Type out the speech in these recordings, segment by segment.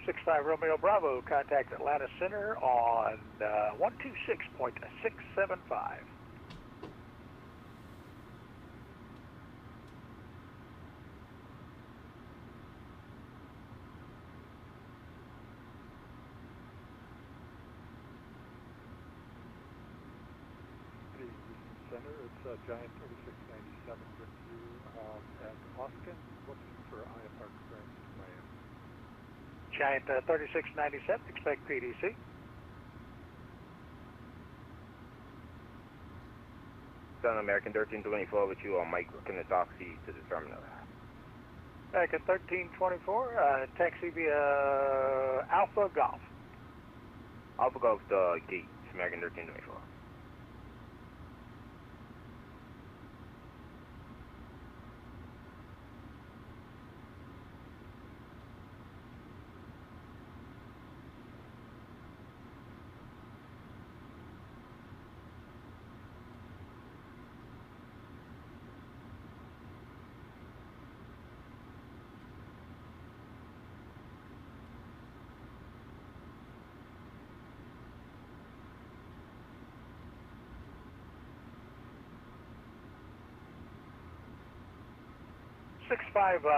65 Romeo Bravo, contact Atlanta Center on 126.675. Center, it's Giant 3697 with you at Austin, looking for IFR clearance to Miami. Giant 3697, expect PDC. Sun American 1324 with you on Mike looking to taxi to the terminal. American 1324, taxi via Alpha Golf. Alpha Golf to gate, American 1324.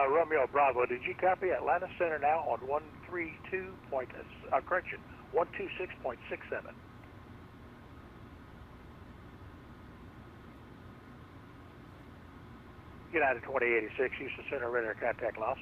Romeo Bravo, did you copy Atlanta Center now on 126.67? United 2086, Houston Center, radar contact loss.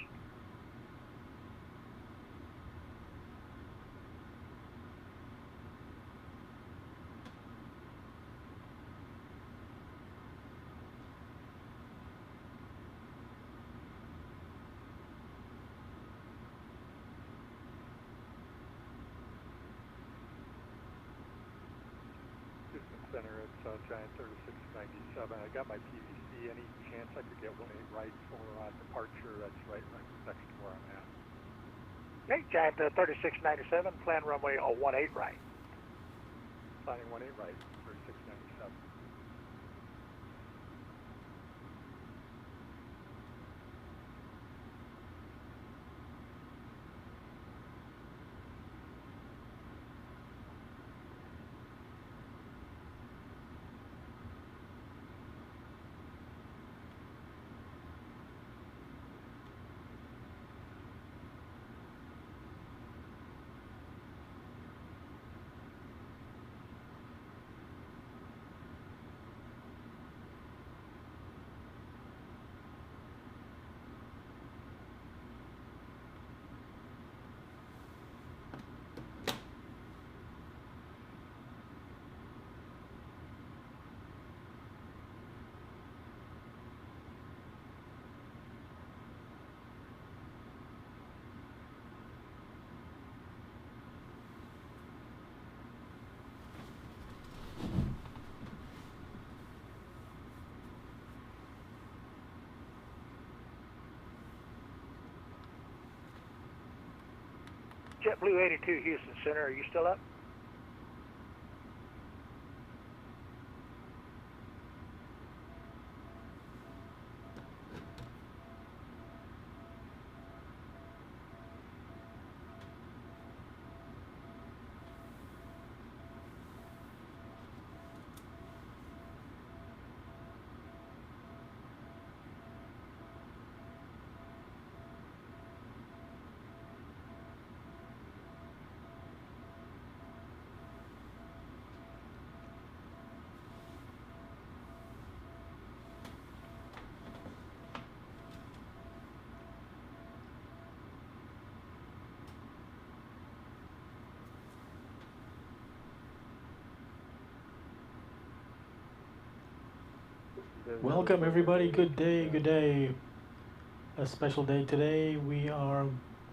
Center, it's Giant 3697. I got my PVC. Any chance I could get 18 right for departure? That's right next to where I'm at. Okay, Giant 3697, plan runway 18 right. Planning 18 right, 3697. JetBlue 82 Houston Center, are you still up? Welcome everybody, good day, good day. A special day today. We are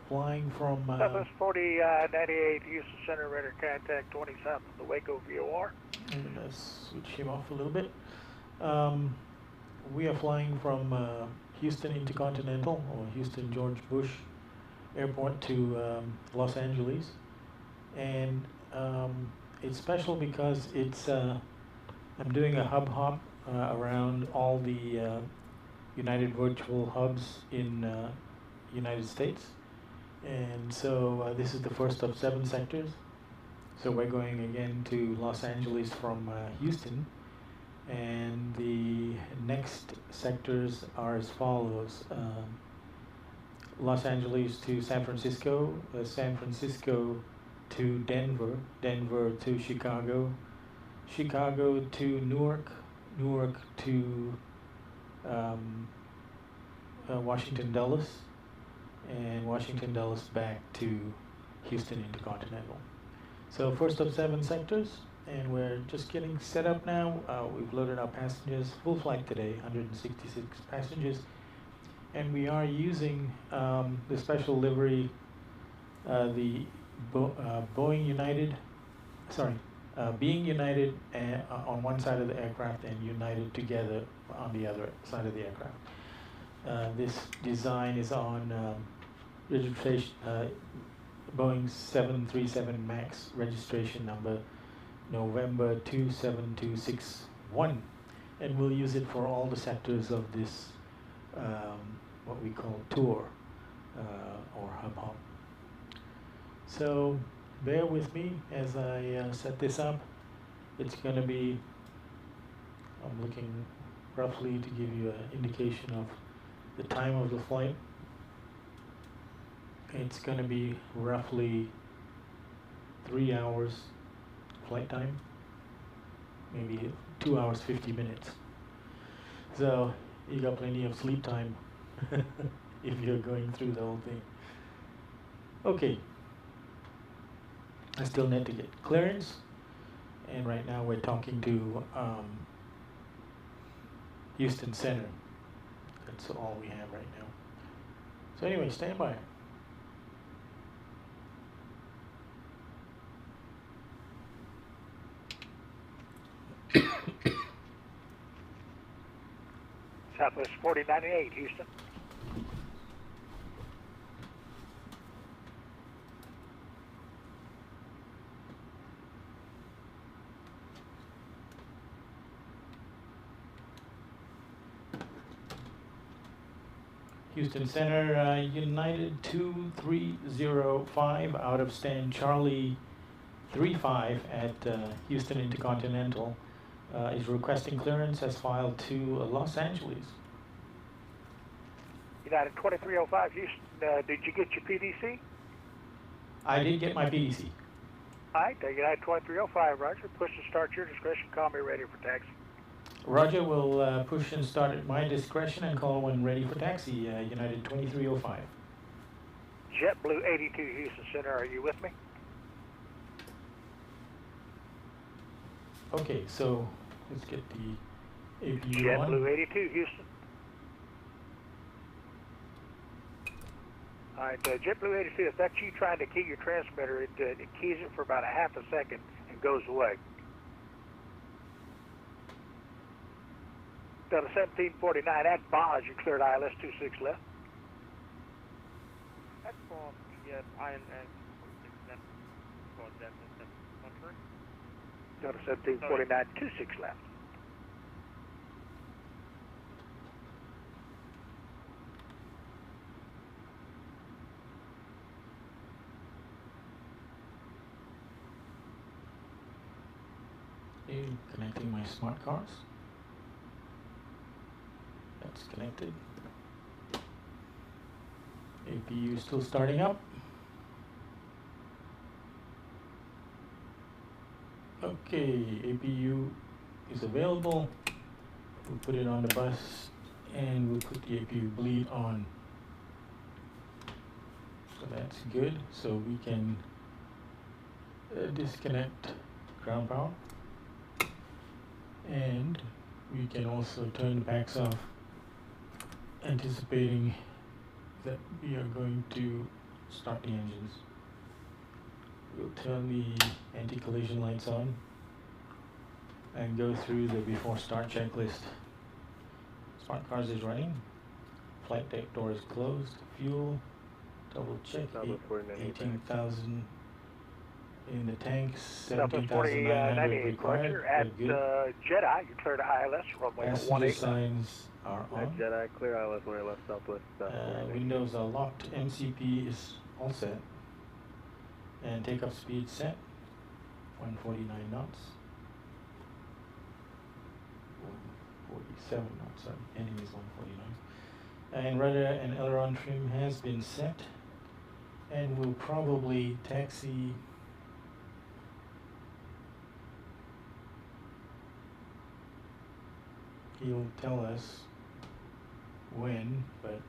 flying from Southwest 4098 Houston Center, radar contact 27, the Waco VOR. and let's switch him off a little bit. We are flying from Houston Intercontinental, or Houston George Bush Airport to Los Angeles. And it's special because it's I'm doing a hub hop around all the United virtual hubs in United States. And so this is the first of 7 sectors. So we're going again to Los Angeles from Houston. And the next sectors are as follows. Los Angeles to San Francisco, San Francisco to Denver, Denver to Chicago, Chicago to Newark, Newark to Washington Dulles, and Washington Dulles back to Houston Intercontinental. So first of 7 sectors, and we're just getting set up now. We've loaded our passengers, full flight today, 166 passengers, and we are using the special livery, the Boeing United, Being United on one side of the aircraft and United together on the other side of the aircraft. This design is on registration, Boeing 737 MAX registration number November 27261, and we'll use it for all the sectors of this what we call tour or hub hop. So bear with me as I set this up. It's going to be, I'm looking roughly to give you an indication of the time of the flight. It's going to be roughly 3 hours flight time, maybe 2 hours 50 minutes. So you got plenty of sleep time if you're going through the whole thing. Okay, I still need to get clearance, and right now we're talking to Houston Center. That's all we have right now. So anyway, stand by. Southwest 4098, Houston. Houston Center, United 2305 out of stand Charlie 35 at Houston Intercontinental is requesting clearance as filed to Los Angeles. United 2305, Houston, did you get your PDC? I did get my PDC. All right, United 2305, Roger. Push to start your discretion. Call me ready for taxi. Roger, will push and start at my discretion and call when ready for taxi, United 2305. JetBlue 82, Houston Center, are you with me? Okay, so let's get the APU JetBlue on. 82, Houston. All right, JetBlue 82, if that's you trying to key your transmitter, it keys it for about a half a second and goes away. Delta 1749 at Boz, you cleared ILS 26 left. That's from ILS 26 left for Delta 713. Delta 1749, 26 left. Okay, connecting my smart cards. That's connected. APU still starting up. Okay, APU is available. We'll put it on the bus and we'll put the APU bleed on. So that's good. So we can disconnect ground power. And we can also turn the backs off, anticipating that we are going to start the engines. We'll turn the anti-collision lights on and go through the before start checklist. Smart cars is running. Flight deck door is closed. Fuel, double check, 18,000 in the tanks, 17,900 required. Roger, at Jedi, you cleared ILS runway 18. Signs are on. Jedi, clear ILS 18 left southwest. Windows are locked. MCP is all set. And takeoff speed set, 149 knots. 147 knots, sorry, ending is 149. And rudder and aileron trim has been set. And we'll probably taxi he'll tell us when, but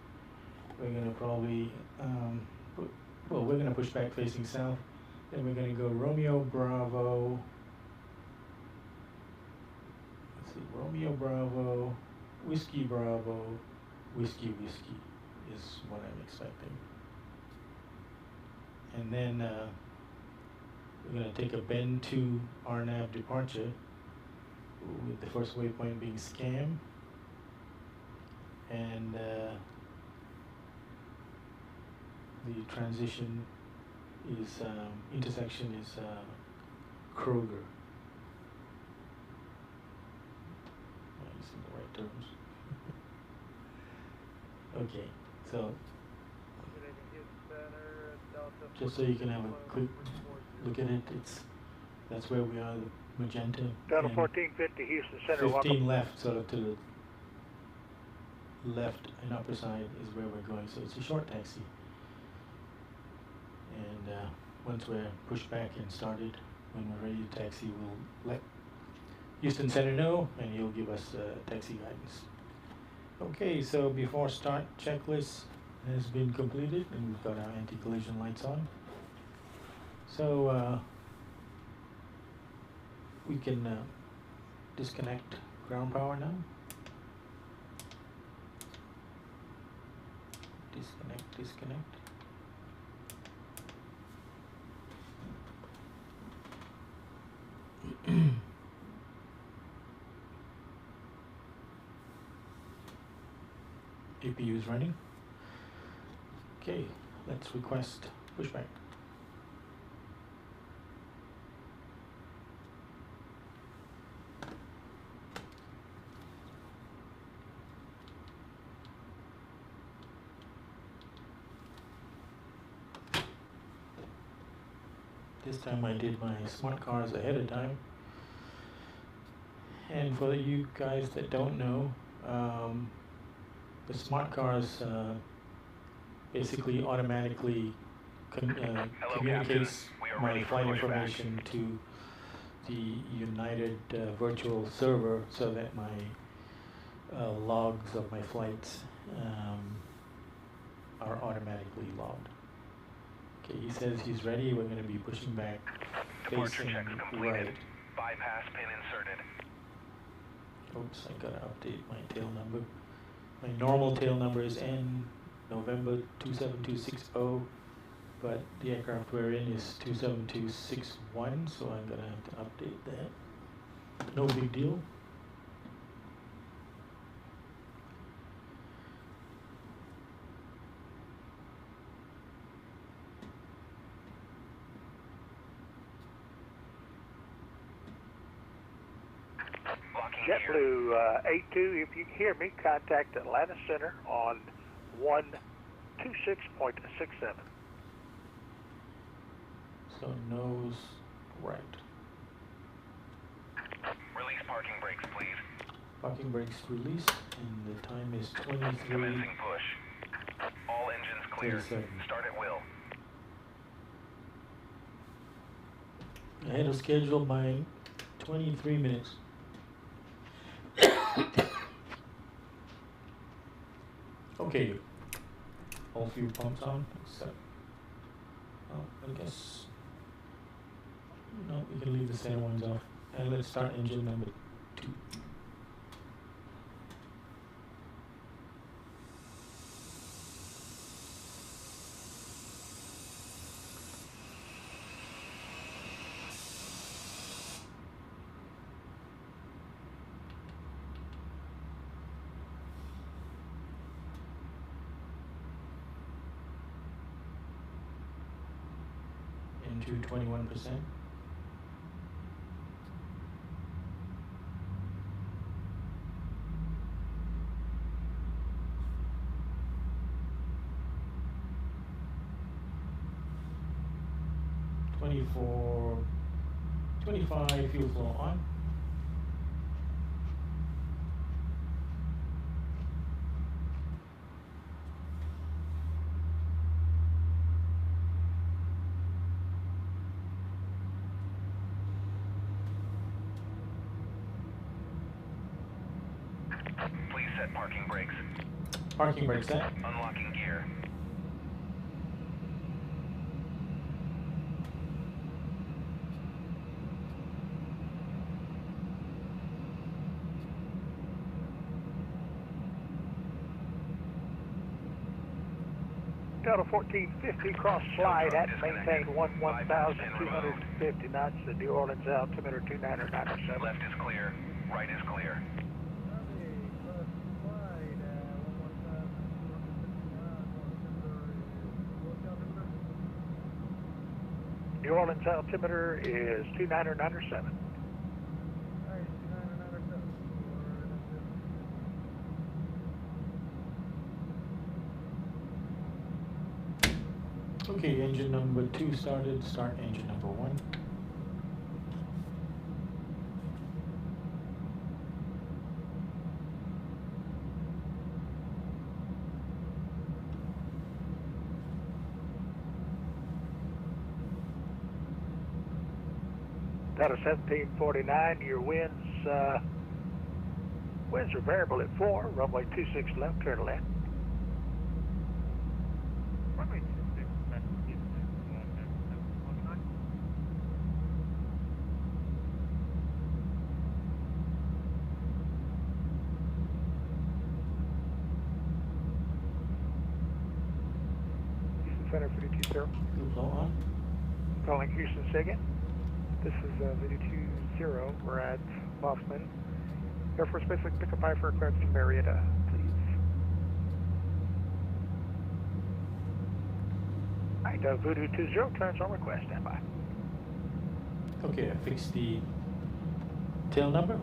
we're going to probably, we're going to push back facing south. Then we're going to go Romeo Bravo. Let's see, Romeo Bravo, Whiskey Bravo, Whiskey Whiskey is what I'm expecting. And then we're going to take a bend to RNAV departure, with the first waypoint being Scam. And the transition is, intersection is Kroger. Am I using the right terms? Okay, so just so you can have a quick look at it, that's where we are, the magenta. Delta 1450, Houston Center. 15 left, sort of to the left and upper side is where we're going. So it's a short taxi. And once we're pushed back and started, when we're ready to taxi, we'll let Houston Center know, and he'll give us taxi guidance. Okay, so before start, checklist has been completed, and we've got our anti-collision lights on. So we can disconnect ground power now. Disconnect. APU is running. Okay, let's request pushback. This time I did my smart cars ahead of time. And for you guys that don't know, the smart cars basically automatically communicates my flight information to the United virtual server, so that my logs of my flights are automatically logged. Okay, he says he's ready. We're going to be pushing back. Departure checks completed. Right. Bypass pin inserted. Oops, I gotta update my tail number. My normal tail number is N November 27260, but the aircraft we're in is 27261, so I'm gonna have to update that. No big deal. JetBlue 82, if you hear me, contact Atlanta Center on 126.67. So nose right. Release parking brakes, please. Parking brakes released, and the time is 23. Commencing push. All engines clear. 37. Start at will. Ahead of schedule by 23 minutes. Okay, all fuel pumps on, except, oh, I guess, no, we can leave the center ones off. And let's start engine number 2. Into 21%. 25 fuel flow on. Please set parking brakes. Parking brake set. Unlocking gear. Delta 1450 cross slide at maintain 1,250 knots. The New Orleans altimeter 29907. Left is clear. Right is clear. New Orleans altimeter is 29907. Okay, engine number 2 started. Start engine number 1. Delta 1749, your winds are variable at 4, runway 26 left, clear to land. Runway 26 left, keep it at 719. Houston Center 420. Fuel flow on. Calling Houston Second. This is VD20. We're at Boston. Air Force Base, pick up high for clearance to Marietta, please. All right, Voodoo 20, clearance on request, stand by. Okay, I fixed the tail number.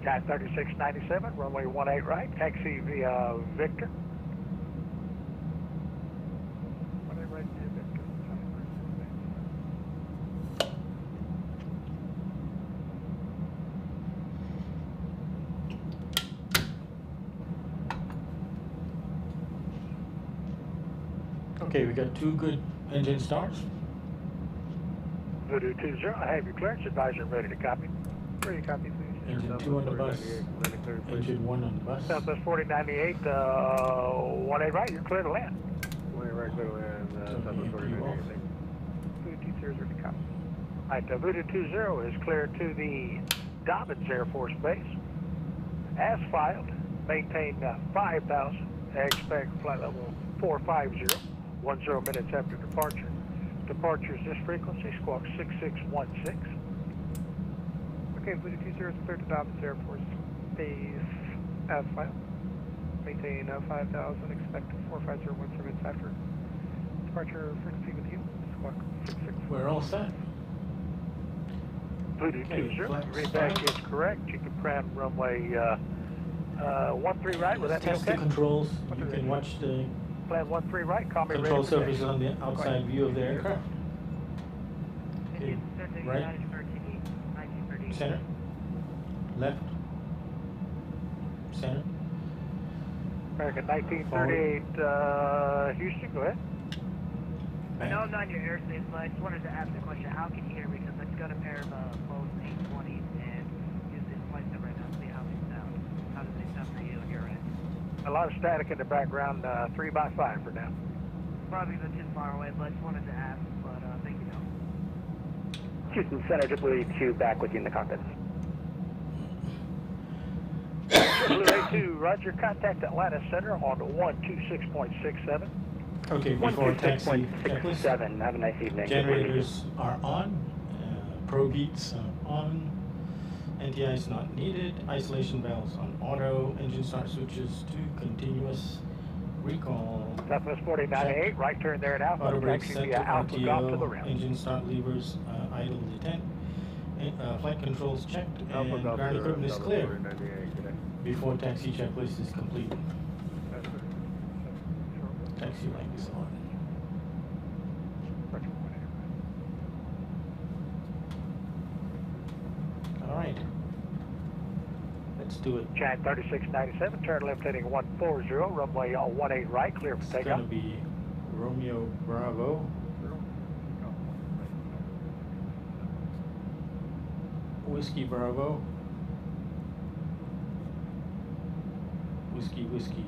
Guy 3697, runway 18 right, taxi via Victor. 18 right via Victor. Okay, we got 2 good engine starts. Voodoo 20, I have your clearance advisor ready to copy. Ready to copy, please. Engine 2 on the bus. Engine 1 on the bus. Southwest 4098, 18 right, you're clear to land. 18 right, clear to land. Southwest 4098. Voodoo 20 is ready to copy. All right, Voodoo 20 is clear to the Dobbins Air Force Base. As filed, maintain 5,000, expect flight level 450, 10 minutes after departure. Departure is this frequency, squawk 6616. Okay, Voodoo 20 is clear to Dobbins Air Force Base as filed. Maintain 5,000, expect 450, 10 minutes after departure frequency with you. Squawk 66. We're all set. Voodoo 20, your flaps readback fine. is correct. You can pram runway 13 right, will that be Test okay? the controls. You can watch the Plan 13 right, call me control ready for surface on the outside view of the aircraft. Okay, right, center, left, center. American 1938, Houston, go ahead. I know I'm not in your airspace, but I just wanted to ask a question. How can you hear me? Because I've got a pair of both 820s and use this flight sim right now to see how they sound. How does they sound for you on your end? A lot of static in the background, 3x5 for now. Probably not too far away, but I just wanted to ask. But thank you, though. Houston Center, JAA-2 back with you in the cockpit. Blue A2, roger, contact Atlanta Center on 126.67. Okay, before taxi checklist, 126.67. Have a nice evening. generators are on, probe heats are on, NTI is not needed, isolation valves on auto, engine start switches to continuous, recall, Southwest 4098, right turn there now. auto brakes Taxi set via to Alpha Golf to the RTO, ramp. engine start levers idle detent, flight controls checked, and ground equipment is clear before taxi checklist is complete. Taxi light is on. All right. Let's do it. Chad 3697, turn left heading 140, runway 18 right, clear for It's takeoff. gonna be Romeo Bravo. Whiskey Bravo. Whiskey Whiskey.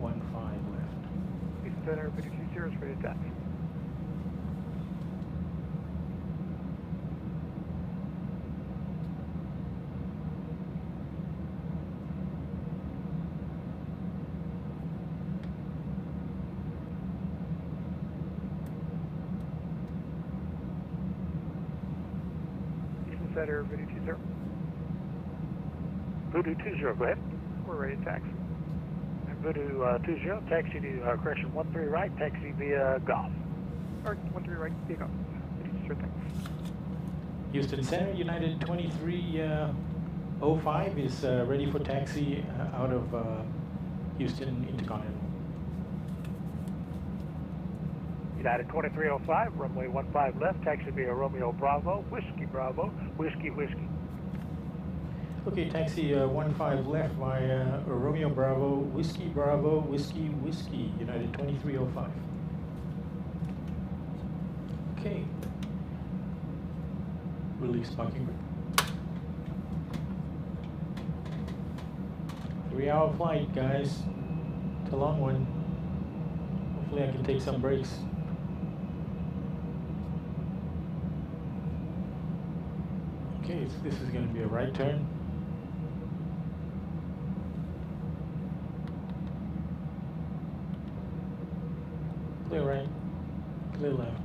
15 left. Houston Center, 52 is ready to taxi. Houston Center, 52 Voodoo 20, go ahead. we're ready to taxi. And Voodoo 20, taxi to correction 13 right, taxi via Golf. Or 13 right, take off. 52 thanks. Houston Center, United 2305 is ready for taxi out of Houston Intercontinental. United 2305, runway 15 left, taxi via Romeo Bravo, Whiskey Bravo, Whiskey Whiskey. Okay, taxi 15 left via Romeo Bravo, Whiskey Bravo, Whiskey Whiskey, United 2305. Okay. Release parking brake. 3-hour flight, guys. It's a long one. Hopefully I can take some breaks. Okay, this is going to be a right turn. Clear right, clear left.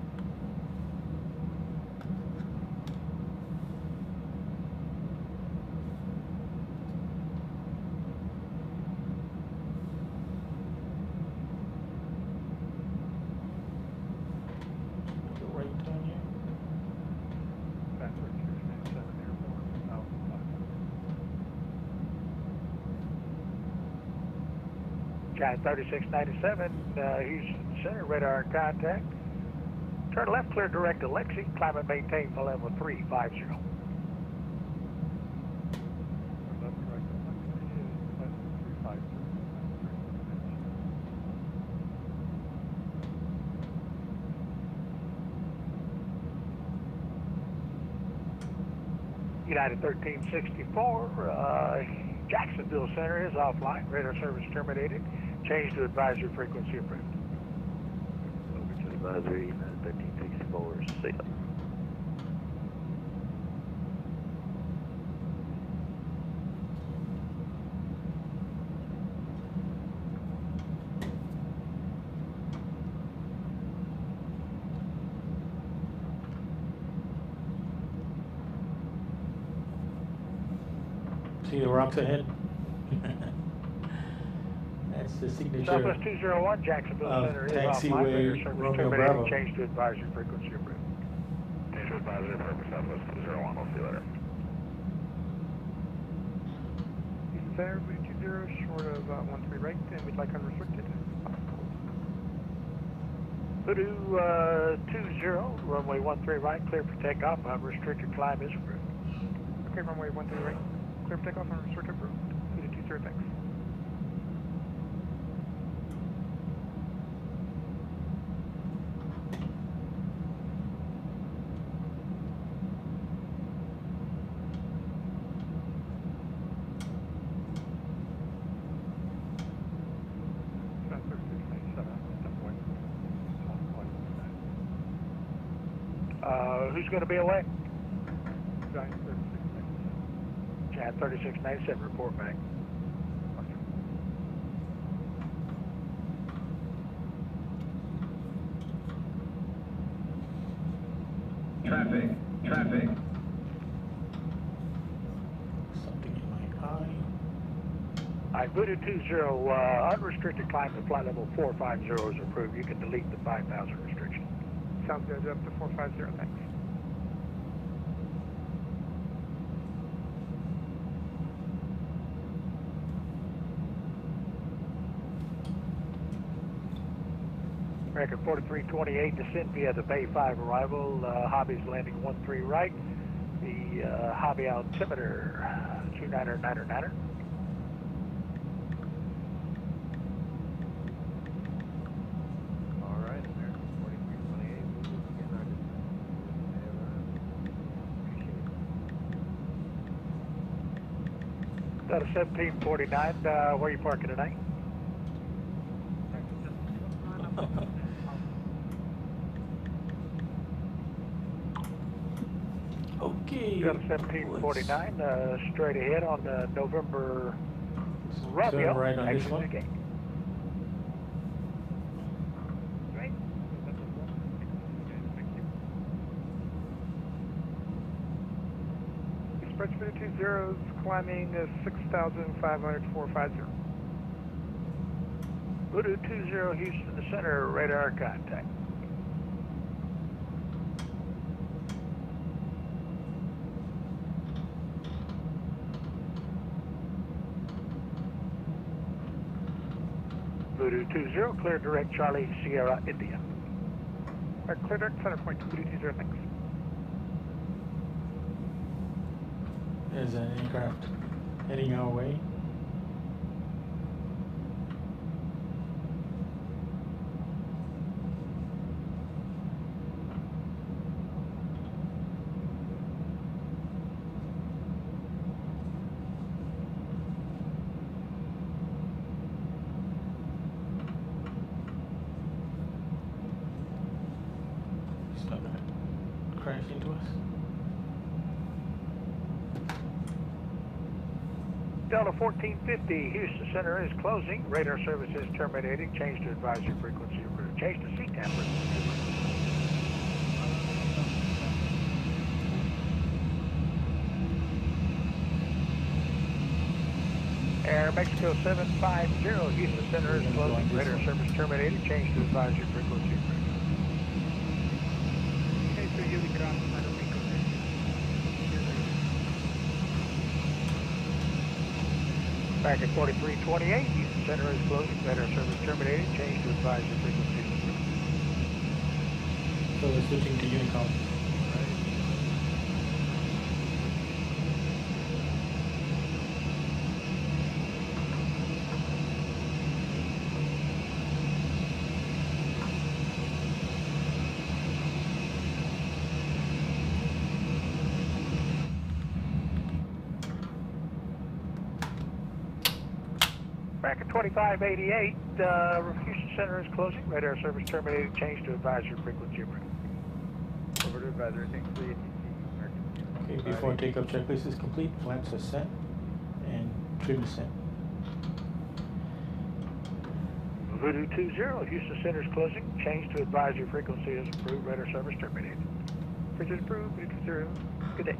Right turn here. Chad 3697, Houston Center, radar contact. Turn left, clear direct to Lexi, climb and maintain for level 350. United 1364, Jacksonville Center is offline. Radar service terminated. Change to advisory frequency approved. Over to advisory, United 1364, see ya. See the rocks ahead? That's the signature. Southwest 201, Jacksonville Center is offline. Taxiway Radar service Romeo terminated. Bravo. Change to advisory frequency approved. Change to advisory purpose, Southwest 201, we'll see you later. Houston Center, 220, short of 13 right, and we'd like unrestricted. Voodoo 20, runway 13 right, clear for takeoff. Unrestricted climb is approved. Okay, runway 13 right, clear for takeoff, unrestricted approved. Houston 20, thanks. Who's going to be away? Giant 36 Chad 3697, report back. Alright, Voodoo 20, unrestricted climb to flight level 450 is approved. You can delete the 5,000 restriction. Sounds good. Up to 450. Thanks. American 4328, descend via the Bay 5 arrival. Hobby's landing 13 right. The Hobby altimeter 29er. All right, American 4328. We'll begin our descent. Out of 1749, where are you parking tonight? Okay. Got a 1749, straight ahead on November Romeo. Turn right on this Exit one. the gate. Right? Express Voodoo 20 is climbing 6,500 to 450. Voodoo 20, Houston, the center, radar contact. Voodoo 20, clear direct Charlie Sierra India. Clear direct center point to Voodoo 20, thanks. There's an aircraft heading our way. He's not gonna crash into us. Delta 1450, Houston Center is closing. Radar service is terminating. Change to advisory frequency approved. Change to CTAP frequency approved. Air Mexico 750, Houston Center is closing. Radar service terminated. Change to advisory frequency approved. Okay, so you get on Puerto Rico. Back at 4328, Houston Center is closing. Radar service terminated. Change to advisory frequency approved. So we're switching to Unicom. Back at 2588, Houston Center is closing. Radar service terminated. Change to advisory frequency approved. Over to advisory, thanks for the ATC. Okay, before takeoff checklist is complete, flaps are set and trim is set. Voodoo 20, Houston Center is closing. Change to advisory frequency is approved. Radar service terminated. Bridges approved, Voodoo 20. Good day.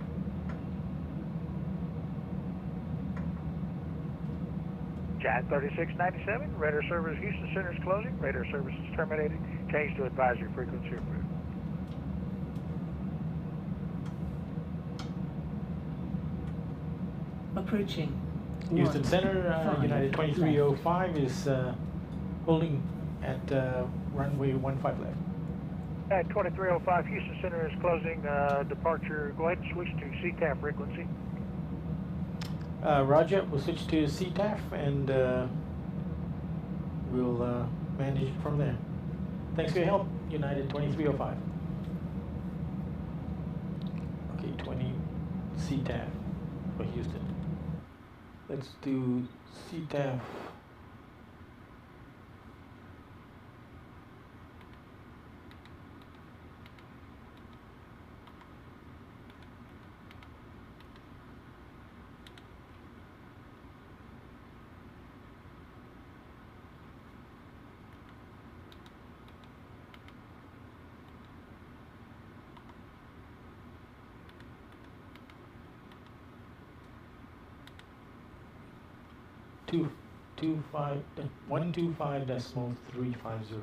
Giant 3697, radar service Houston Center is closing. Radar service is terminated. Change to advisory frequency approved. Approaching. Houston Center, United 2305 is holding at runway 15 left. At 2305, Houston Center is closing. Departure, go ahead and switch to CTAF frequency. Roger, we'll switch to CTAF and we'll manage it from there. Thanks for your help, United 2305. Okay, 20 CTAF for Houston. Let's do CTAF. 125.350.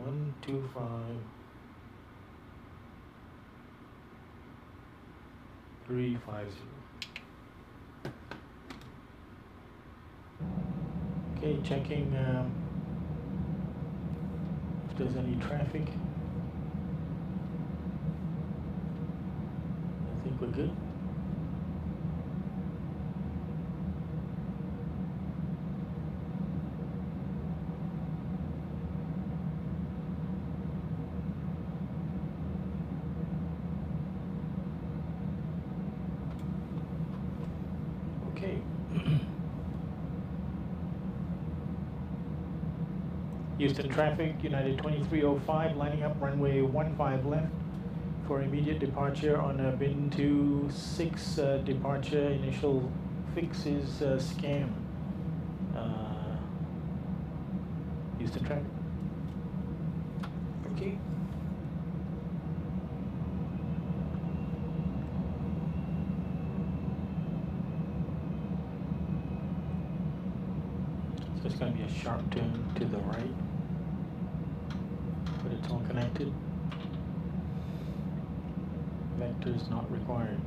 125.350. Okay, checking if there's any traffic. I think we're good. Okay. Houston traffic, United 2305, lining up runway 15 left for immediate departure on a bin 26 departure. Initial fix is scam. Houston traffic. Okay. So it's going to be a sharp turn to the right, but it's all connected. Vector is not required.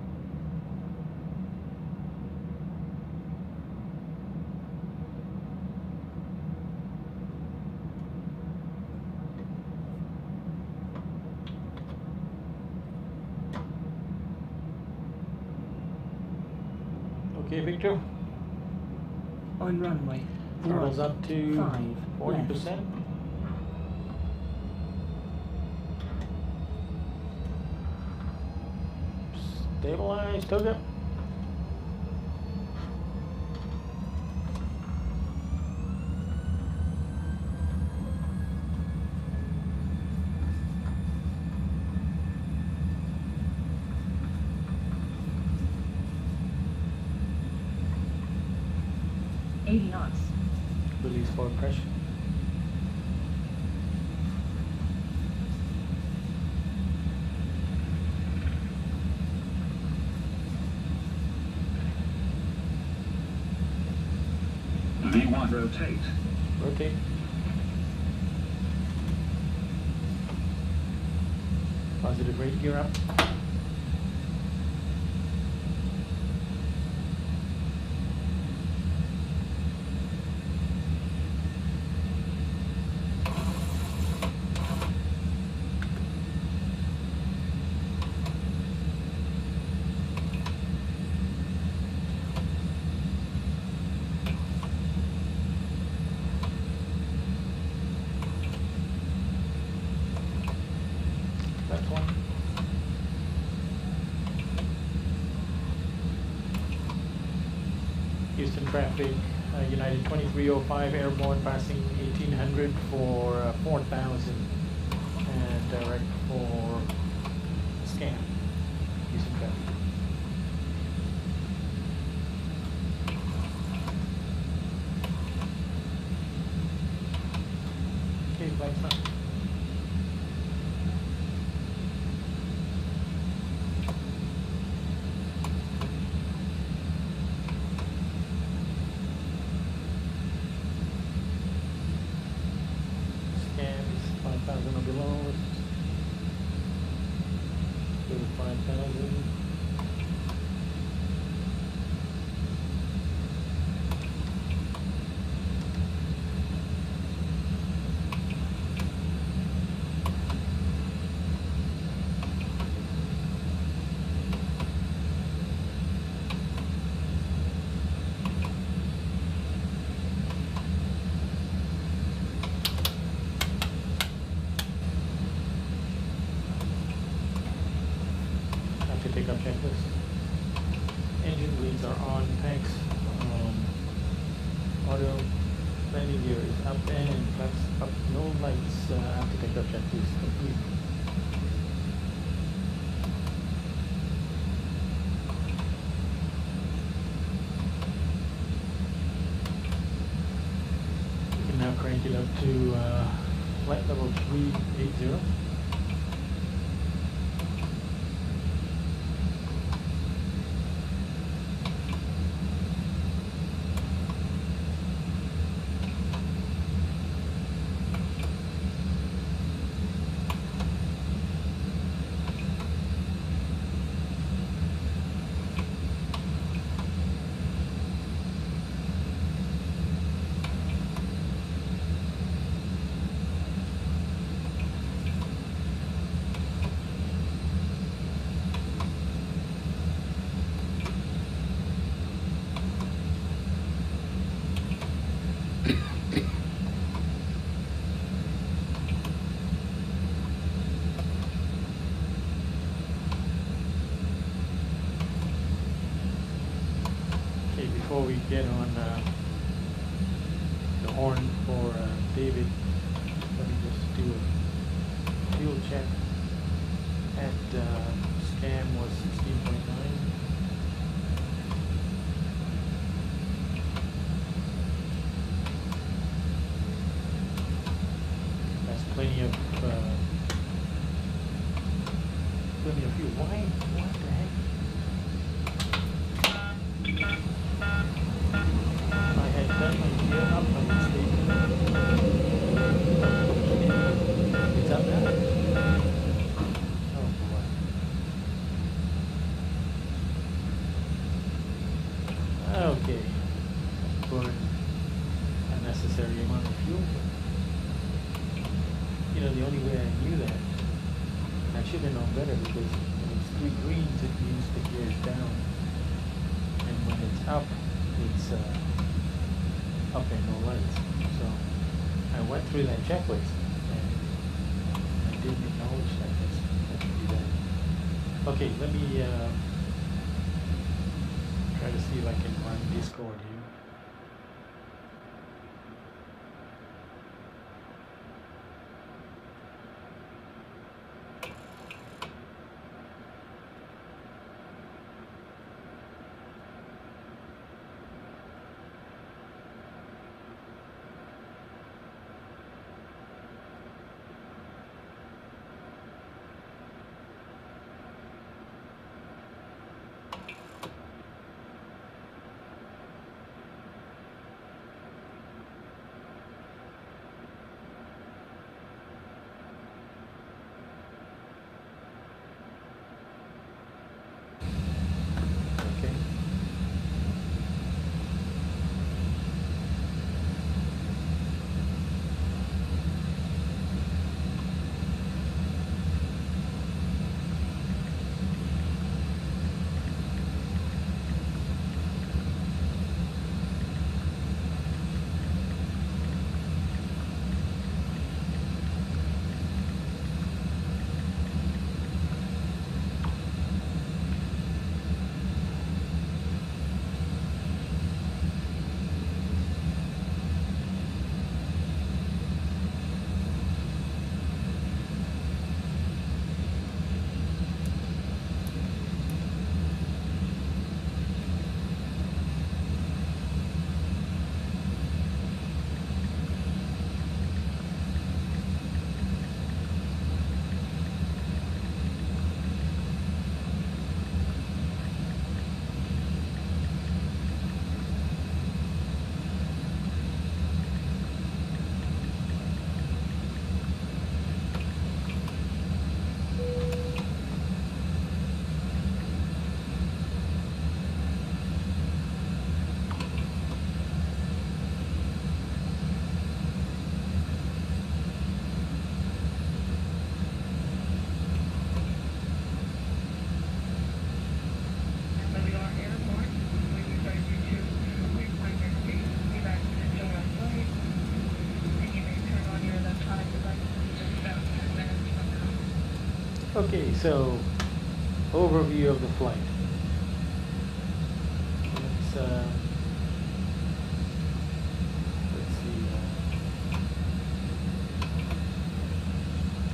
Okay, Victor. On runway. Throttles up to 40%. Stabilize, toga. knots. Release forward pressure. V1 rotate. Rotate. Positive rate gear up. That's one. Houston traffic, United 2305 airborne passing 1800 for 4000 and direct for scan. Houston traffic. Okay, flight stop. Scans 5,000 or below. Go to 5,000. After takeoff checklist. Engine bleeds are on, tanks, auto landing gear is up and flaps up, no lights after takeoff checklist complete. We can now crank it up to flight level 380. before we get on the horn for David, let me just do a fuel check. At SCAM was 16.9. That's plenty of fuel. Why? What the heck? I had done my gear up by mistake. It's up now. Oh boy. Okay. Burn unnecessary amount of fuel. You know, the only way I knew that, I should have known better, because when it's 3 greens, it means the gear is down. And when it's up, it's up and no lights. So I went through that checklist and I didn't acknowledge that. That should be that. Okay, let me try to see if I can run Discord here. Okay, so overview of the flight. Let's see.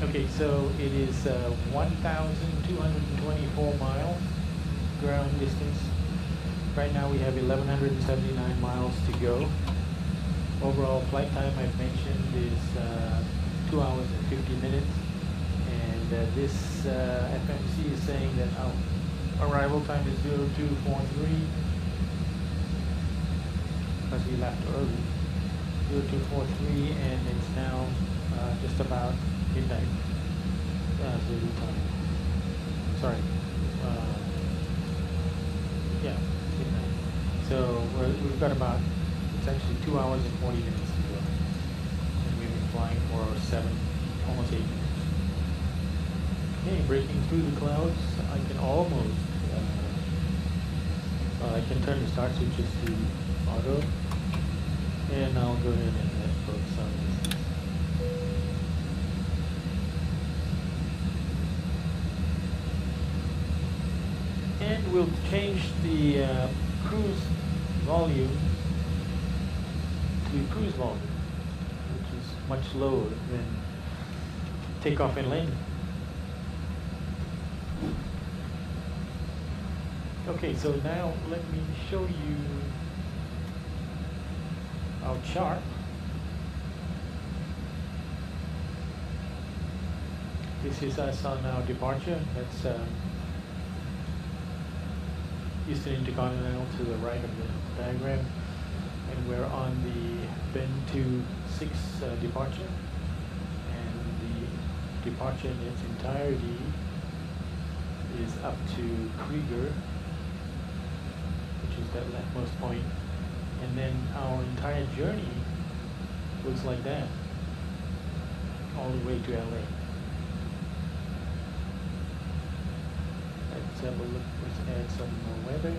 Okay, so it is 1,224 miles ground distance. Right now we have 1,179 miles to go. Overall flight time I've mentioned is 2 hours and 50 minutes. And this FMC is saying that our arrival time is 0243, because we left early, 0243, and it's now just about midnight Zulu time. Sorry. Yeah, midnight. So we've got about, it's actually 2 hours and 40 minutes to go. And we've been flying for almost 8 minutes. Okay, breaking through the clouds, I can almost, I can turn the start switches to auto, and I'll go ahead and let both sides. And we'll change the cruise volume to cruise volume, which is much lower than takeoff and landing. Okay, so now let me show you our chart. This is us on our departure. That's Houston Intercontinental to the right of the diagram. And we're on the bend to 6 departure. And the departure in its entirety is up to KEWR, which is that leftmost point. And then our entire journey looks like that, all the way to LA. Let's have a look, let's add some more weather.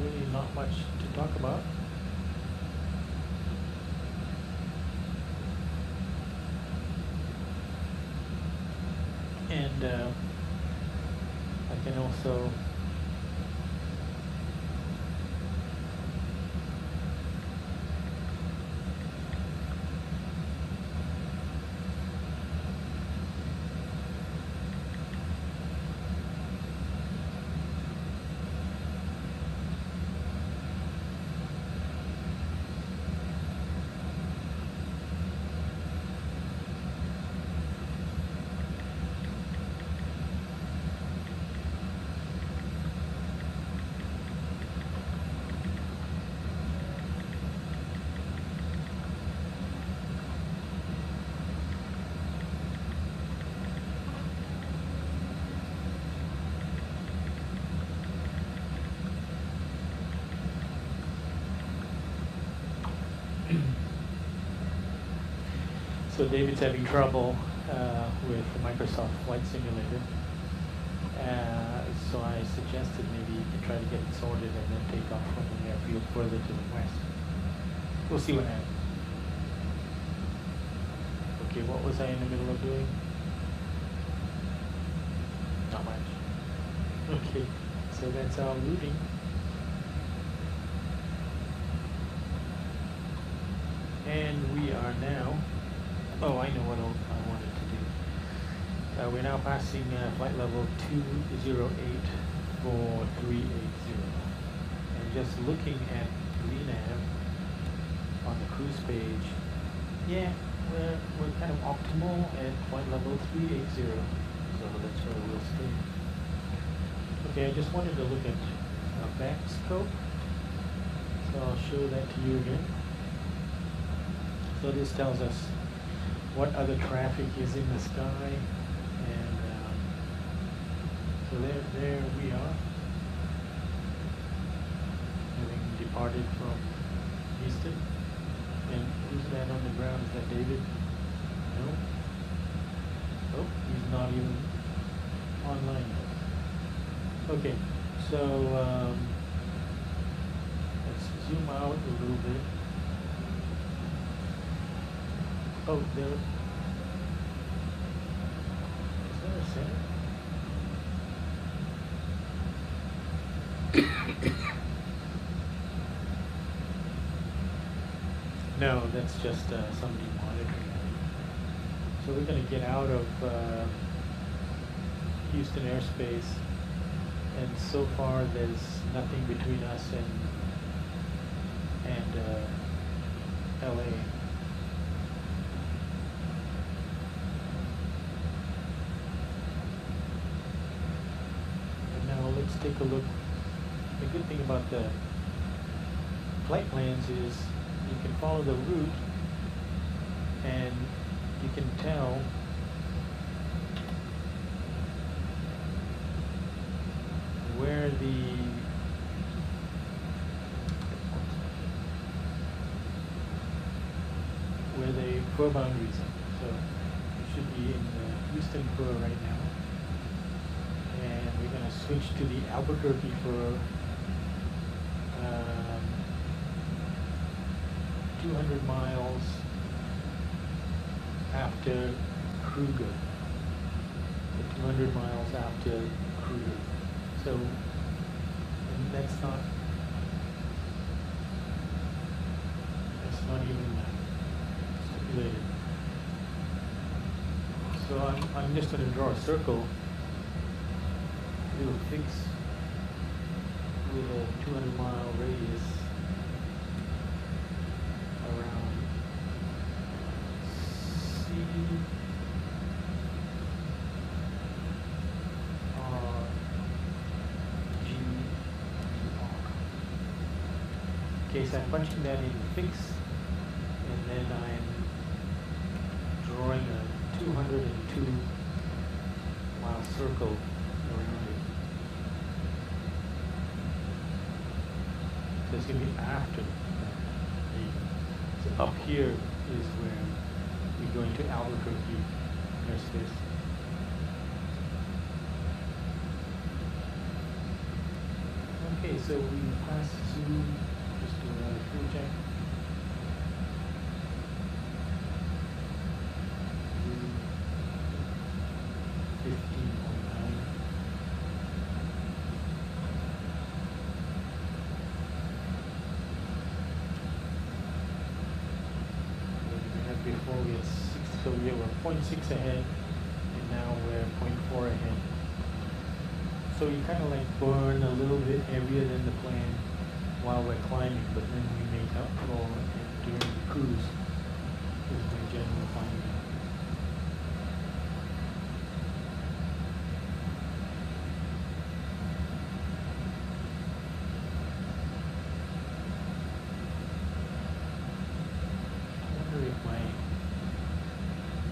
Really not much to talk about. And I can also so David's having trouble with the Microsoft Flight Simulator. So I suggested maybe you can try to get it sorted and then take off from the airfield further to the west. We'll see what happens. Okay, what was I in the middle of doing? Not much. Okay, so that's our routing. And we are now, oh, I know what I wanted to do. We're now passing flight level 208 for 380. And just looking at VNav on the cruise page, yeah, we're kind of optimal at flight level 380. So that's where we'll stay. Okay, I just wanted to look at a back scope. So I'll show that to you again. So this tells us what other traffic is in the sky, and so there we are, having departed from Houston. And who's that on the ground? Is that David? No? Oh, he's not even online yet. Okay, so let's zoom out a little bit. Oh, there. Is there a center? No, that's just somebody monitoring it. So we're going to get out of Houston airspace, and so far there's nothing between us and LA. Let's take a look. The good thing about the flight plans is you can follow the route and you can tell where the fur boundaries are. So we should be in the Houston fur right now. And we're going to switch to the Albuquerque for 200 miles after KEWR. 200 miles after cruiser. So and that's not even stipulated. So I'm just going to draw a circle. Do a fix with a 200-mile radius around C R G R. Okay, so I'm punching that in fix, and then I'm drawing a 202-mile circle around it. So it's going to be after. So up here is where we're going to Albuquerque airspace. Okay, so we pass through, just do another fuel check. 15.9. Before we had 6, so we were 0.6 ahead, and now we're 0.4 ahead. So you kind of like burn a little bit heavier than the plan while we're climbing, but then we make up for it during the cruise, is my general finding.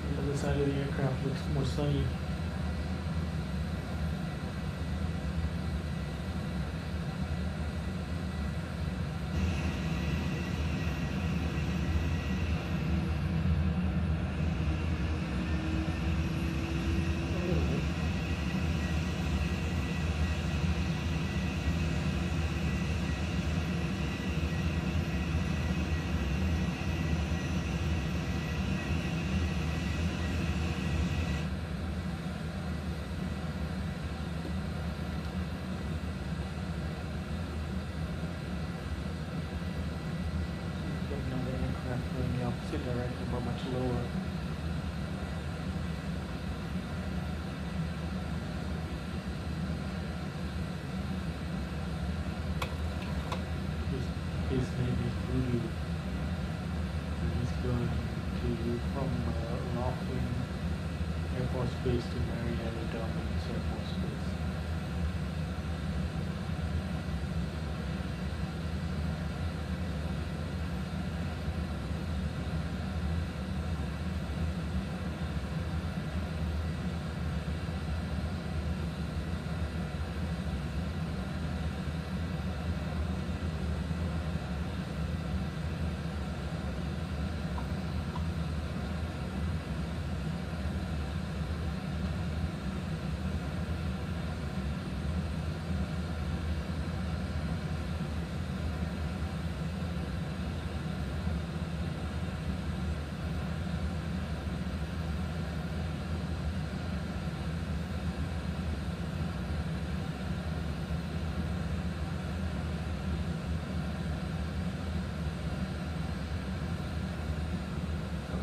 The other side of the aircraft looks more sunny. Going the opposite direction, but much lower. His name is Voodoo. He's going to from Laughlin Air Force Base to Marietta Dobbins Air Force Base.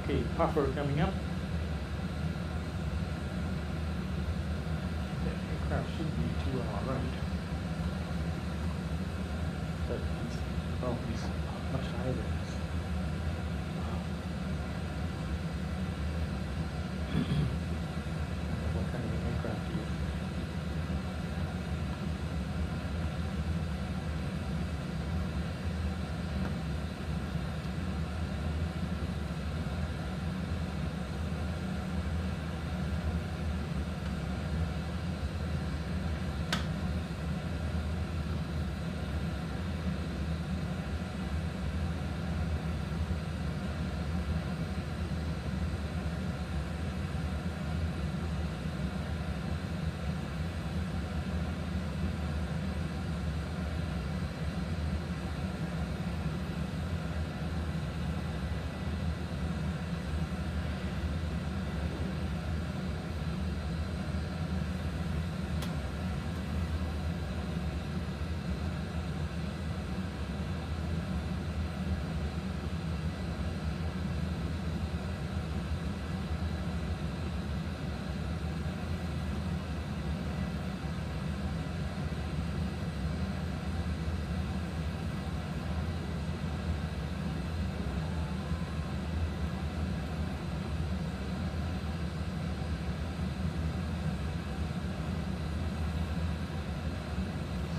Okay, puffer coming up. That aircraft should be to our right. But it's probably much higher than this. What kind of an aircraft do you?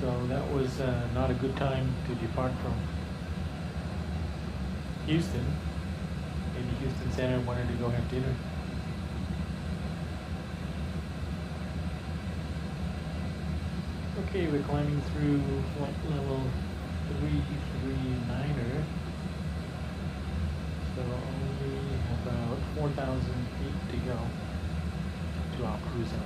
So that was not a good time to depart from Houston. Maybe Houston Center wanted to go have dinner. Okay, we're climbing through flight level 339er. So only about 4,000 feet to go to our cruise zone.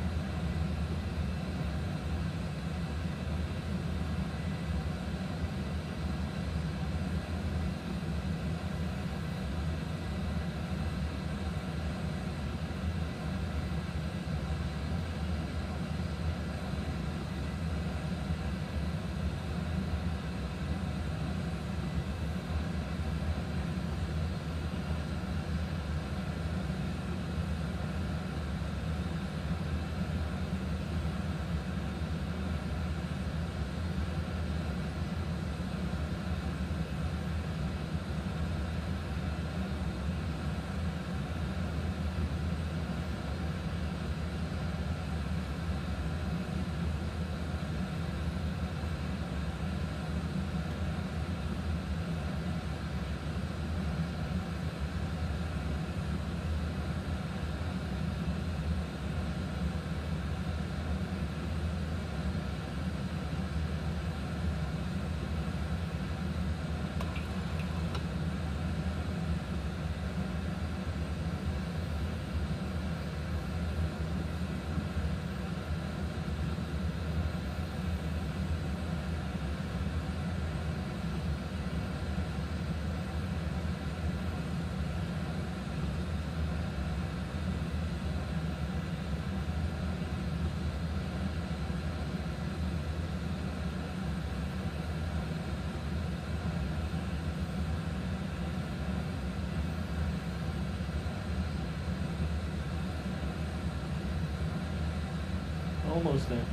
Almost there.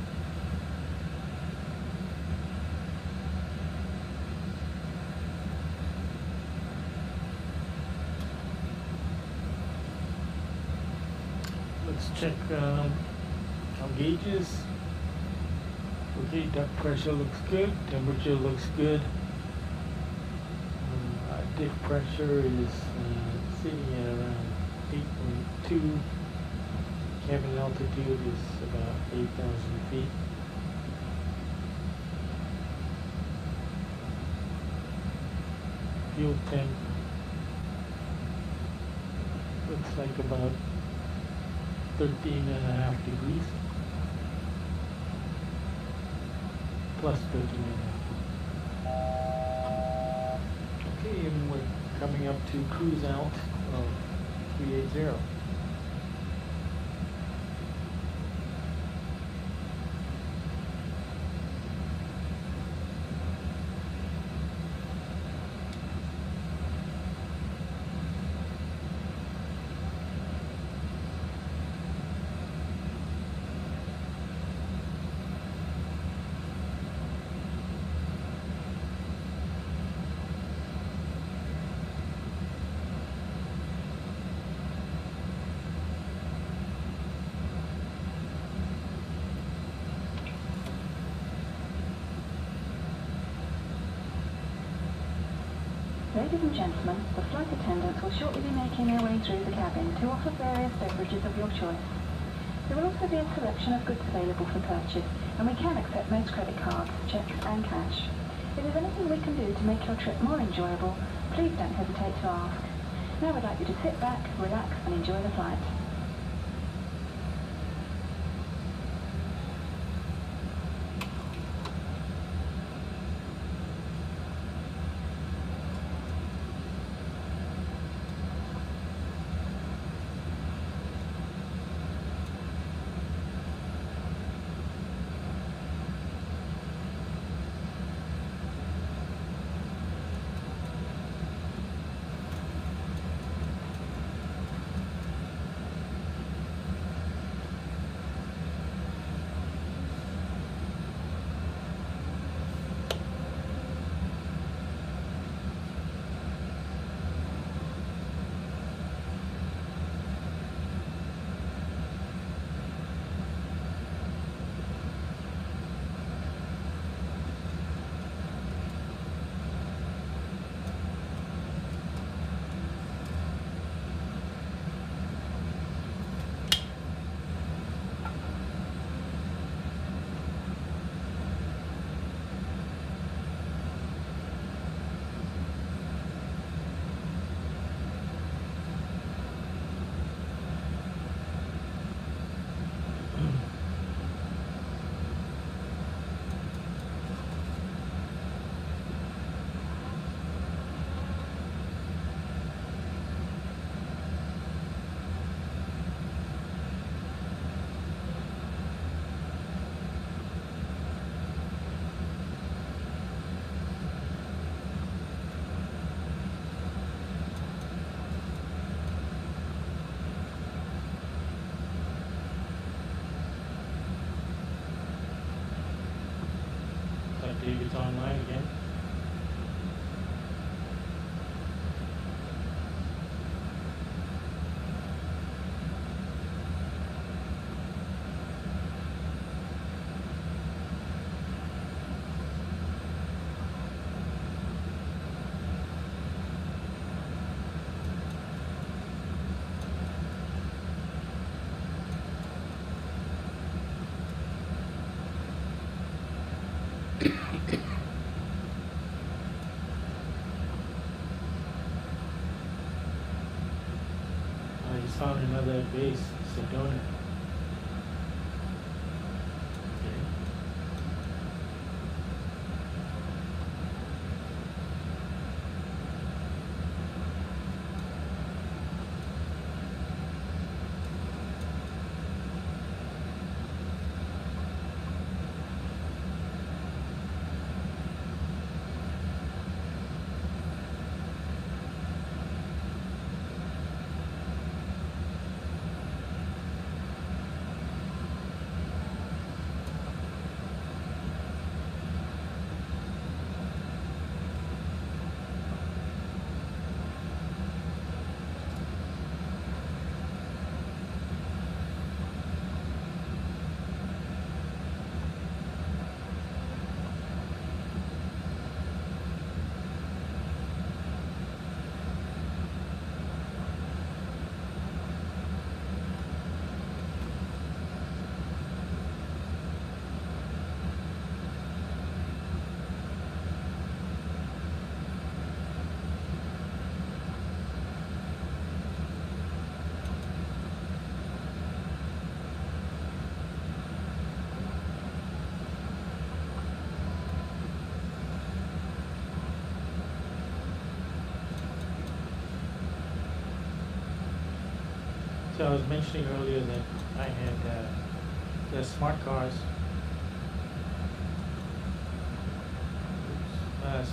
Let's check our gauges. Okay, duct pressure looks good, temperature looks good. Diff pressure is sitting at around 8.2. Cabin altitude is about 8,000 feet. Fuel temp looks like about 13.5 degrees. Plus 13.5. Okay, and we're coming up to cruise out of 380. Ladies and gentlemen, the flight attendants will shortly be making their way through the cabin to offer various beverages of your choice. There will also be a selection of goods available for purchase, and we can accept most credit cards, checks and cash. If there's anything we can do to make your trip more enjoyable, please don't hesitate to ask. Now we'd like you to sit back, relax and enjoy the flight. see if it's online again. I just found another base, Sedona. Okay. So I was mentioning earlier that I had the smart cars.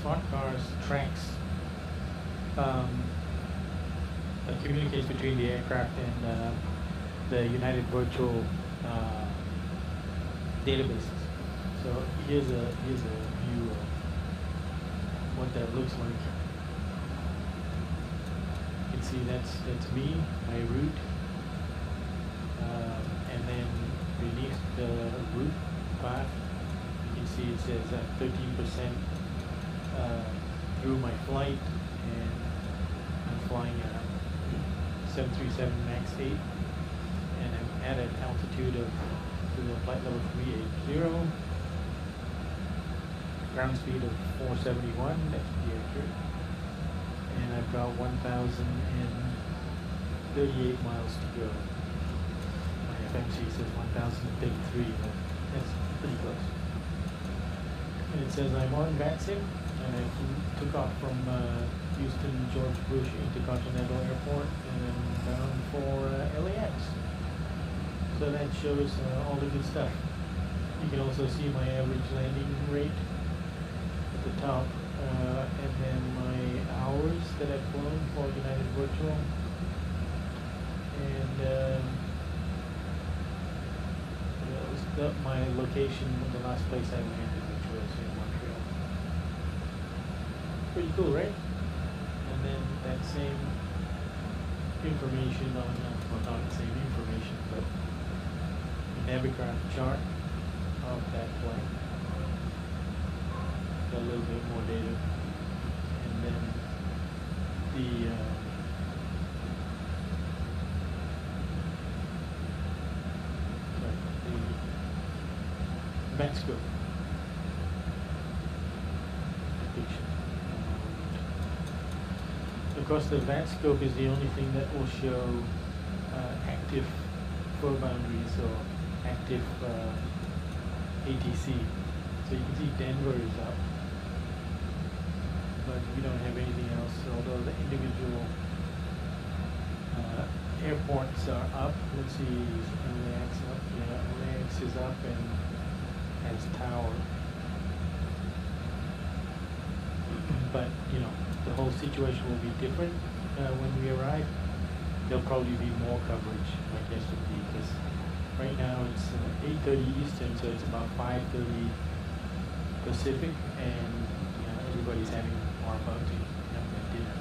Smart cars tracks that communicates between the aircraft and the United Virtual databases. So here's a view of what that looks like. You can see that's me, my route. And then beneath the route path, you can see it says 13% through my flight, and I'm flying a 737 MAX 8, and I'm at an altitude of flight level 380, ground speed of 471, that's pretty accurate, and I've got 1,038 miles to go. FMC says 1,033, but that's pretty close. And it says I'm on VATSIM, and I took off from Houston George Bush Intercontinental Airport and then bound for LAX. So that shows all the good stuff. You can also see my average landing rate at the top, and then my hours that I've flown for United Virtual. And my location, the last place I landed, which was in Montreal. Pretty cool, right? And then that same information on, well, not the same information, but the Navicraft chart of that plane. Got a little bit more data. And then the VATScope depiction. Of course, the VATScope is the only thing that will show active fur boundaries or active ATC. So you can see Denver is up, but we don't have anything else. Although the individual airports are up. Let's see, is LAX up? Yeah, LAX is up and has tower. But you know, the whole situation will be different when we arrive. There'll probably be more coverage, my guess would be, because right now it's 8:30 Eastern, so it's about 5:30 Pacific, and everybody's having or about to have their dinner.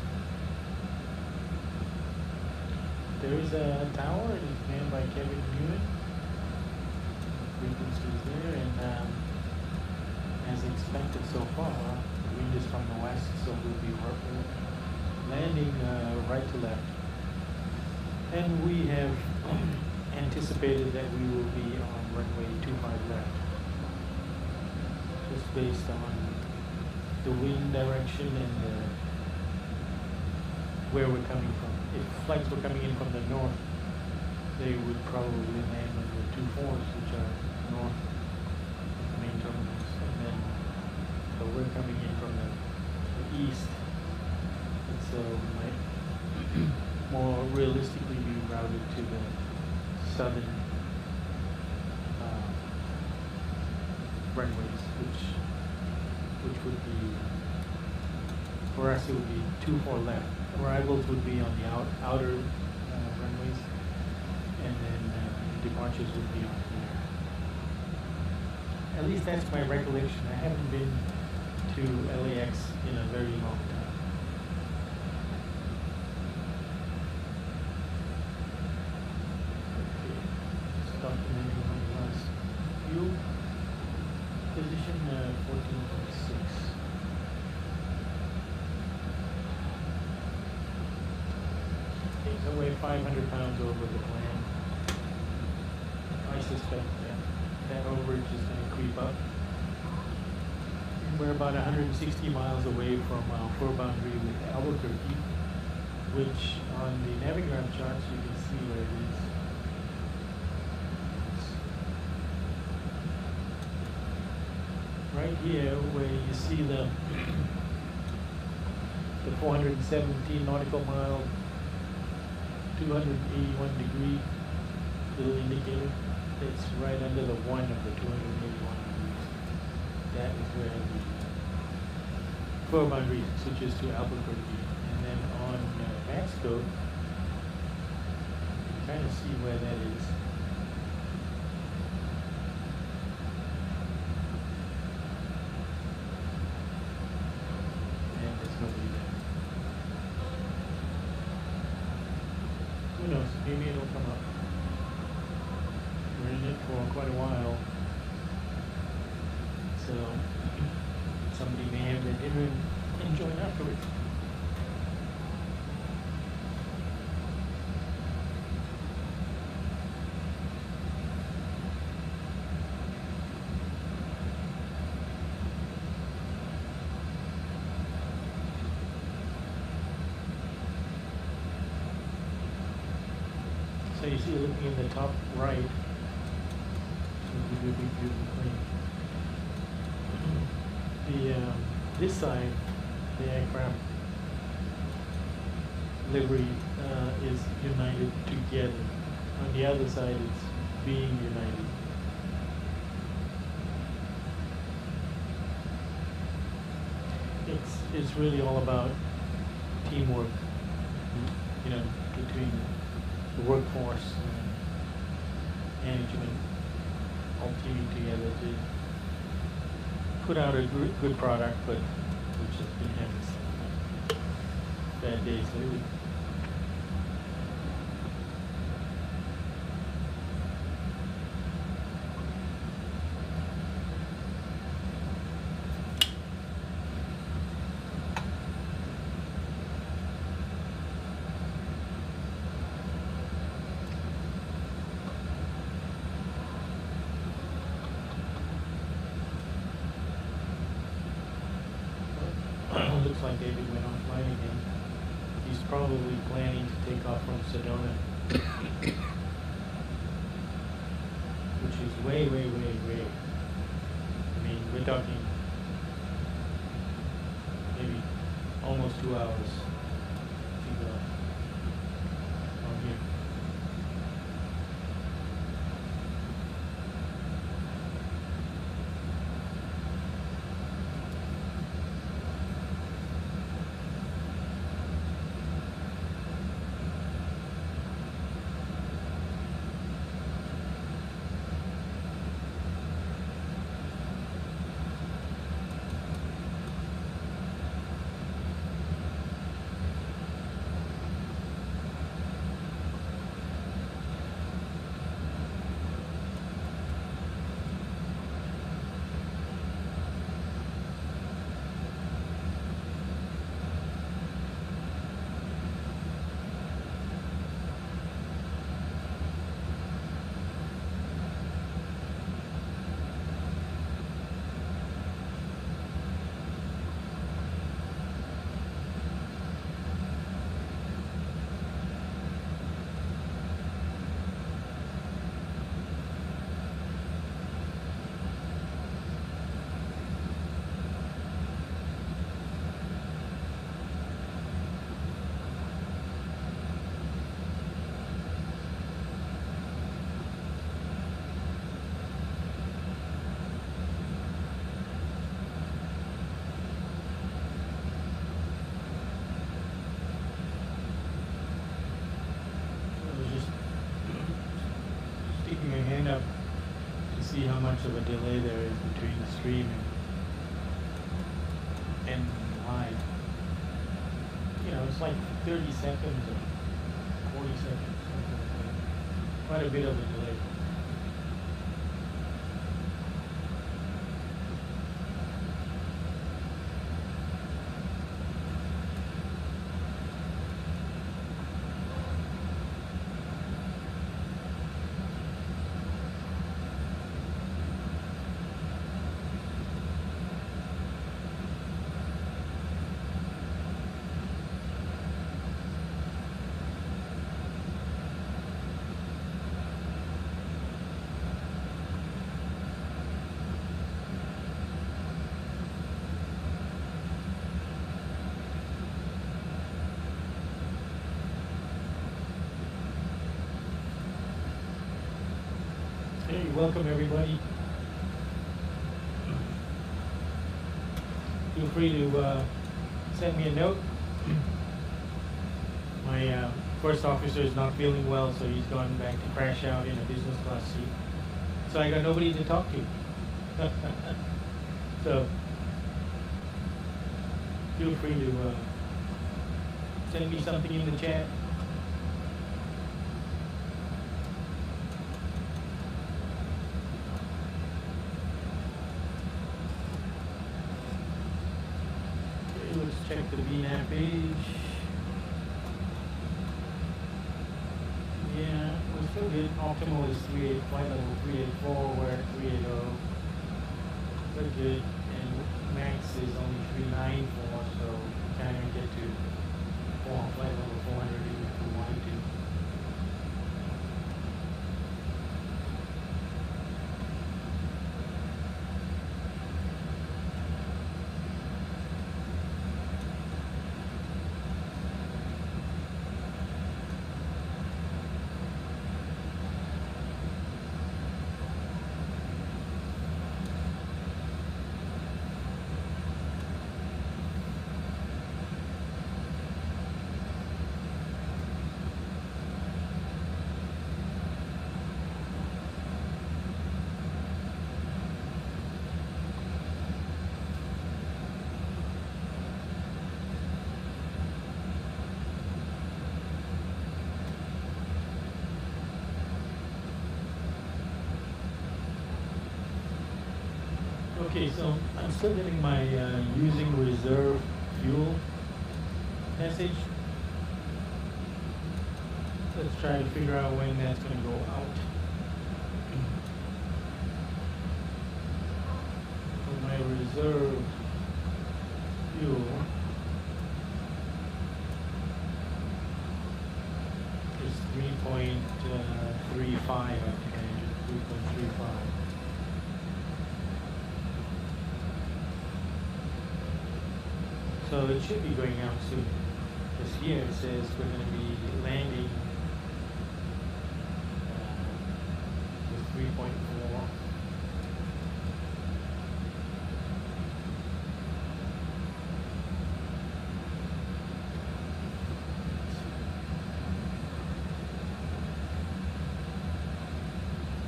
There is a tower. It is manned by Kevin Newark. Frequency is there, and as expected so far, the wind is from the west, so we'll be landing right to left. And we have anticipated that we will be on runway 25 left, just based on the wind direction and where we're coming from. If flights were coming in from the north, they would probably land on the 2-4s, which are north of the main terminals. And then, so we're coming in from the east, and so we might more realistically be routed to the southern runways, which would be, for us it would be 2-4 left. Arrivals would be on the outer runways, and then departures would be on here. At least that's my recollection. I haven't been to LAX in a very long time. Okay, just documenting on the last view. Position 14.6. Okay, so weigh 500 pounds over the plan. I suspect that overage is going to creep up. We're about 160 miles away from our floor boundary with Albuquerque, which on the Navigraph charts you can see where it is. Right here, where you see the 417 nautical mile, 281 degree little indicator. It's right under the one of the 281 degrees. That is where the floor boundary switches to Albuquerque. And then on max code, you can kind of see where that is. And there's nobody there. Who knows? Maybe it'll come up. We're in it for quite a while. So somebody may have their dinner and join afterwards. So you see, looking in the top right, give you a big view of the plane. This side, the aircraft livery is united together. On the other side, it's being united. It's really all about teamwork, between the workforce and management, all teaming together to put out a good product, but we've just been having some bad days lately. Looks like David went offline again. He's probably planning to take off from Sedona, which is way. I mean, we're talking maybe almost 2 hours to go from here. much of a delay there is between the stream and live. You know, it's like 30 seconds or 40 seconds, something like that. Quite a bit of a delay. Hey, welcome everybody. Feel free to send me a note. My first officer is not feeling well, so he's gone back to crash out in a business class seat. So I got nobody to talk to. So feel free to send me something in the chat. Let's check the VNAV page. Yeah, we're still good. Optimal is 38, flight level 384, we're at 380. We're good. And max is only 394, so we can't even get to flight level 400 even if we wanted to. Okay, so I'm still getting my using reserve fuel message. Let's try to figure out when that's going to go out. So my reserve fuel is 3.35, I think I entered 3.35. So it should be going out soon. This here it says we're going to be landing with 3.4.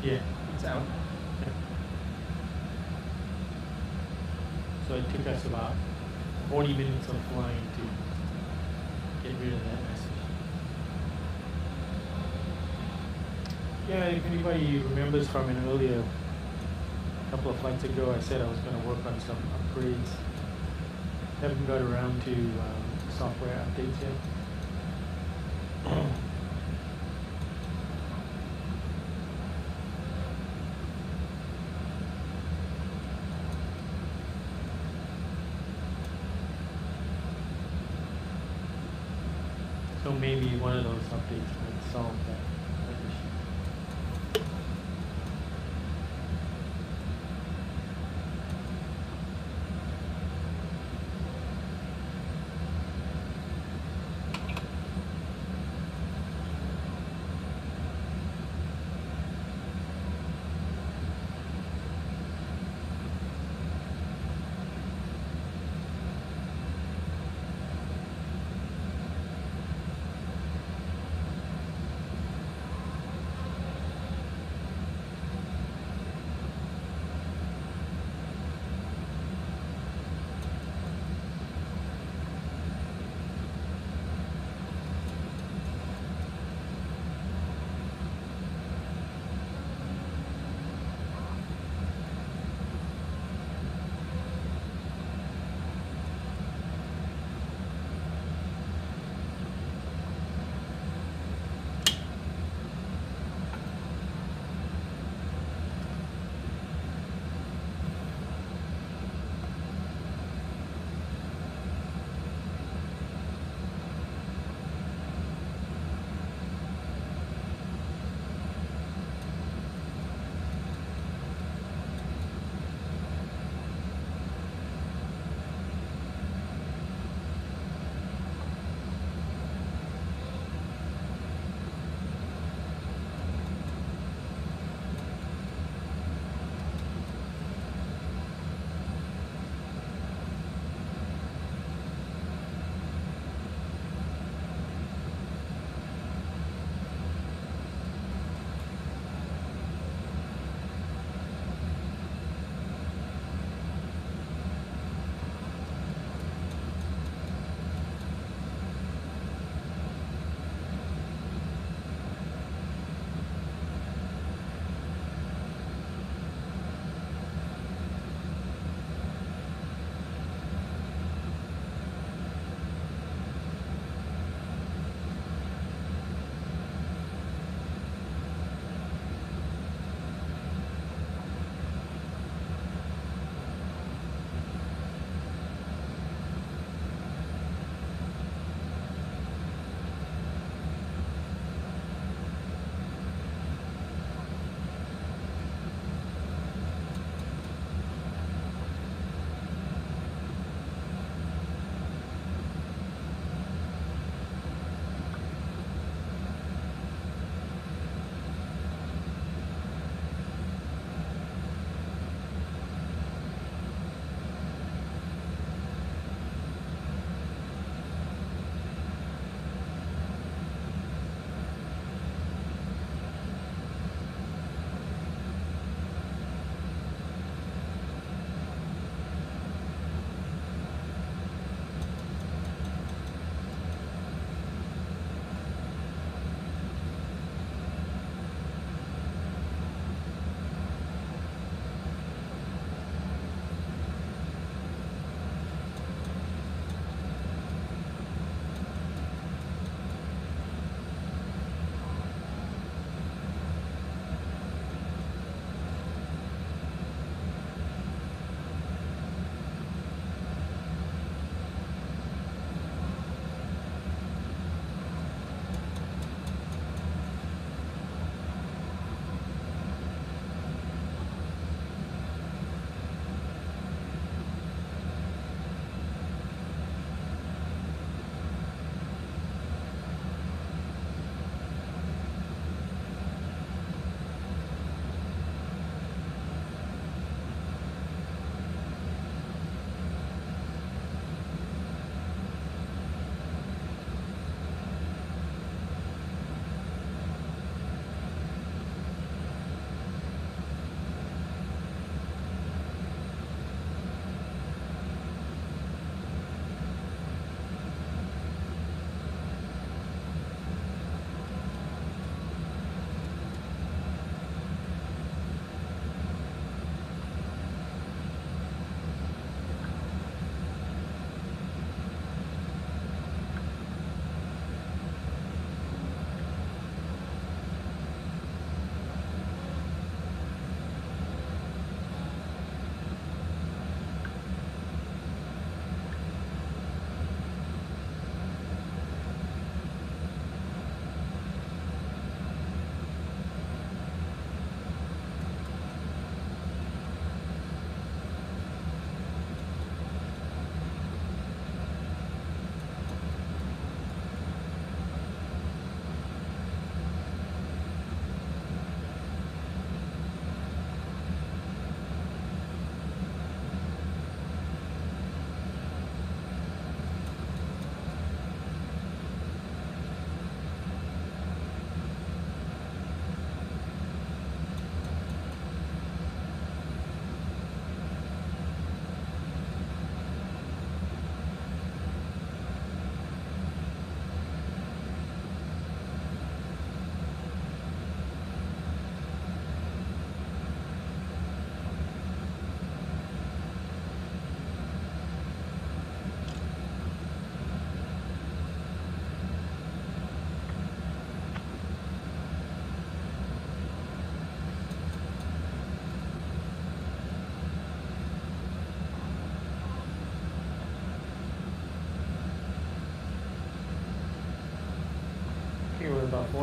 Yeah, it's out. So it took us about 40 minutes of flying to get rid of that message. Yeah, if anybody remembers from an earlier couple of flights ago, I said I was going to work on some upgrades. Haven't got around to software updates yet. So maybe one of those updates might solve that issue.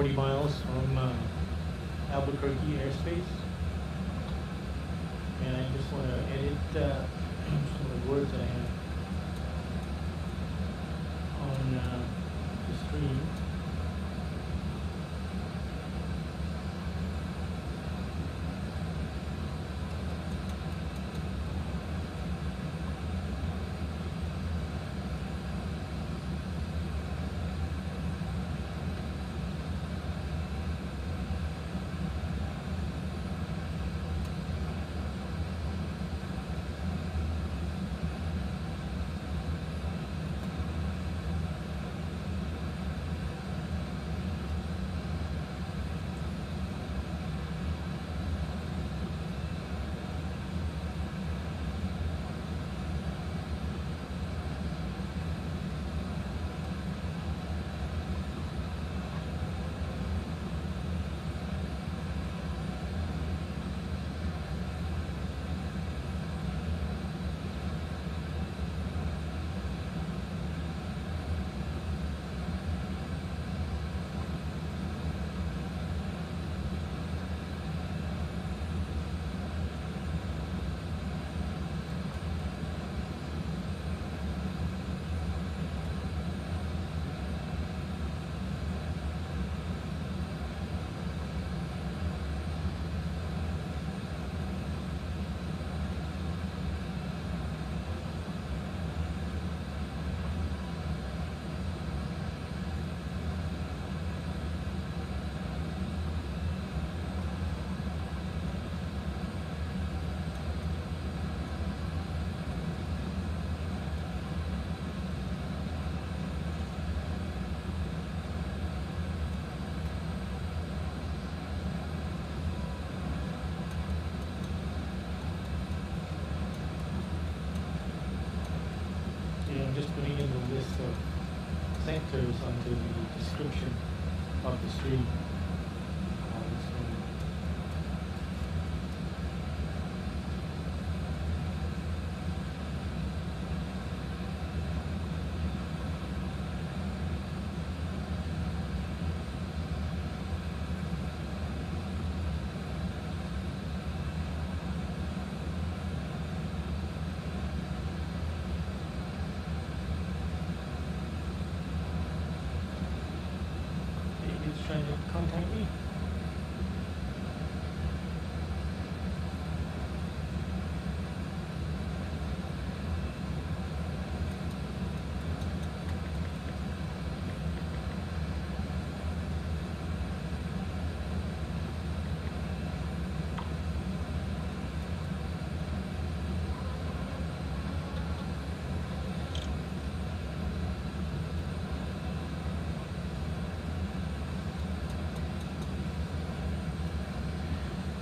40 miles from Albuquerque airspace. And I just want to edit some of the words that I have on the screen. I'm just putting in the list of sectors onto the description of the stream. Trying to contact me.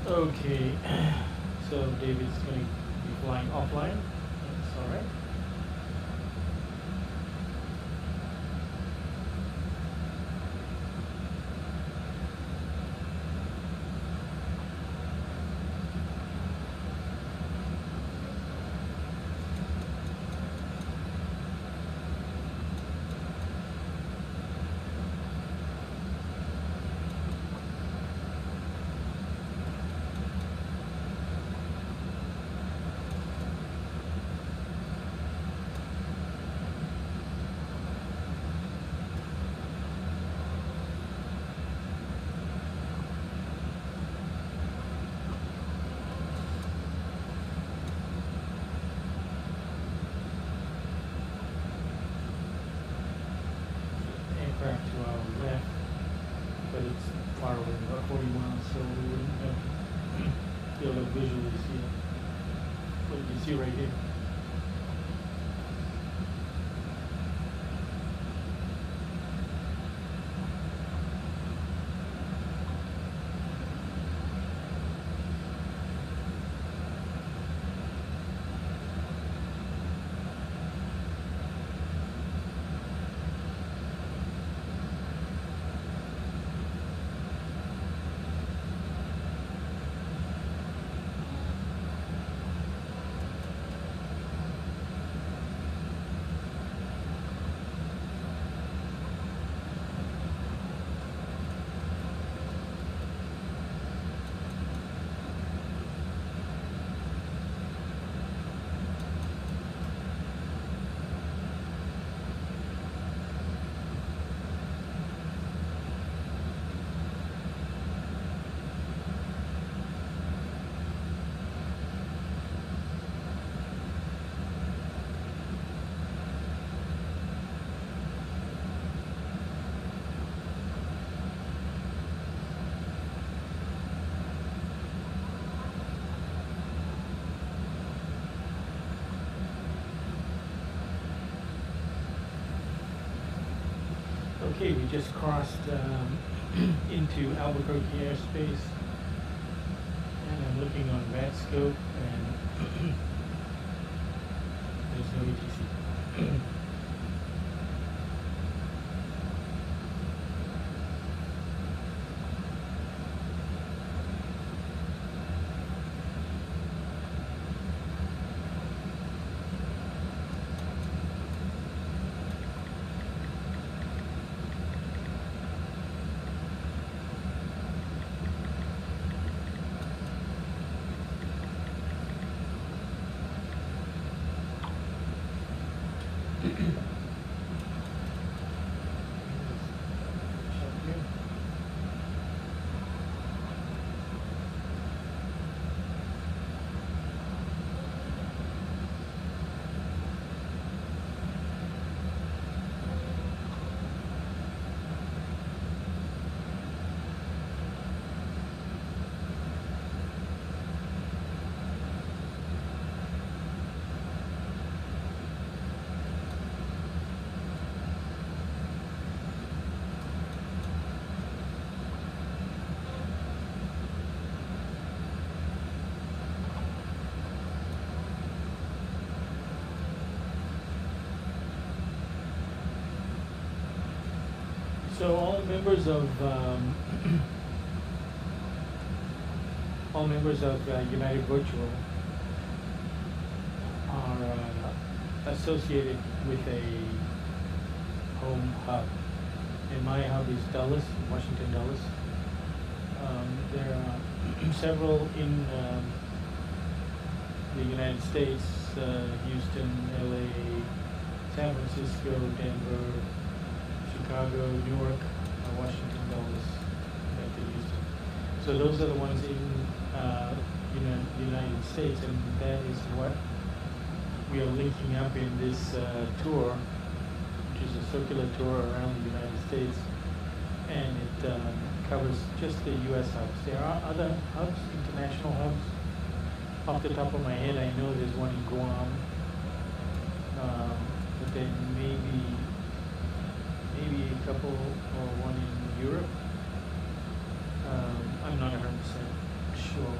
Okay, so David's going to be flying offline. That's all right. Aircraft to our left, but it's far away, about 40 miles, so we wouldn't be able to visually see it. What you can see right here. Okay, we just crossed into Albuquerque airspace, and I'm looking on VATScope, and there's no ATC. So all members of United Virtual are associated with a home hub, and my hub is Dulles, Washington Dulles. There are several in the United States: Houston, LA, San Francisco, Denver, Chicago, Newark, Washington Dulles, back to Houston. So those are the ones in the United States, and that is what we are linking up in this tour, which is a circular tour around the United States, and it covers just the U.S. hubs. There are other hubs, international hubs. Off the top of my head, I know there's one in Guam, but then maybe a couple or one in Europe. I'm not 100% sure.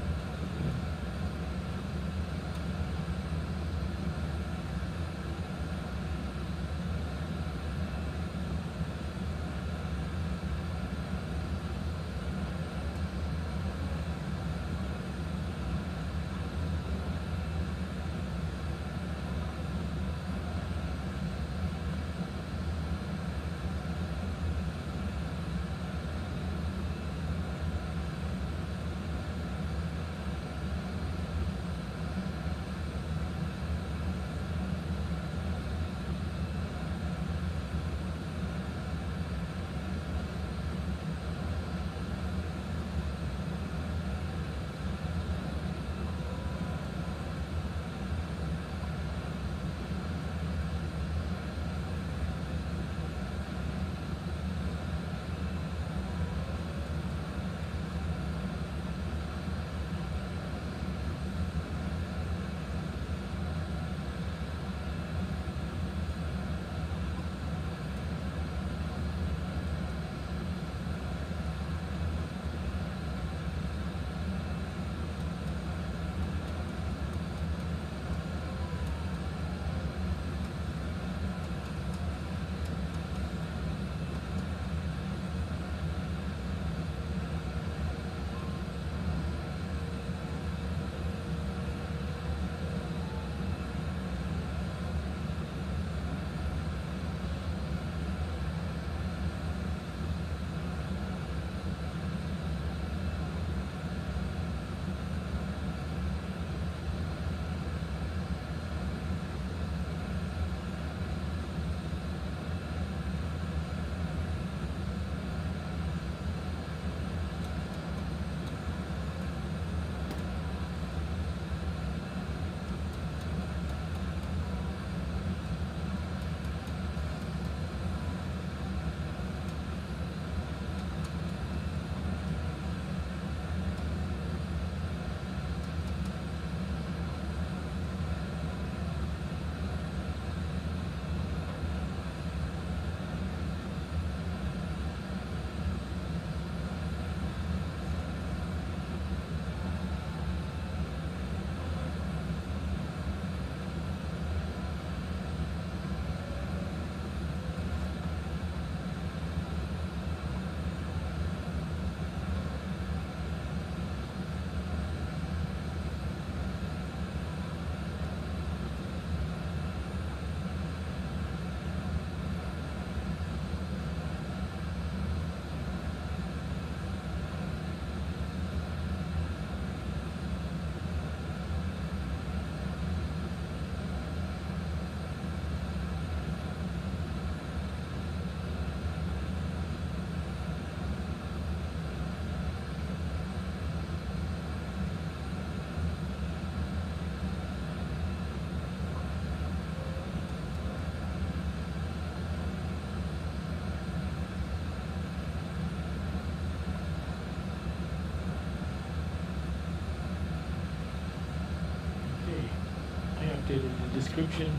updated the description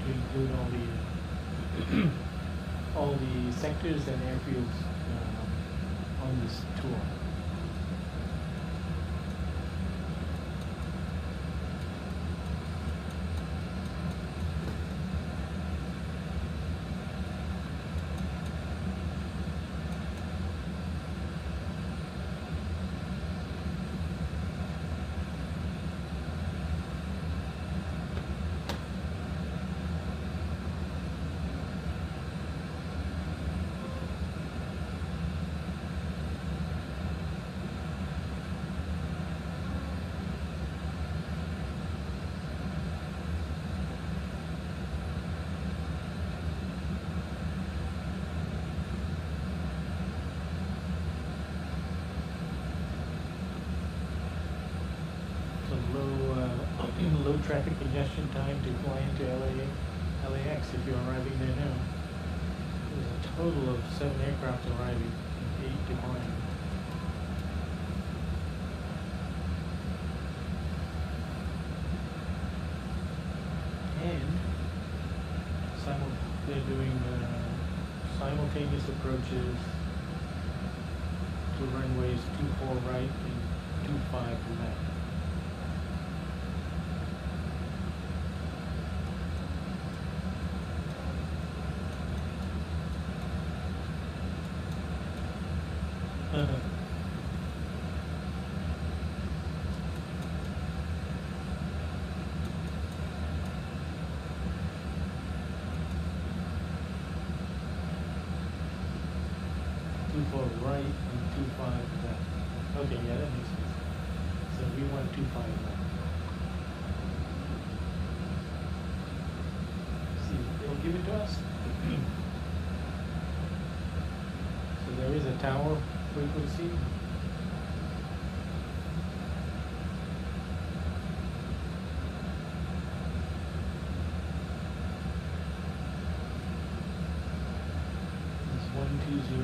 to include all the sectors and airfields on this tour. Low traffic congestion time to fly into LAX if you're arriving there now. There's a total of 7 aircraft arriving and 8 departing. And they're doing simultaneous approaches to runways 24 right and 25 left. Right and 25 left. Okay, yeah, that makes sense. So we want 25 left. See if they'll give it to us. So there is a tower frequency. It's 120.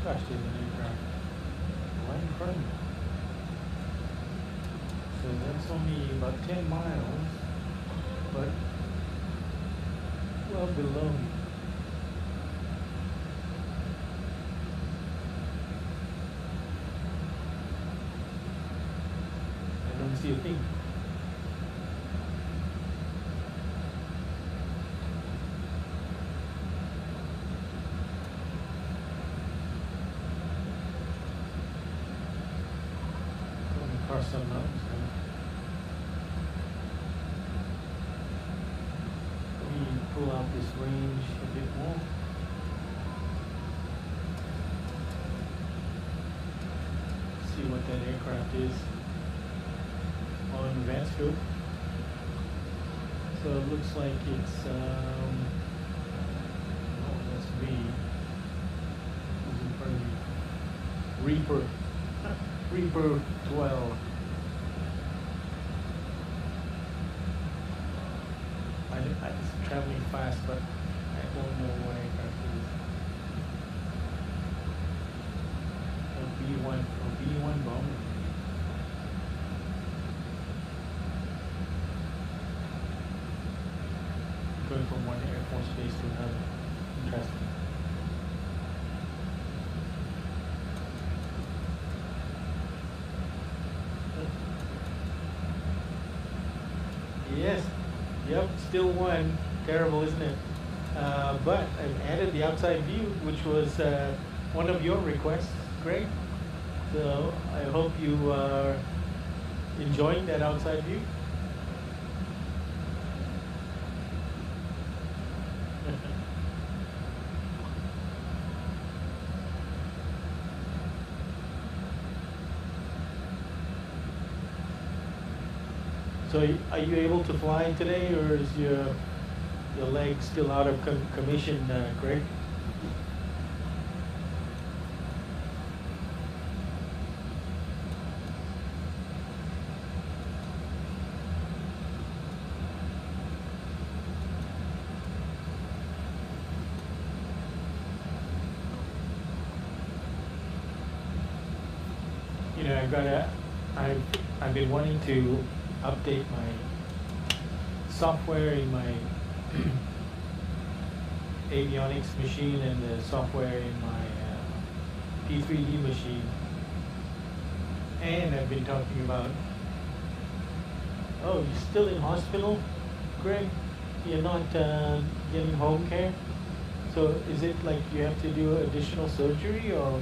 Crashed in an aircraft. It's only about 10 miles, but well below me. I don't see a thing. Going across some mountains now. Let me pull out this range a bit more. See what that aircraft is on Vansfield. So it looks like it's, oh, that's me. Who's in front of me? Reaper 12. It's traveling fast, but I don't know what aircraft it is. A B-1 bomber. Going from one Air Force base to another. Interesting. Yes. Yep, still one. Terrible, isn't it? But I've added the outside view, which was one of your requests, Greg. So I hope you are enjoying that outside view. So are you able to fly today, or is your leg still out of commission, Greg? You know, I've been wanting to update my software in my avionics machine and the software in my P3D machine. And I've been talking about, oh, you're still in hospital, Greg? You're not getting home care? So is it like you have to do additional surgery, or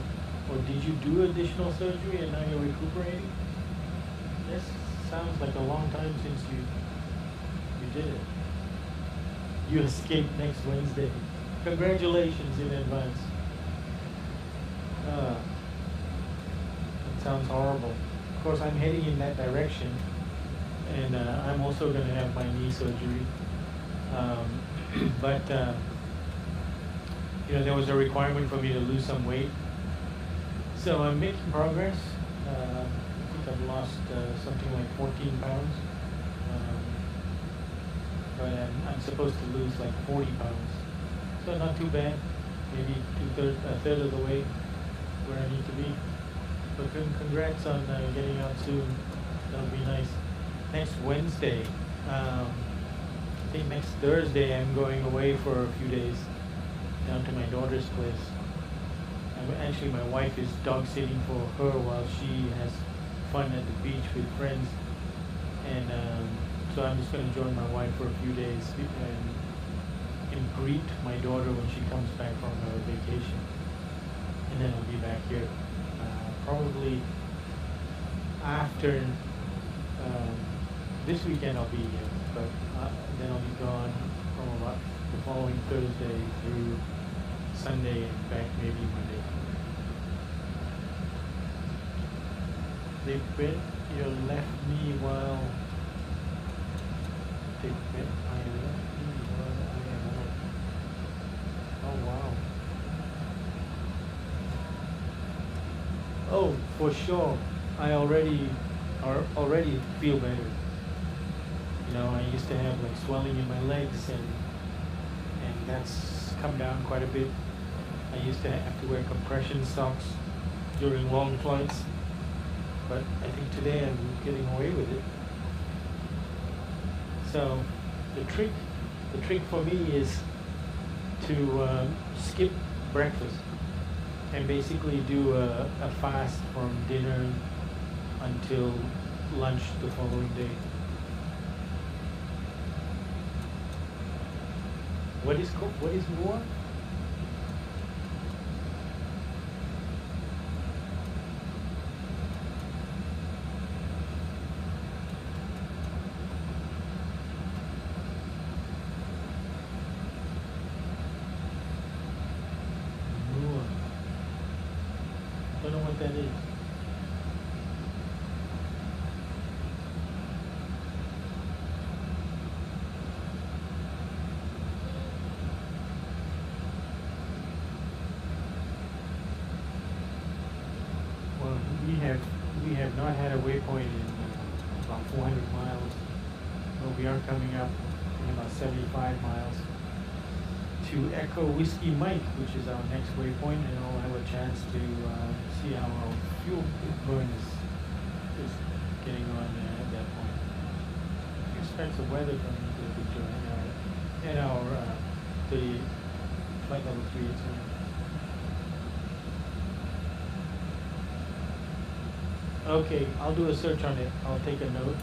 did you do additional surgery and now you're recuperating? This sounds like a long time since you did it. You escape next Wednesday. Congratulations in advance. That sounds horrible. Of course, I'm heading in that direction, and I'm also going to have my knee surgery. But you know, there was a requirement for me to lose some weight, so I'm making progress. I think I've lost something like 14 pounds. But I'm supposed to lose like 40 pounds. So not too bad. Maybe a third of the way where I need to be. But congrats on getting out soon. That'll be nice. Next Wednesday, I think next Thursday I'm going away for a few days down to my daughter's place. Actually, my wife is dog sitting for her while she has fun at the beach with friends. And so I'm just going to join my wife for a few days and greet my daughter when she comes back from her vacation. And then I'll be back here. Probably after this weekend I'll be here, but then I'll be gone from about the following Thursday through Sunday and back maybe Monday. They bet you left me while they bet I left me while I am out. Oh wow. Oh, for sure. I already feel better. You know, I used to have like swelling in my legs, and that's come down quite a bit. I used to have to wear compression socks during long flights, but I think today I'm getting away with it. So the trick for me is to skip breakfast and basically do a fast from dinner until lunch the following day. What is Newark? Don't know what that is. Well, we have not had a waypoint in about 400 miles, but we are coming up in about 75 miles to Echo Whiskey Mike, which is our next waypoint, and I'll have a chance to see how our fuel burn is getting on at that point. You expect the weather coming into the picture and our the flight level 3 it's in. Okay, I'll do a search on it. I'll take a note.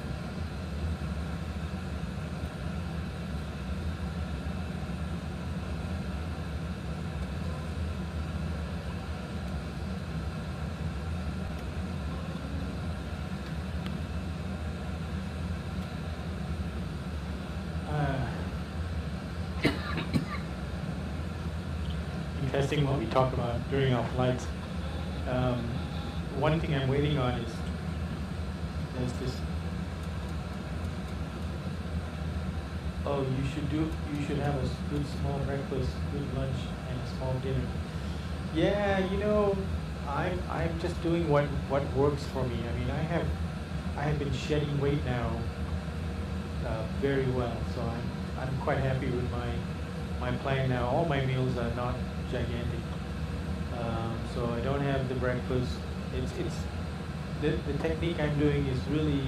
Testing what we talk about during our flights. One thing I'm waiting on is there's this. Oh, you should have a good small breakfast, good lunch, and a small dinner. Yeah, you know, I'm just doing what works for me. I mean, I have been shedding weight now very well, so I'm quite happy with my plan now. All my meals are not gigantic, so I don't have the breakfast. It's the technique I'm doing is really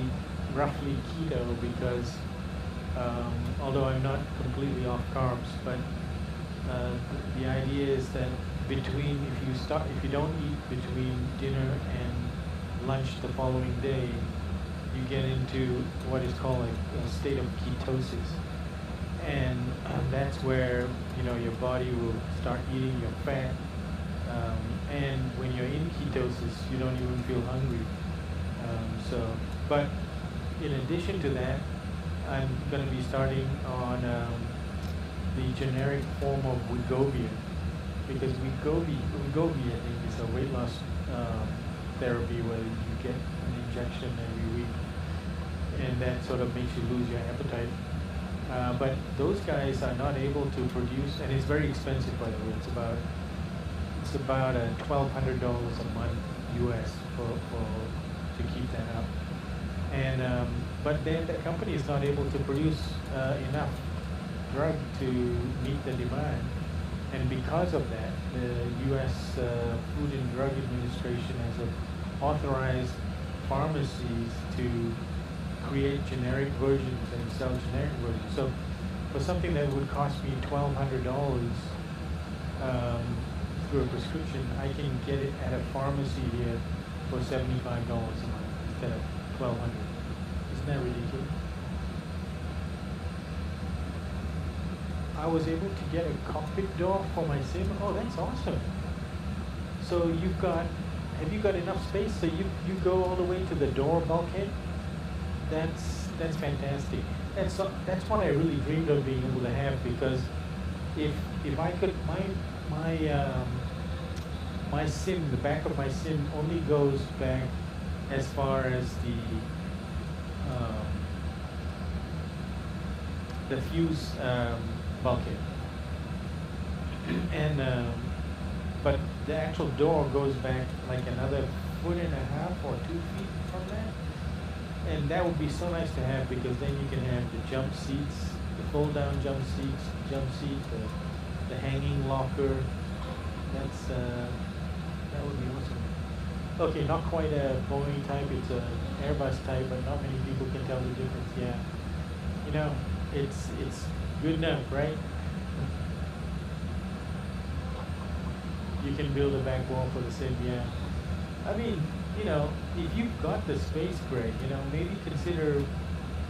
roughly keto because although I'm not completely off carbs, but the idea is that if you don't eat between dinner and lunch the following day, you get into what is called a state of ketosis. And that's where, you know, your body will start eating your fat. And when you're in ketosis, you don't even feel hungry. But in addition to that, I'm going to be starting on the generic form of Wegovy, because Wegovy I think is a weight loss therapy where you get an injection every week, and that sort of makes you lose your appetite. But those guys are not able to produce, and it's very expensive, by the way. It's about $1,200 a month US to keep that up. And but then the company is not able to produce enough drug to meet the demand, and because of that, the U.S. Food and Drug Administration has authorized pharmacies to create generic versions and sell generic versions. So for something that would cost me $1,200 through a prescription, I can get it at a pharmacy here for $75 a month instead of $1,200. Isn't that ridiculous? I was able to get a cockpit door for my sim. Oh, that's awesome. So have you got enough space so you go all the way to the door bulkhead? That's fantastic. That's what I really dreamed of being able to have, because if I could, my sim, the back of my sim only goes back as far as the fuse bulkhead, and but the actual door goes back like another 1.5 or 2 feet from that. And that would be so nice to have, because then you can have the jump seats, the fold-down jump seat, the hanging locker. That would be awesome. Okay, not quite a Boeing type, it's an Airbus type, but not many people can tell the difference. Yeah. you know, it's good enough, right? You can build a back wall for the same, yeah. I mean, you know, if you've got the space, Greg, you know, maybe consider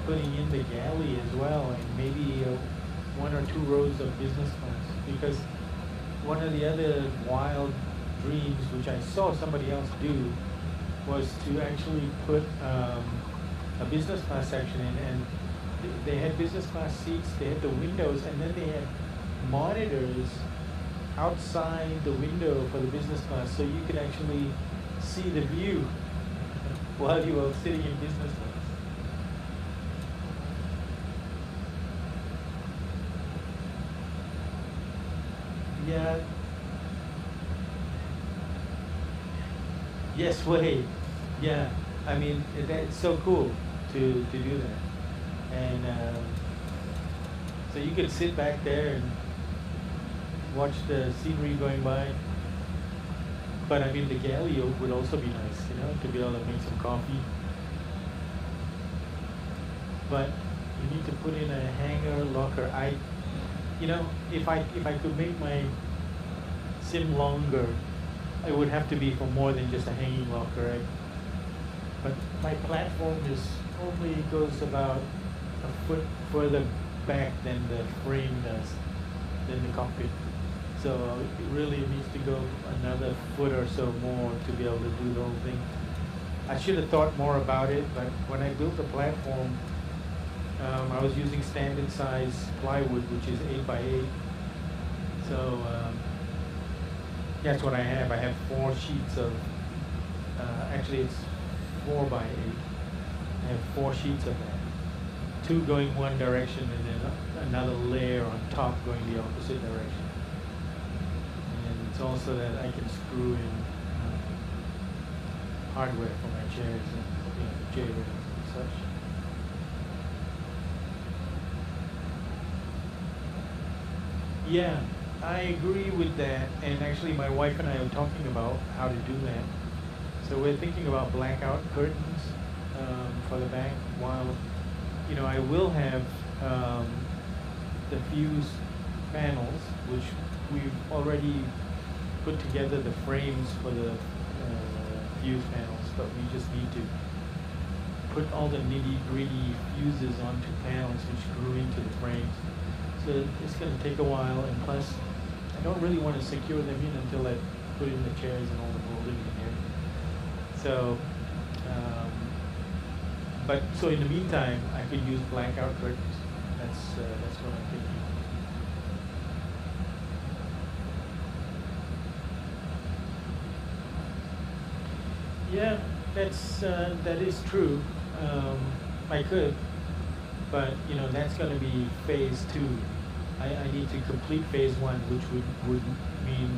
putting in the galley as well, and maybe 1 or 2 rows of business class. Because one of the other wild dreams, which I saw somebody else do, was to actually put a business class section in, and they had business class seats, they had the windows, and then they had monitors outside the window for the business class, so you could actually see the view while you were sitting in business class. Yeah. Yes, wait. Yeah. I mean, that's so cool to do that. And so you could sit back there and watch the scenery going by. But I mean, the galley would also be nice, you know, to be able to make some coffee. But you need to put in a hanger locker. You know, if I could make my sim longer, it would have to be for more than just a hanging locker, right? But my platform only goes about a foot further back than the frame does, than the cockpit. So it really needs to go another foot or so more to be able to do the whole thing. I should have thought more about it, but when I built the platform, I was using standard size plywood, which is 8x8. So that's what I have. I have 4 sheets of, actually it's 4x8. I have 4 sheets of that. 2 going one direction and then another layer on top going the opposite direction. And it's also that I can screw in hardware for my chairs and J-rails and such. Yeah, I agree with that, and actually my wife and I are talking about how to do that. So we're thinking about blackout curtains for the back, while, you know, I will have the fuse panels, which we've already put together the frames for the fuse panels, but we just need to put all the nitty-gritty fuses onto panels which grew into the frames. So it's going to take a while, and plus I don't really want to secure them in until I put in the chairs and all the molding in here. So, so in the meantime, I could use blackout curtains. That's what I'm thinking. Yeah, that is true. I could, but you know, that's going to be phase 2. I need to complete phase 1, which would mean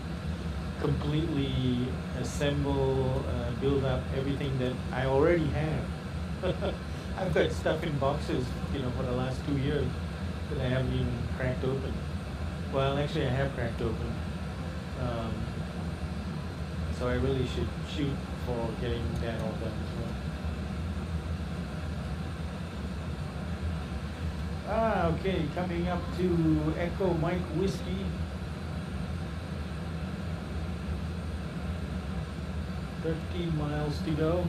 completely assemble, build up everything that I already have. I've got stuff in boxes, you know, for the last 2 years that I haven't even cracked open. Well, actually, I have cracked open. So I really should shoot for getting that all done as well. Okay, coming up to Echo Mike Whiskey. 13 miles to go.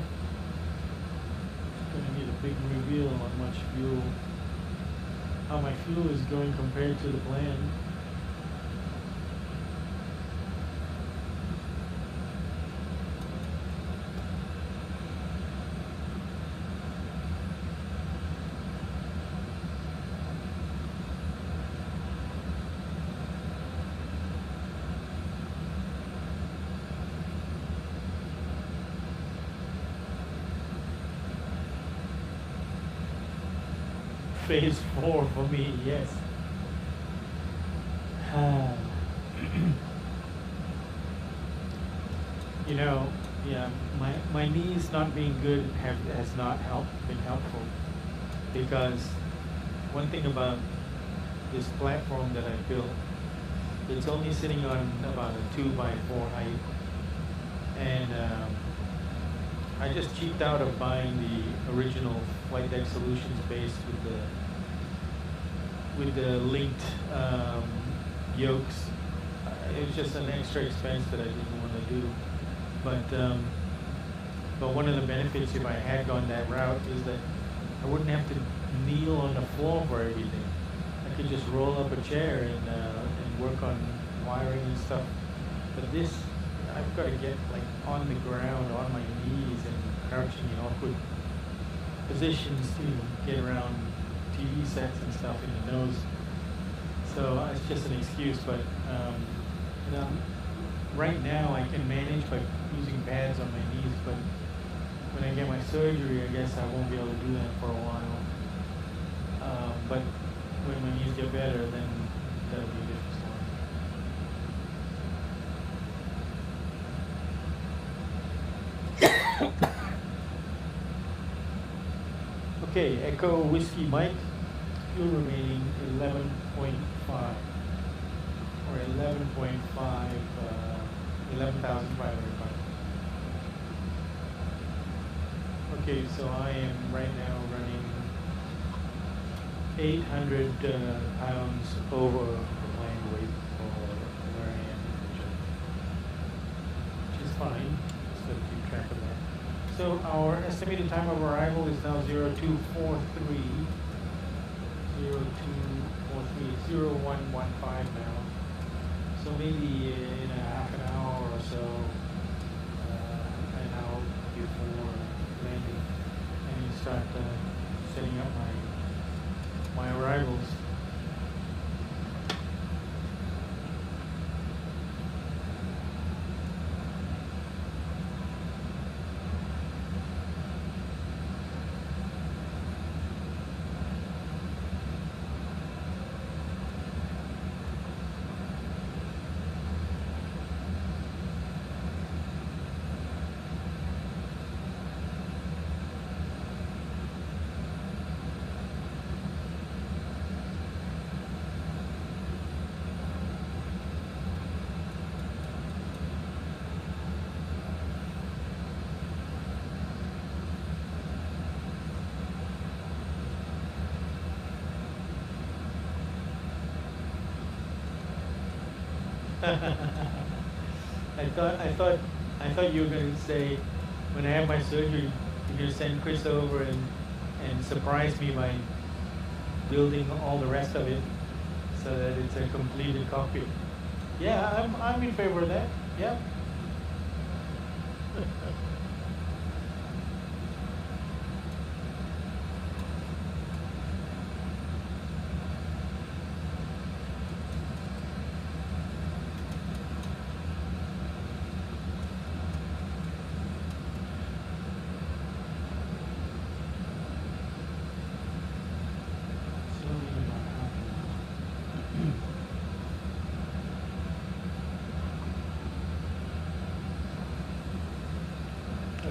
It's gonna need a big reveal on much fuel. How my fuel is going compared to the plan. Phase 4 for me, yes. You know, yeah, my knees not being good has not been helpful, because one thing about this platform that I built, it's only sitting on about a 2x4 height, and I just cheaped out of buying the original Flight Deck Solutions base with the with the linked yokes. It was just an extra expense that I didn't want to do. But one of the benefits if I had gone that route is that I wouldn't have to kneel on the floor for everything. I could just roll up a chair and work on wiring and stuff. But this, I've got to get like on the ground, on my knees, and crouching in awkward positions to get around TV sets and stuff in the nose. So it's just an excuse, but you know, right now I can manage by using pads on my knees, but when I get my surgery, I guess I won't be able to do that for a while. But when my knees get better, then that'll be a different story. Okay, Echo Whiskey Mike, fuel remaining 11.5 or 11.5, 11,500. Okay, so I am right now running 800 pounds over the planned weight for where I am, which is fine. Just got to keep track of that. So our estimated time of arrival is now 0243. 0115 now. So maybe in a half an hour or so, an hour before landing, and start setting up my arrivals. I thought you were going to say, when I have my surgery, you're going to send Chris over and surprise me by building all the rest of it so that it's a completed cockpit. Yeah, I'm in favor of that. Yeah.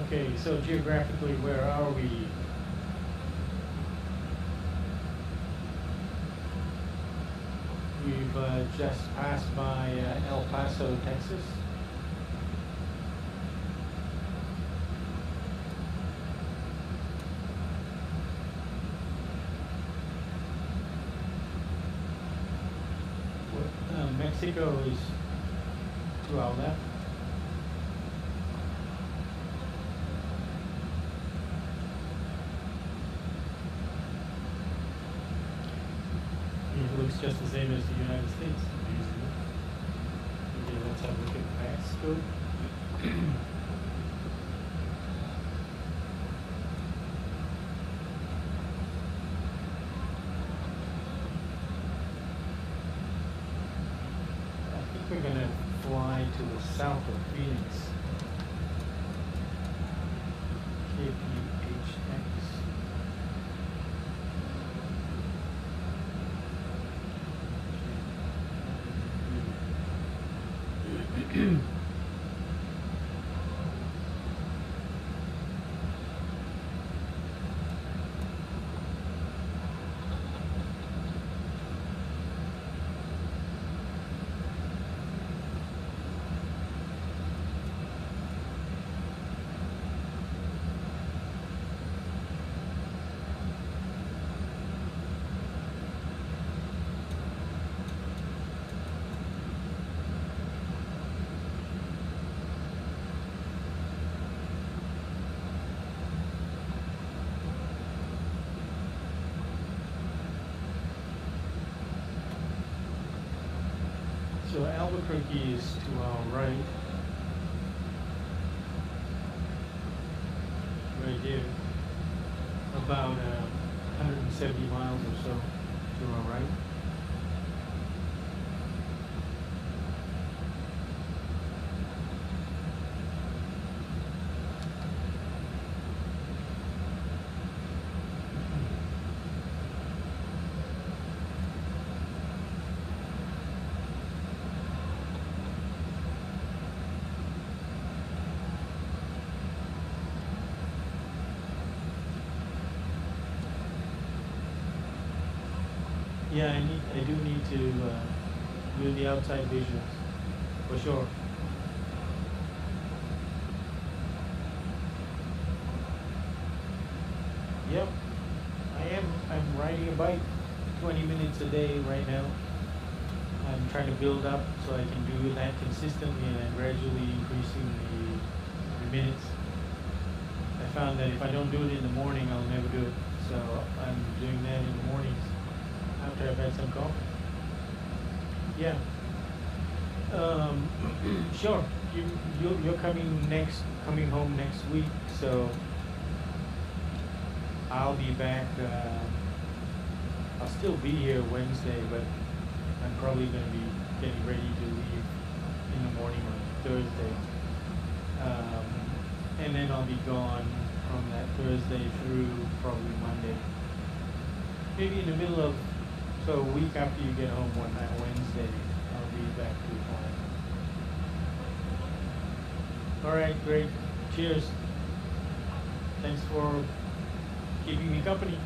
Okay, so geographically, where are we? We've just passed by El Paso, Texas. Mexico is to our left. It looks just the same as the United States. Okay, let's have a look at Mexico. I think we're going to fly to the south of Phoenix. KPHX. So Albuquerque is to our right. Right there. About 170 miles or so to our right. Yeah, I do need to do the outside visuals, for sure. Yep, I'm riding a bike 20 minutes a day right now. I'm trying to build up so I can do that consistently, and I'm gradually increasing the minutes. I found that if I don't do it in the morning, I'll never do it. So I'm doing that in the mornings after I've had some coffee. Yeah. Sure. You're coming home next week, so I'll be back. I'll still be here Wednesday, but I'm probably going to be getting ready to leave in the morning on Thursday. And then I'll be gone from that Thursday through probably Monday. Maybe in the middle of, so a week after you get home on that Wednesday, I'll be back to home. All right, great. Cheers. Thanks for keeping me company.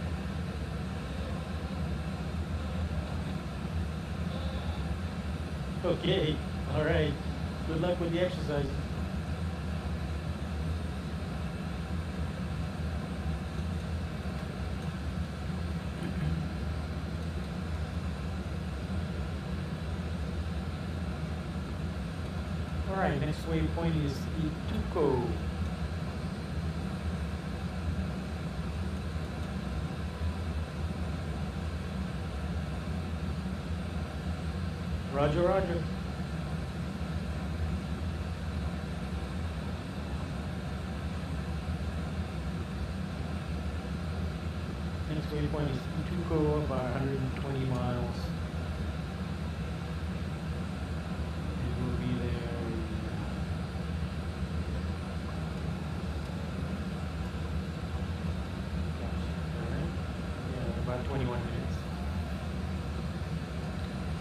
Okay, all right. Good luck with the exercises. All right, next waypoint is Ituco. Roger, roger. Next waypoint is Ituco, about 120 miles. And we'll be there in, about 21 minutes.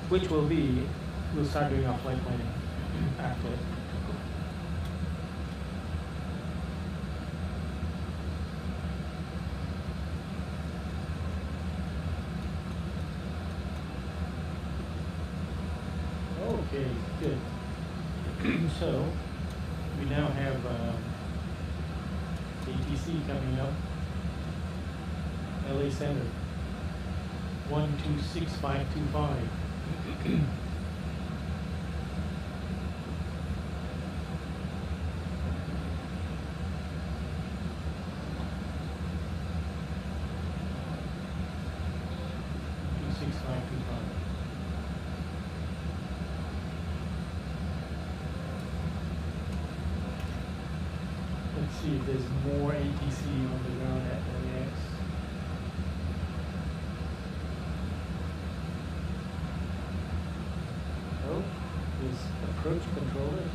Which will be, we'll start doing our flight planning after. Okay, good. So, we now have ATC coming up. LA Center. 126525. Let's see if there's more ATC on the ground at LAX. Oh, there's approach controllers.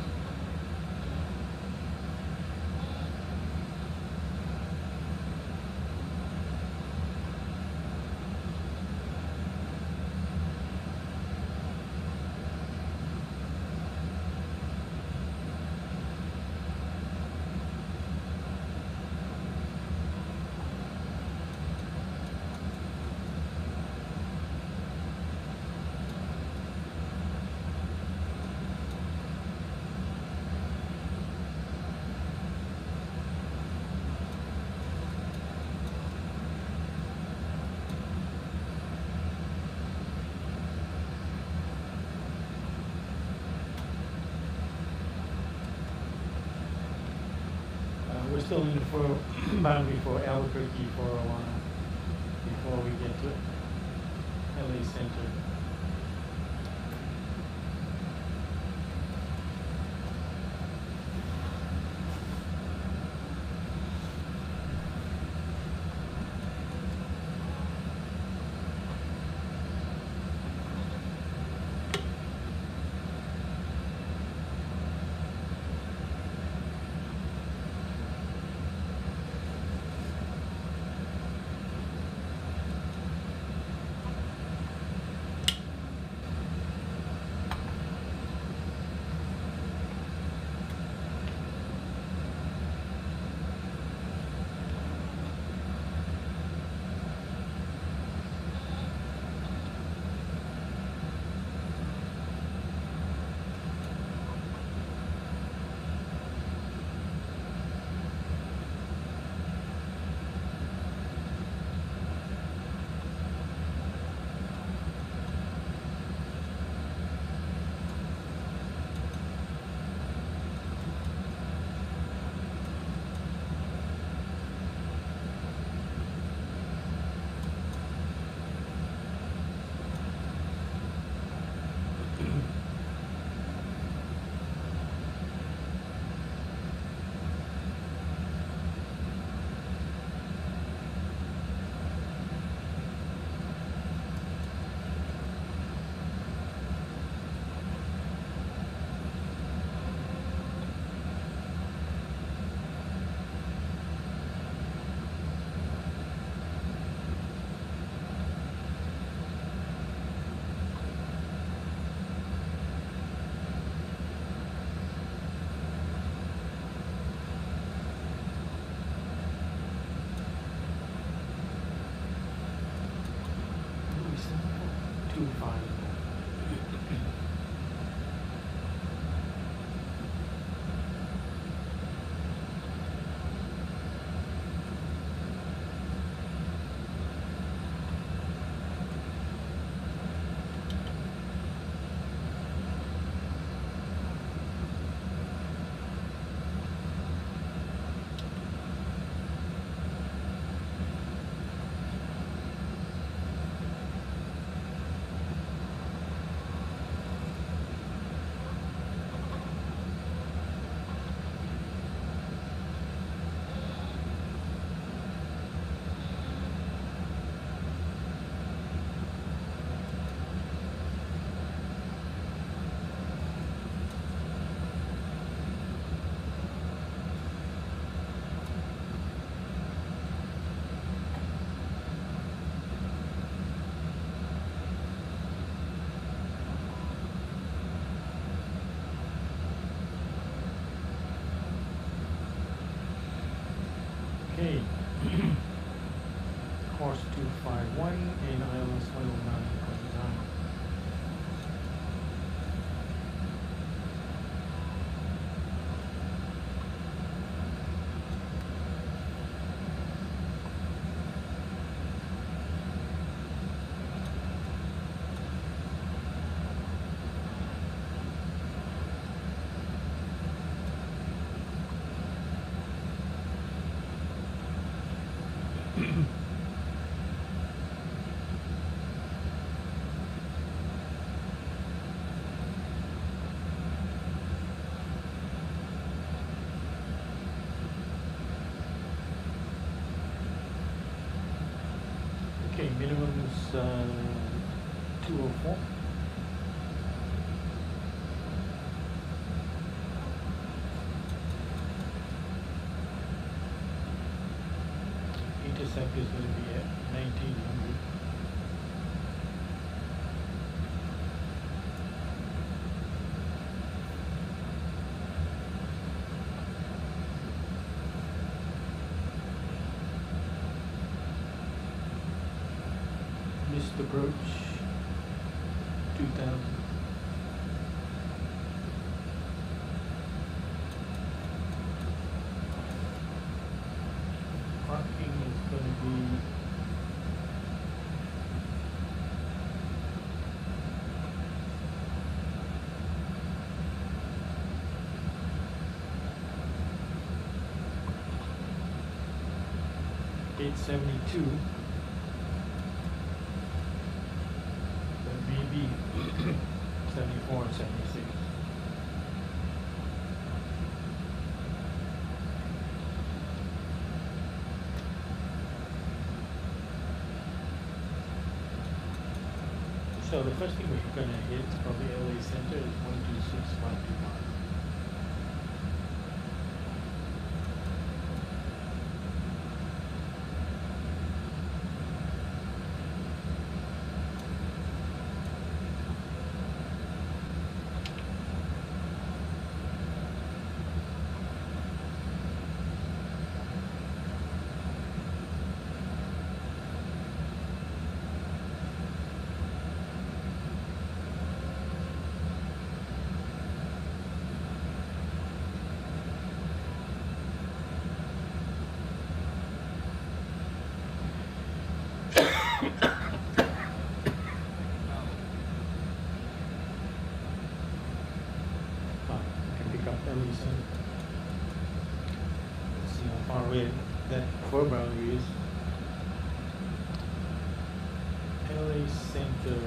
We're still in the boundary for Albuquerque for a while before we get to LA Center. 250. Okay. Course 251 and ILS 109.9. Okay, minimum's 204. Intercept is going to be at 1900. Missed approach 2000. Parking is going to be $872. Maybe 74 and 76. So the first thing we're going to hit probably LA Center is 126.525. See how far away that foreground is. LA Center.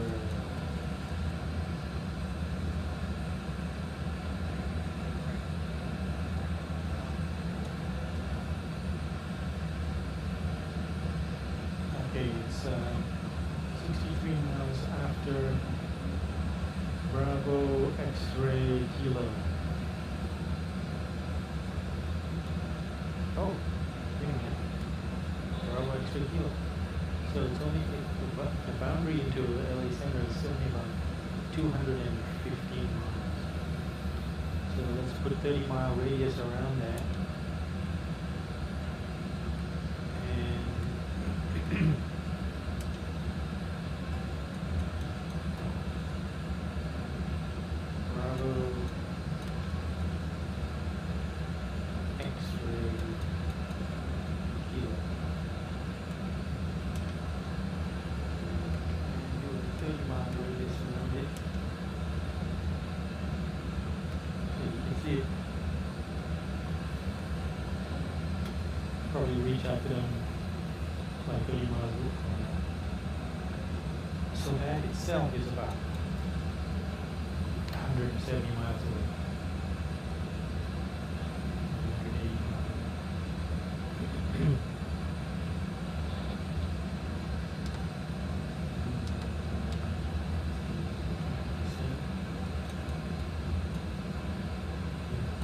Okay, it's 63 miles after Bravo X-ray Kilo. Oh, wait a minute. Bravo X-ray Kilo. So it's only, the boundary to LA Center is only about 215 miles. So let's put a 30-mile radius around that. And probably reach out to them like 30 miles away from that. So that itself is about 170 miles away. 180 miles.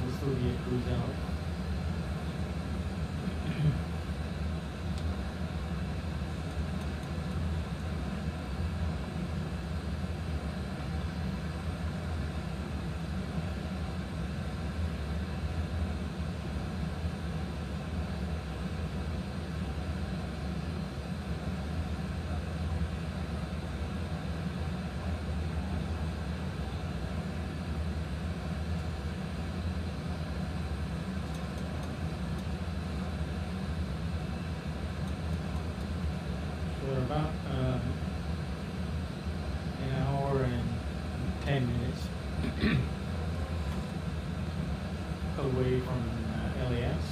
We'll still be at cruise out. We're about an hour and 10 minutes away from LAX.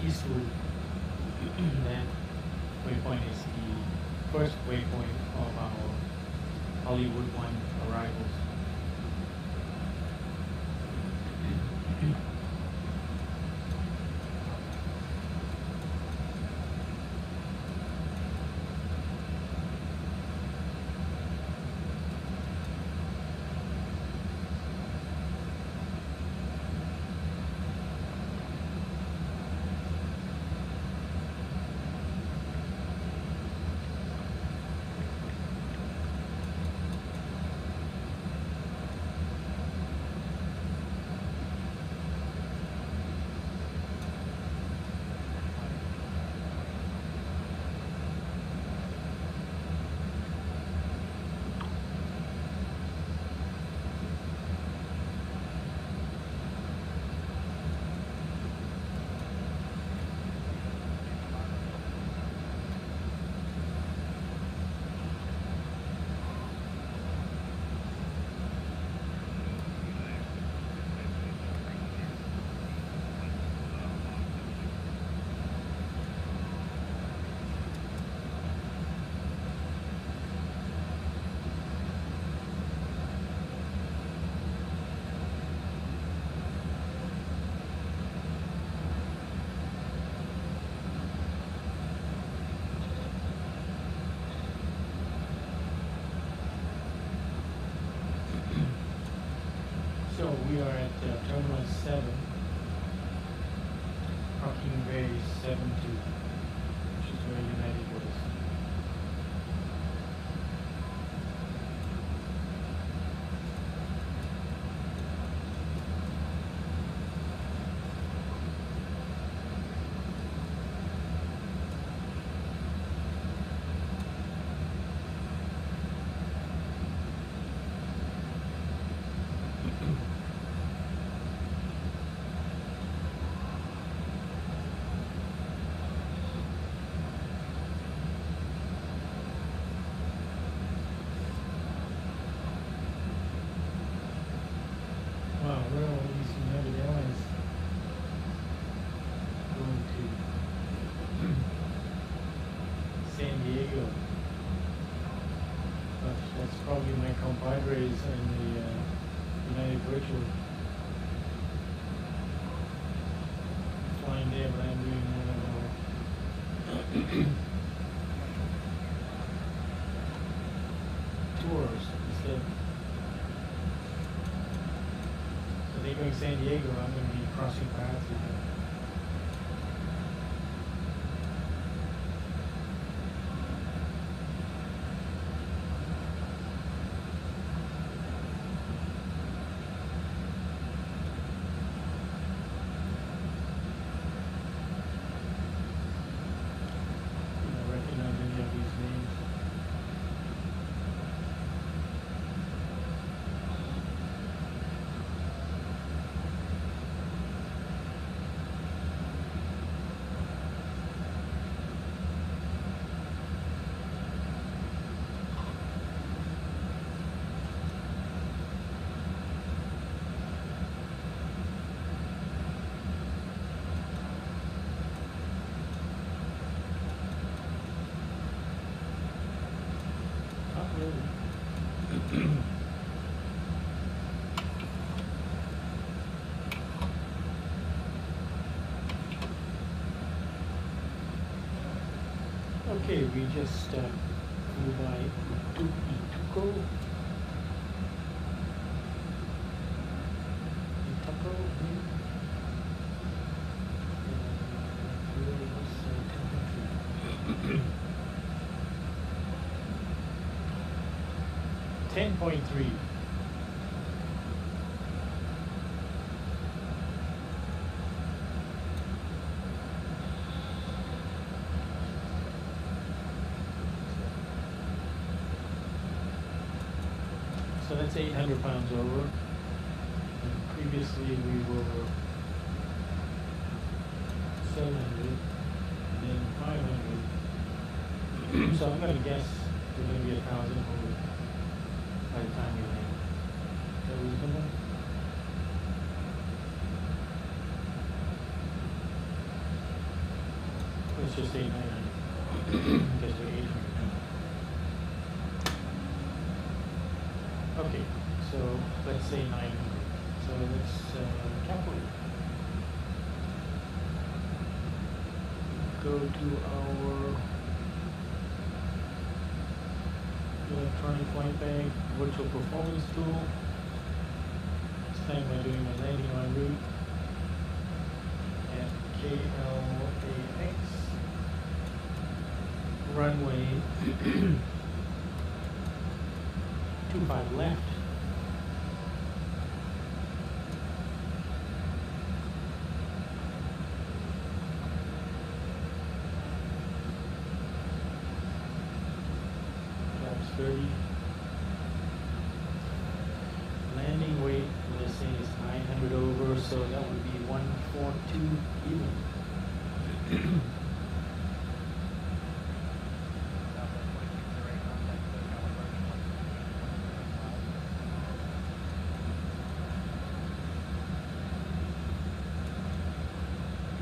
Eastwood. That waypoint is the first waypoint of our Hollywood 1 arrivals. So we are at Terminal 7, parking bay 7-2, which is where United was. Wow, where are these United Airlines going to? San Diego. Gosh, that's probably my compadres in the United Virtual. Flying there, but I'm doing one of our tours instead. So they're going to San Diego, I'm going to be crossing paths with them. I don't recognize any of these names. Okay, we just flew by Ituko. Temperature. 10.3. So that's 800 pounds over. And previously we were 700, and then 500. So I'm going to guess we're going to be 1,000 over by the time we land. Is that reasonable? Let's just say 900. Because we're 800 now. Okay, so let's say 900. So let's calculate. Go to our electronic flight bag, virtual performance tool. This time we're doing a landing en route at KLAX. Runway 25 left. Flaps 30. Landing weight, let's say, is 900 over, so that would be 142 even.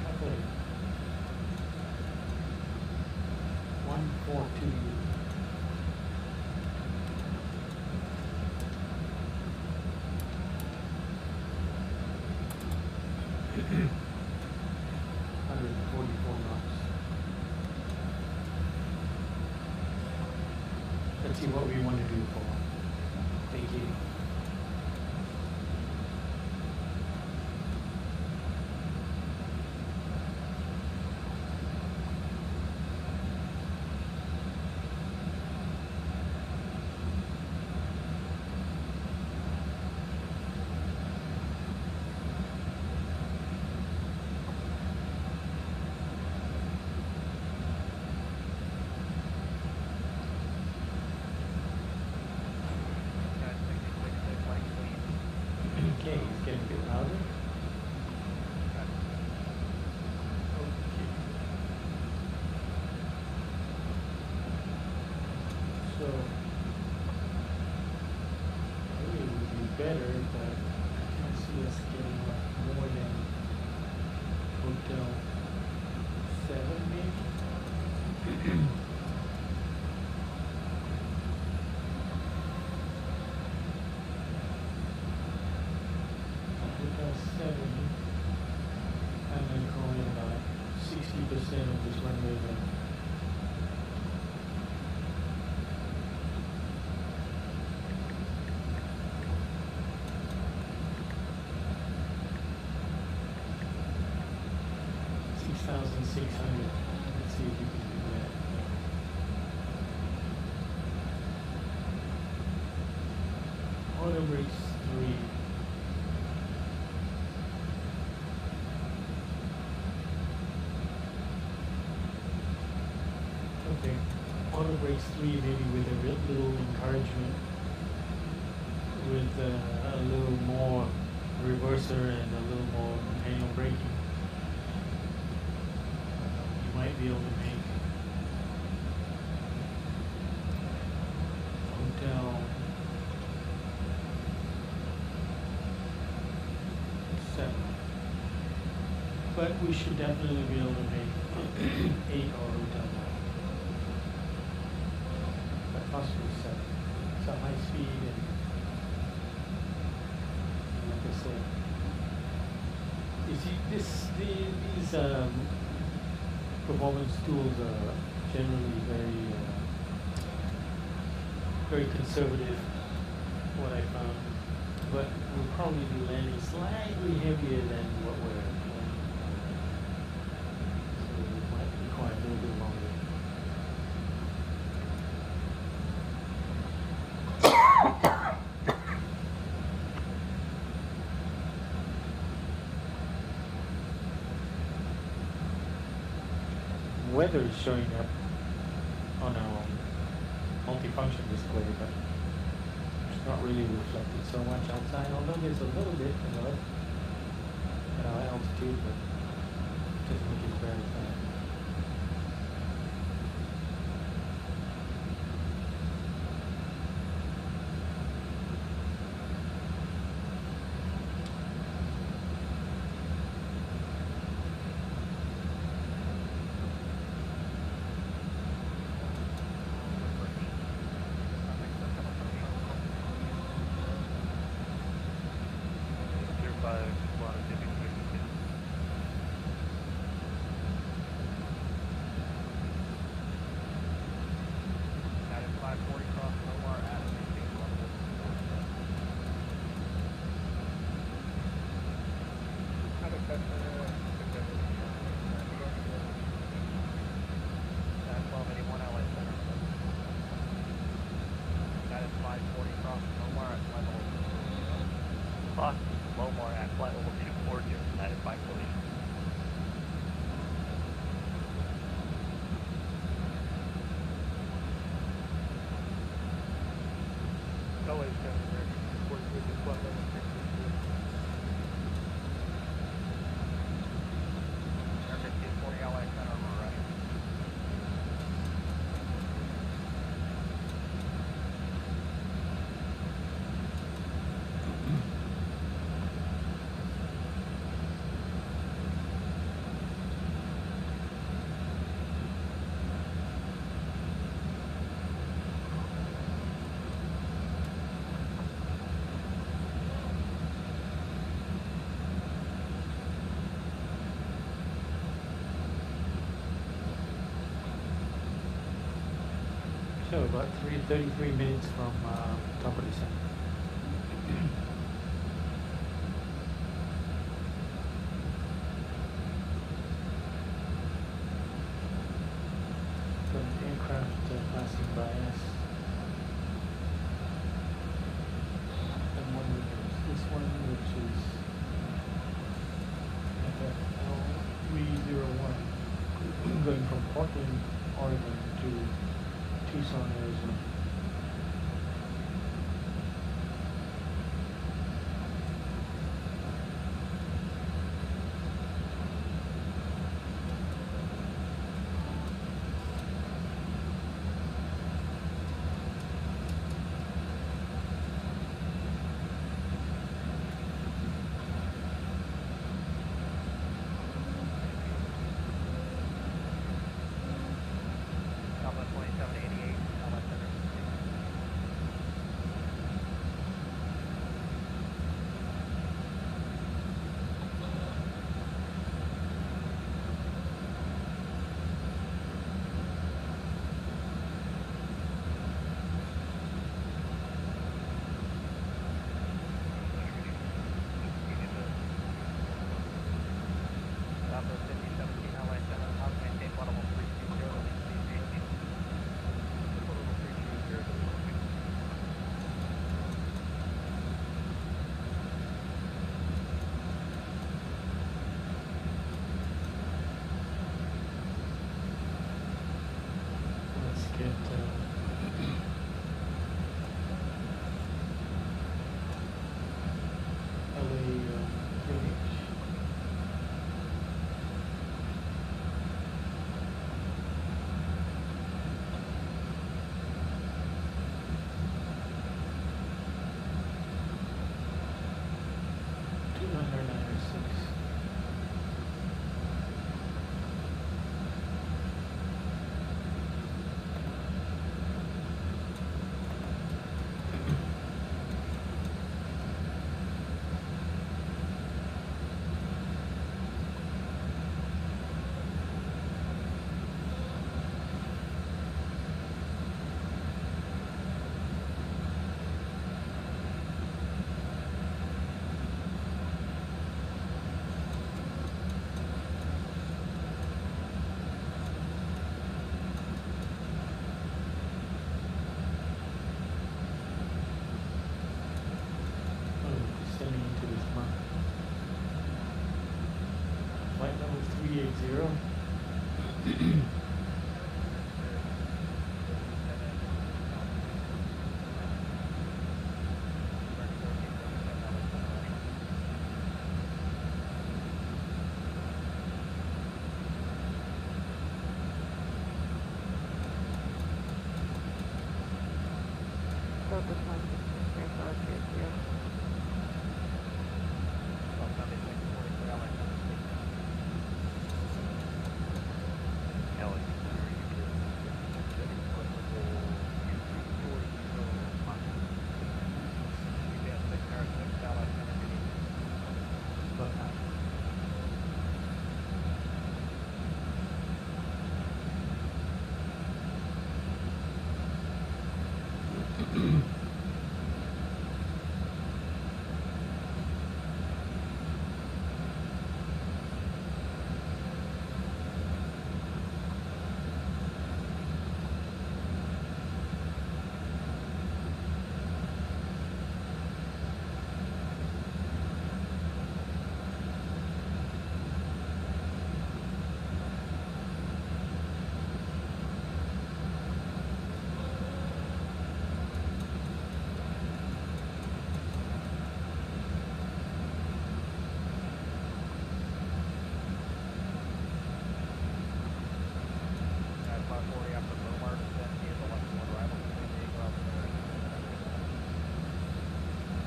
Calculate. 142. Let's see what we want to do for. Thank you. Okay, it's getting a bit louder. Okay. So, maybe it would be better, but I can't see us getting up more than Hotel 7, maybe? Hotel 7, and then calling about 60% of this runway left. $6,600. Let's see if we can do that. Auto brakes 3. Okay, auto brakes 3 maybe with a little encouragement, with a little more reverser and a little more manual braking. You might be able to make Hotel 7. But we should definitely be able to make 8 or Hotel 9. But possibly 7. It's a high speed and like I said, you see these performance tools are generally very conservative, what I found. But we'll probably be landing slightly heavier than what we're planning. So it might require a little bit longer. Weather is showing up on our multifunction display, but it's not really reflected so much outside, although there's a little bit above at our altitude, but it doesn't look as bad as that. So about 33 minutes from top of the sun. Some aircraft passing by us. And one is this one, which is FFL301, going from Portland, Oregon to Tucson, Arizona.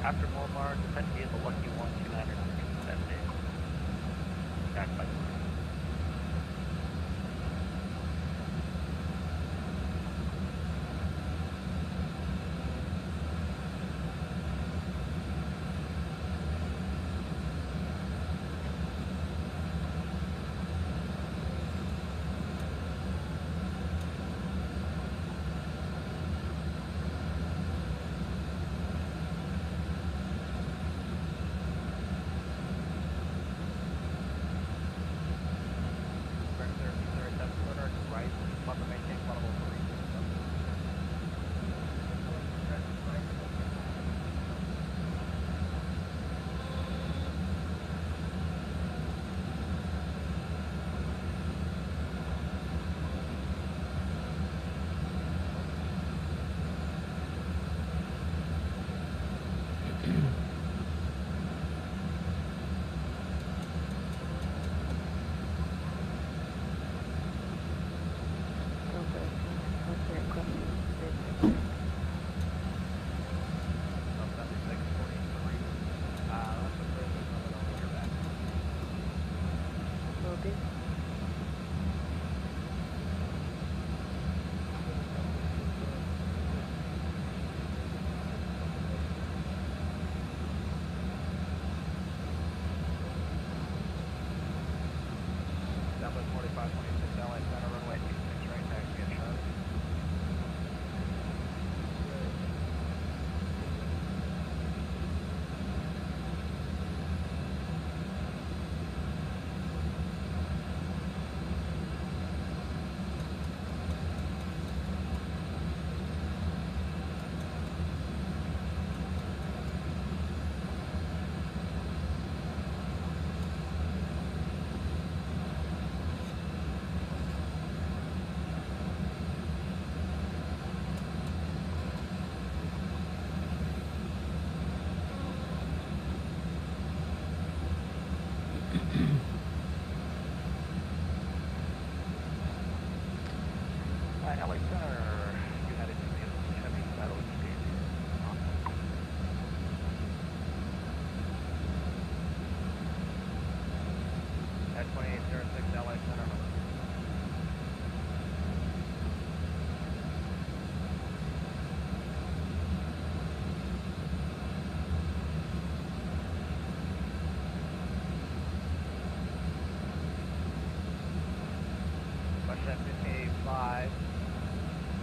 After Mormar, descend via the Lucky 1-200 descending. Back by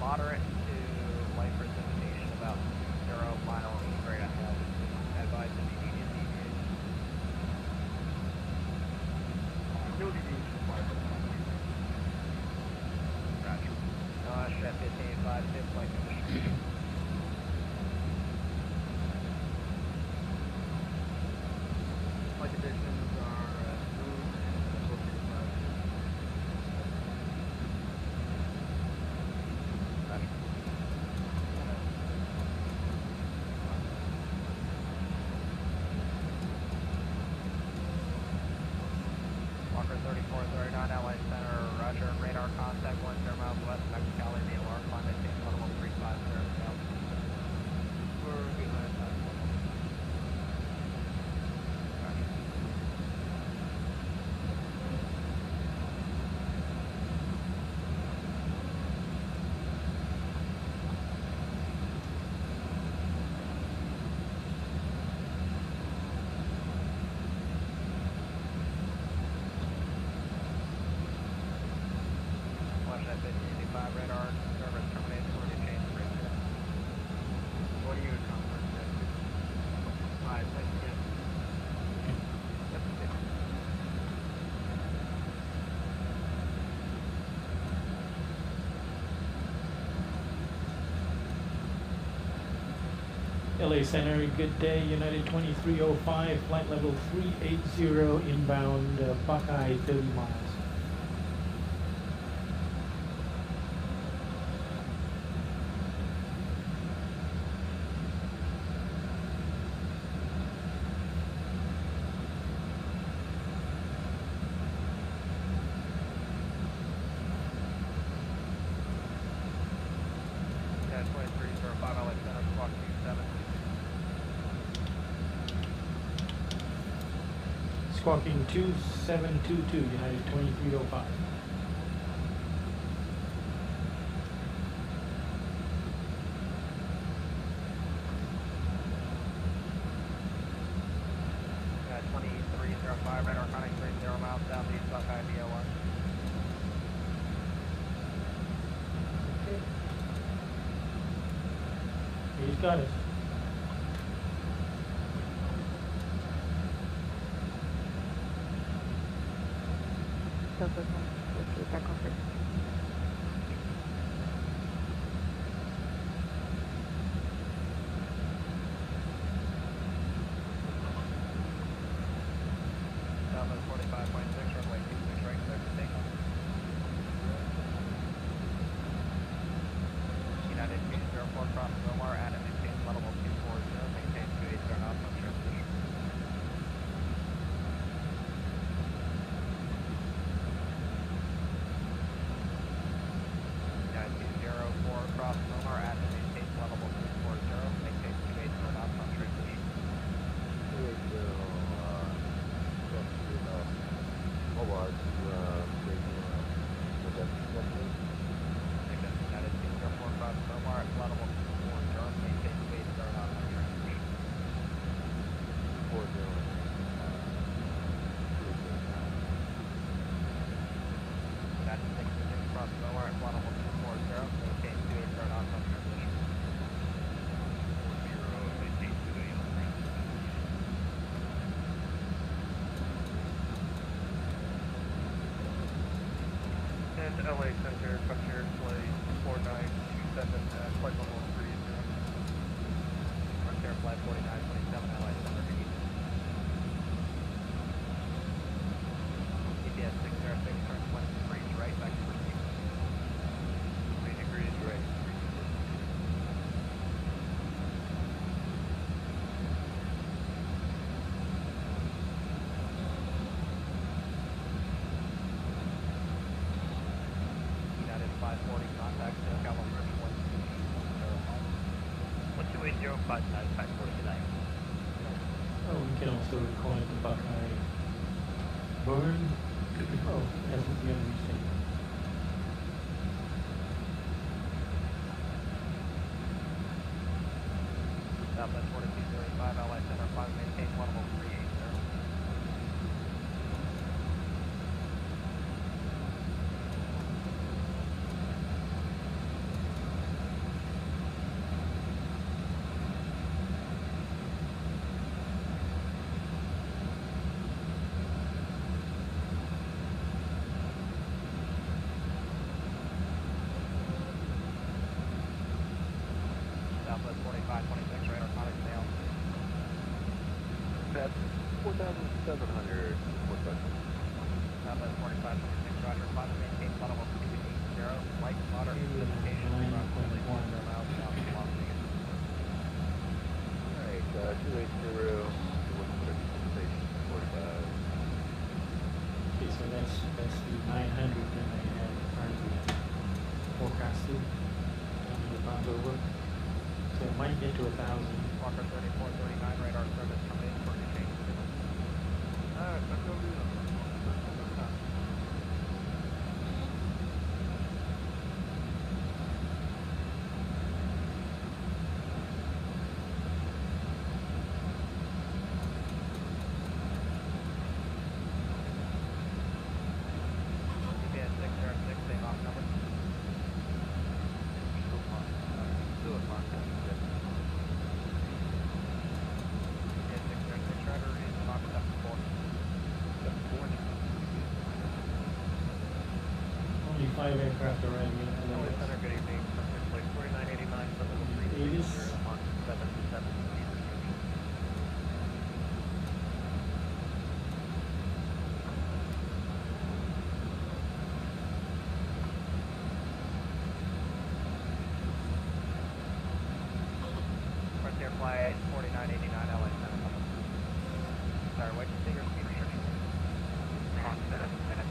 moderate to light precipitation about 0 miles straight ahead. Advise immediate deviation. No deviation required. Roger. Chef 15-5, 6 flight condition. Flight conditions are smooth and associated Denver 3439, LA Center, Roger, radar contact 10 miles west, Mexicali, VOR, climb maintain level 350 south. We're behind that. Radar service terminated. We're going to change the bridge. What are you conference? Alright, thanks again. LA Center, good day. United 2305, flight level 380 inbound Buckeye 30 miles. Squawking 2722, United 2305. Yeah, 2305, radar contact 30 miles southeast, Buckeye VOR. He's got it. Southwest 45.6, runway 26 right, clear for takeoff. United 204 cross Omar, at and maintain level 240, maintain 280 knots on transition. United 204 cross Omar, at and maintain level 240, maintain 280 knots on transition. 280, mobile to United 204 cross Omar, at level 240, maintain 280 knots on transition. 40. United 66 cross Omar, at level 240, maintain 280 knots on transition. 40, maintain 280 on transition. And LA Center, Frontier Flight 4927, flight level 30. Frontier Flight 4927, LA Center, EPS 606, turn 20 degrees right, back to proceed. 3 degrees right. United 540, contact SoCal Approach 120. 540 tonight. Oh, we can also call it the Buckeye Burn. Oh, that's what the other thing. Southwest 4235, LA Center 5, maintain level 380. Southwest 4526, radar contact down. That's 4,700. Southwest 4526, roger, 5, maintain level 280, light moderate precipitation, approximately 4 miles south of Las Vegas. Alright, 280, what's the station? 45. Okay, so that's the 900 that they had currently forecasted about over. So it might get to 1,000. Walker 3439 radar service coming in for exchange. Only 5 aircraft already in LAX. Center, good evening. Flight 4989, level 360 on 77. Frontier flight 4989 LA Center. Sorry, what'd you say your speed restriction? On 7 minutes.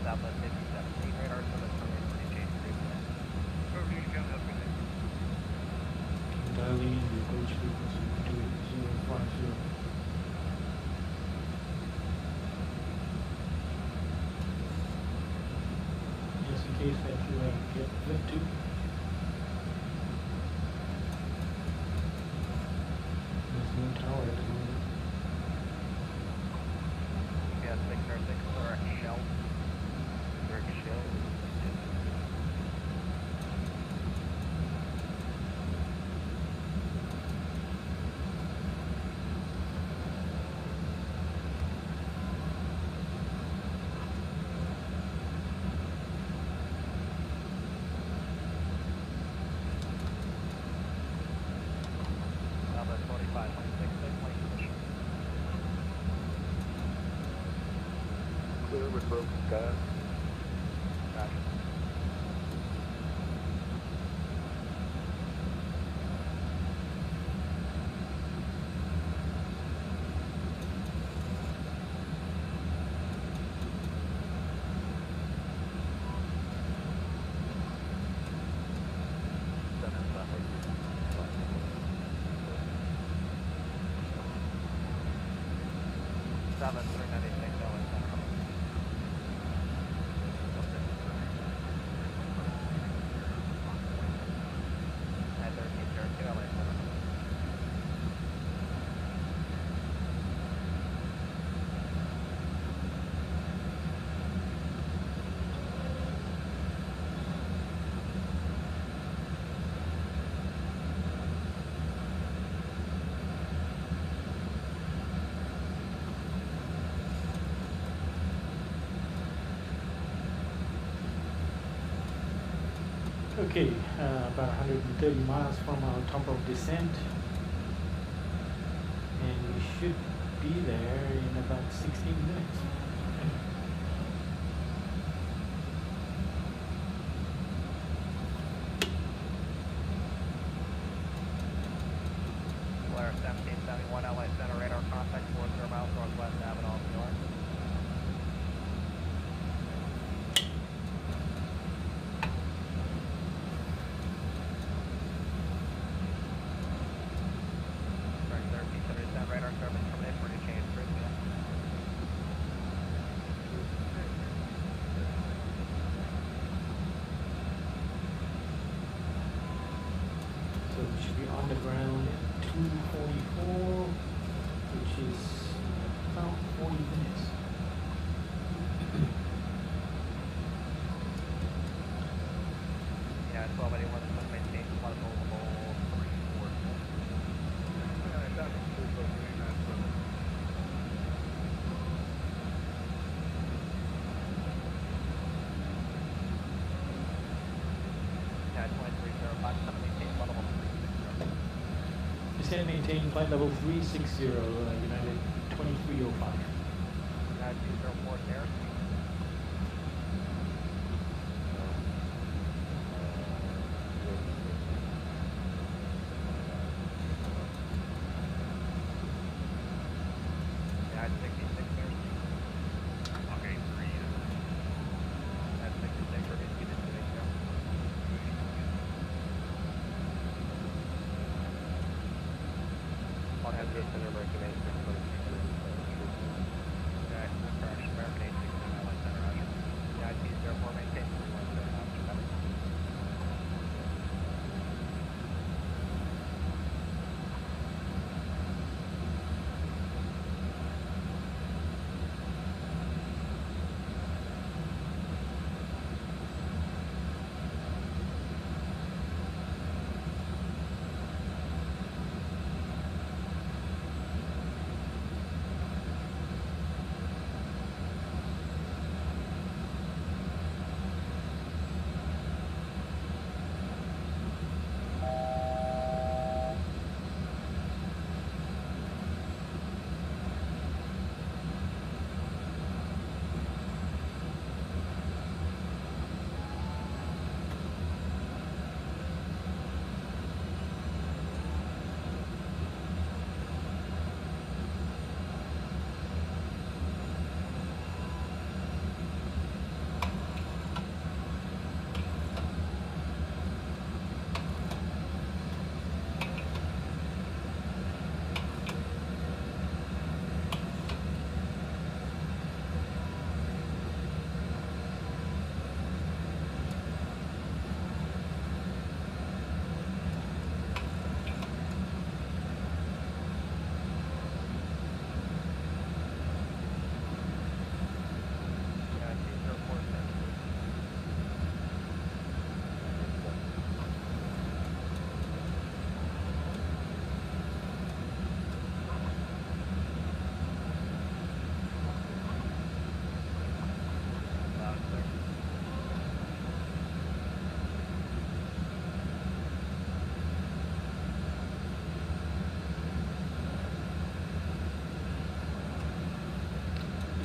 Southwest 5017 radar service coming in for exchange 3 minutes. Dialing in the approach frequency to 050. Just in case that you get flipped to. There's no tower at the moment. Yeah, 606 or Shell. Southwest 4526, flight position. Clear with broken sky. Gotcha. Southwest 396 LA Center. At 1302 LA Center. Okay, about 130 miles from our top of descent, and we should be there in about 16 minutes. Blair 1771 LA Center, radar contact 40 miles northwest Avenue of Newark. Radar service coming in for exchange 3 minutes. So we should be on the ground at 2:44, which is about 40 minutes. Yeah, 1281 is going to maintain flight level 34. Yeah, 2305, 7 maintain descend, maintain flight level 360, United 2305. United 204 there. United 66 there. Okay, 3. United 66, we're going to get into it now. I'll have this center recommend 626. United correction, American 869, Airline Center, Roger. United 204, maintain 310, Officer Bennett.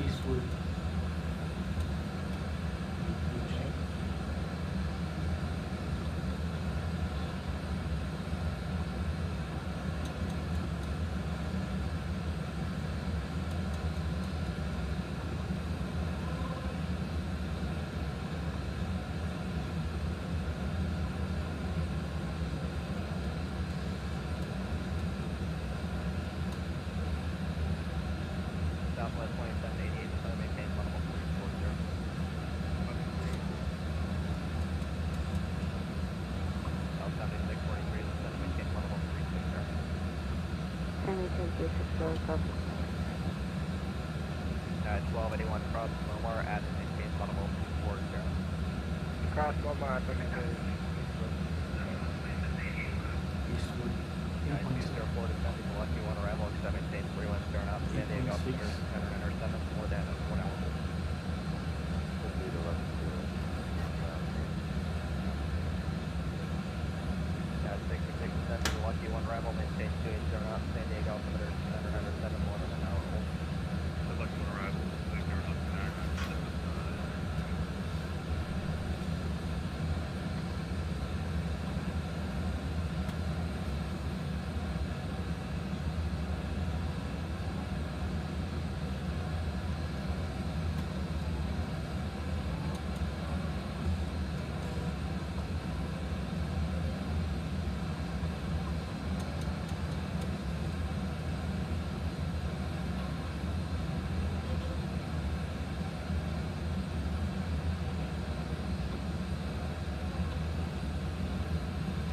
Eastwood. Southwest 2788, so maintain level 340. South 7643, so maintain level 360. Maintain 360, copy. 1281 across Momar at maintain level 240. Cross Moma, 22. Eastwood. United 204 descending to Lucky 1 arrival, except maintain 31 stern out, San Diego, altimeter 707, more than 1 hour. United 66 descending to Lucky 1 arrival, maintain 28 stern out, San Diego, altimeter 707, more than an hour. Lucky 1 arrival.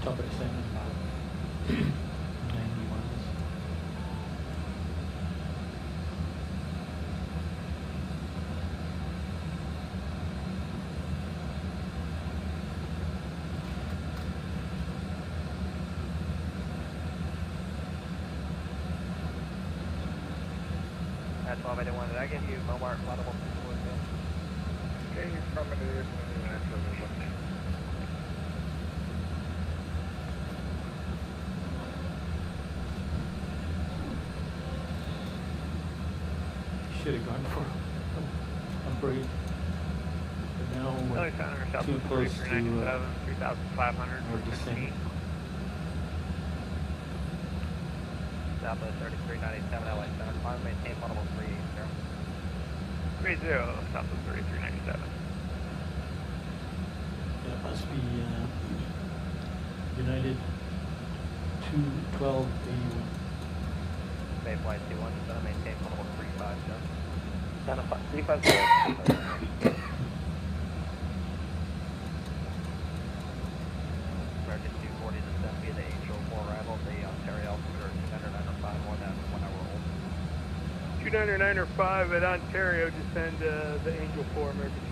Top of descent is about 90 miles. That's 1281, did I give you Momar level 340? Okay, affirmative, should have gone for a break. But now LA we're Center, too Southwest close 3397, to 3500 our for descent. 15. Southwest 3397, LA Center, climb, maintain level 380. 30, Southwest 3397. It must be United 21281. Bay flight 21, just gonna maintain level 350. 350. American 240 descent via the Angel 4 arrival, the Ontario altimeter 209.05, more than 1 hour old. 299.05 at Ontario, descend the Angel 4 American.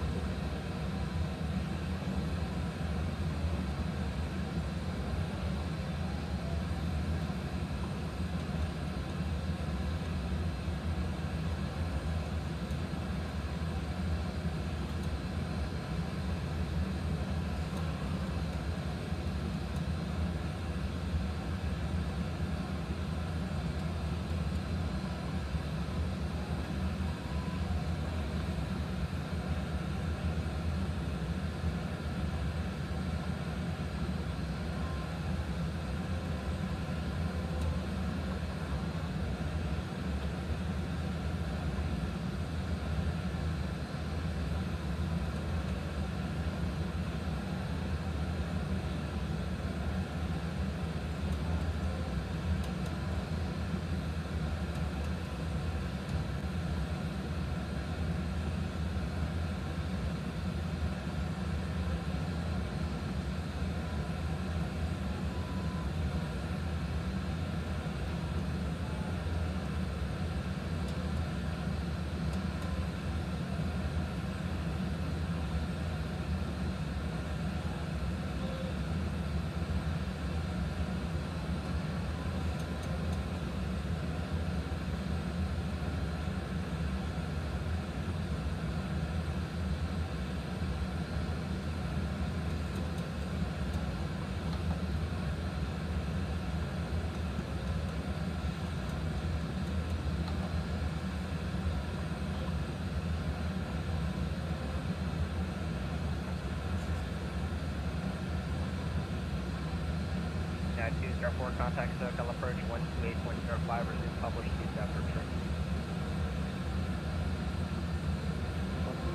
Star 4 contact SoCal approach 128.05, resume published use after trip.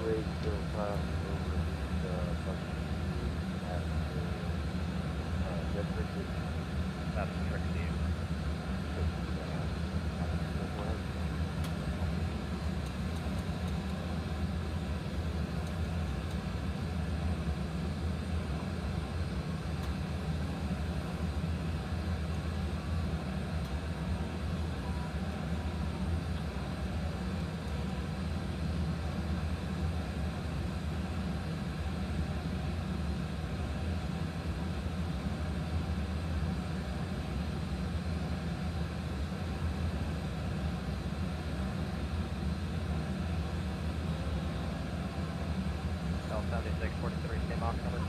128.05 That's trick to you. L 7643, same Mach number.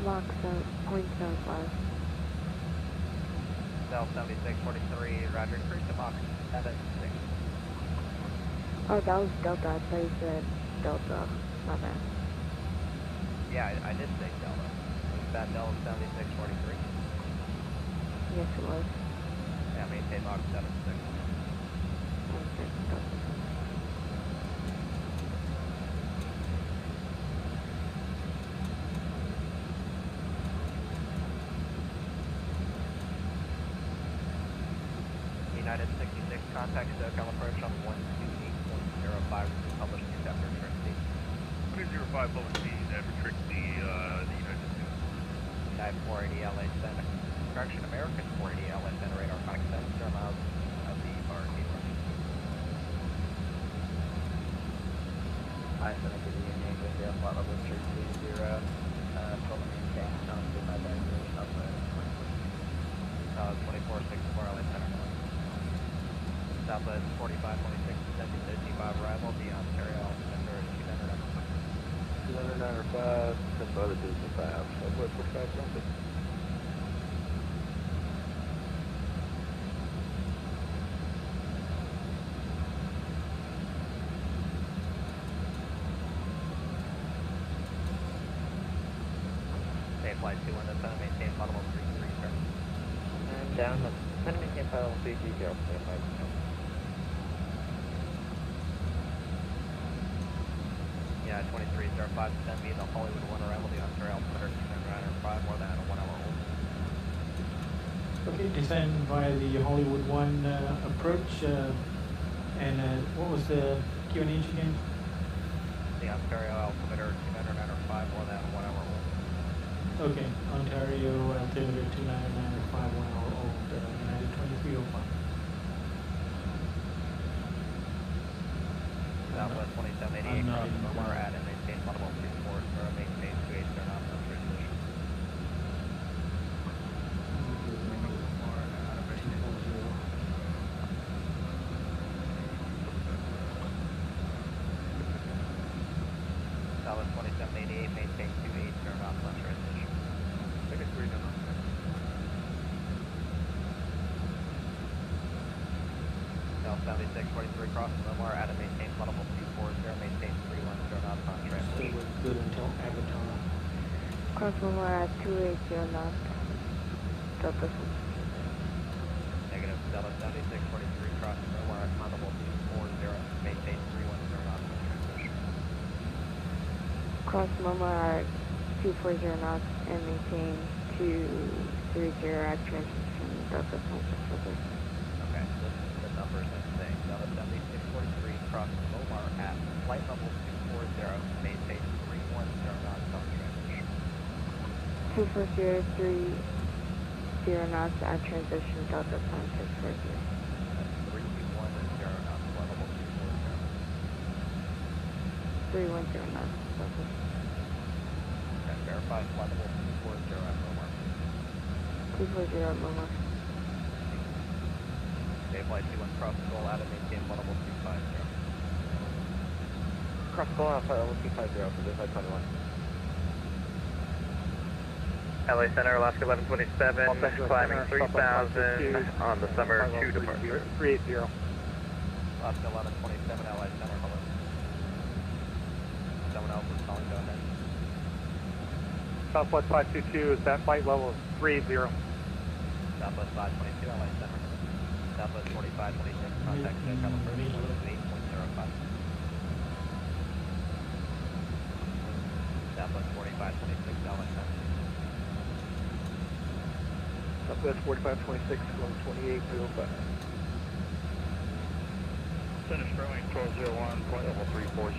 Mach 0.75. L 7643, Roger, increase to Mach 76. Oh, that was Delta. I thought you said Delta. My bad. Yeah, I did say Delta. Was that Delta 7643? Yes, it was. Yeah, maintain Mach 76. Okay, Delta. United 66, contact SoCal approach on 128.05, published use after trip C. 305 public speed, after trick the United 2. United 480 LA Center. Correction, American 480 LA Center, radar contact 7 miles of the RD running. I sent it to the Union with the flight level 320, total maintain, sounds good, my bad, up 2464 LA Center. Southwest 4526, descending to G5 arrival, the Ontario altimeter is 209.05. 209.05, send by the 225, Southwest 45 something. flight 21, that's going to maintain flight level 33, sir. And down, that's maintain flight level 330, Yeah, 2305, send me the Hollywood 1 arrival, the Ontario altimeter 2905, more than a 1 hour hold. Okay, descend via the Hollywood 1 approach, and what was the QNH again? The Ontario altimeter 2905, more than a 1 hour hold. Okay, Ontario altimeter 2995, 1 hour old, United 2305. Southwest 2788, cross Omar at and maintain level 24, sir, maintain 28, sir, not no transition. Southwest 2788, maintain 28, sir, not no transition. Take a 3 down. South 7643, cross Omar at and maintain level 240, maintain 31, knots on Stay transition. with good until Avatar. Cross Mumbai at 280 knots. Delta. Negative Delta 7643, cross Omar at level 240, maintain 31, knots on transition. Cross Mumbai at 240 knots and maintain 230 at transition. Delta. Okay, so this is the numbers I'm saying. Delta 7643, cross Omar at flight level 240, maintain 310 knots on transition. 240, 30 knots at transition. Delta 7640. That's 310 knots, flight level 240. 310 knots. Delta. Okay, verify flight level 240 at Omar. 240 at Mumbai. Okay, flight 21, cross goal at and maintain flight level 250. Cross goal out, flight level 250 for this flight 21. LA Center, Alaska 1127, climbing 3000 on the summer 2 departure. 380. Alaska 1127, LA Center, hello. Someone else is calling, go ahead. Southwest 522 is that flight level 30. Southwest 522, LA Center. Southwest 4526, contact SoCal approach 8.05. Southwest 4526, LA Center. Southwest 4526, 128.05. Center Sterling 1201, flight level 340.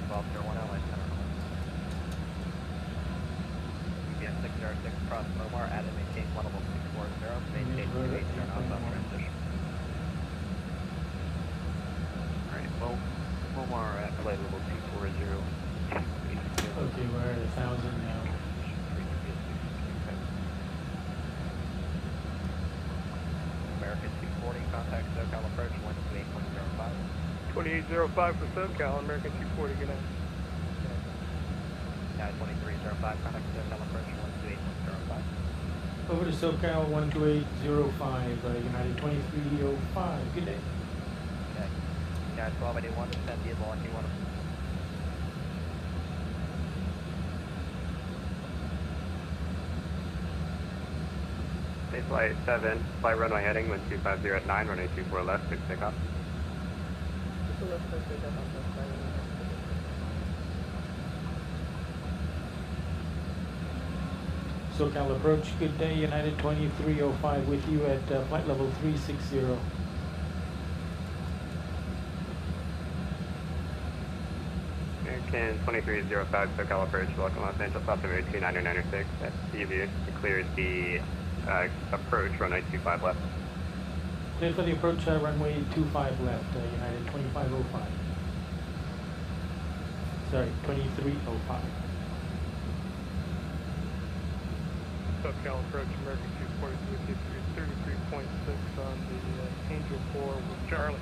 1201, LA Center. UPS 606, cross Omar, at and maintain flight level 240, maintain 28, knots on transition. Alright, Omar at flight level 240. Okay, we're at 1,000 now. American 240, contact SoCal approach 128.05. 2805 for SoCal, American 240, good night. Yeah, 2305, contact SoCal approach 128.05. Over to SoCal 12805, United 2305. Good day. Okay. Yeah, 1281, send the lucky one. Flight 7, flight runway heading 1250 at 9, runway 24 left, good takeoff. SoCal approach, good day, United 2305 with you at flight level 360. American 2305, SoCal approach, welcome Los Angeles, altimeter 29906, at CView, cleared the approach, runway 25 left. Clear for the approach, runway 25 left, United 2505. Sorry, 2305. SoCal approach, American 240 with you, 33.6 on the Angel 4 with Charlie.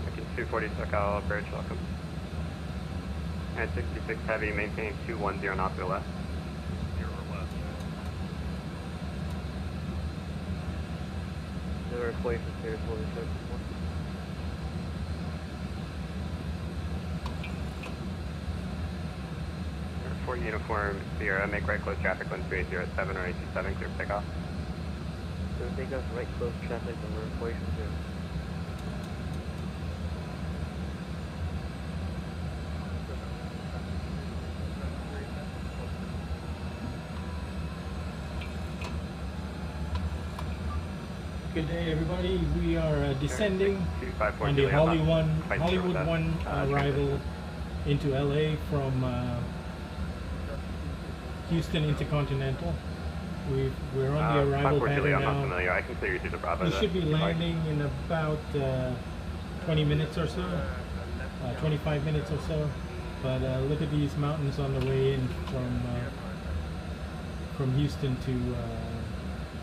American 240, SoCal approach, welcome. And 66 heavy, maintain 210 knots to the left. 0 left. Newark 46 here, 46. 4 Uniform Sierra, make right close traffic 1307 or 827, clear for takeoff. So take us right close traffic and we're 430. Good day, everybody. We are descending 254 on the Juliet, Hollywood not 1 arrival into LA from Houston Intercontinental. We're on the arrival pattern I'm not now. familiar. I can clear you through the Bravo. We should be landing in about 20 minutes or so, 25 minutes or so. But look at these mountains on the way in from Houston to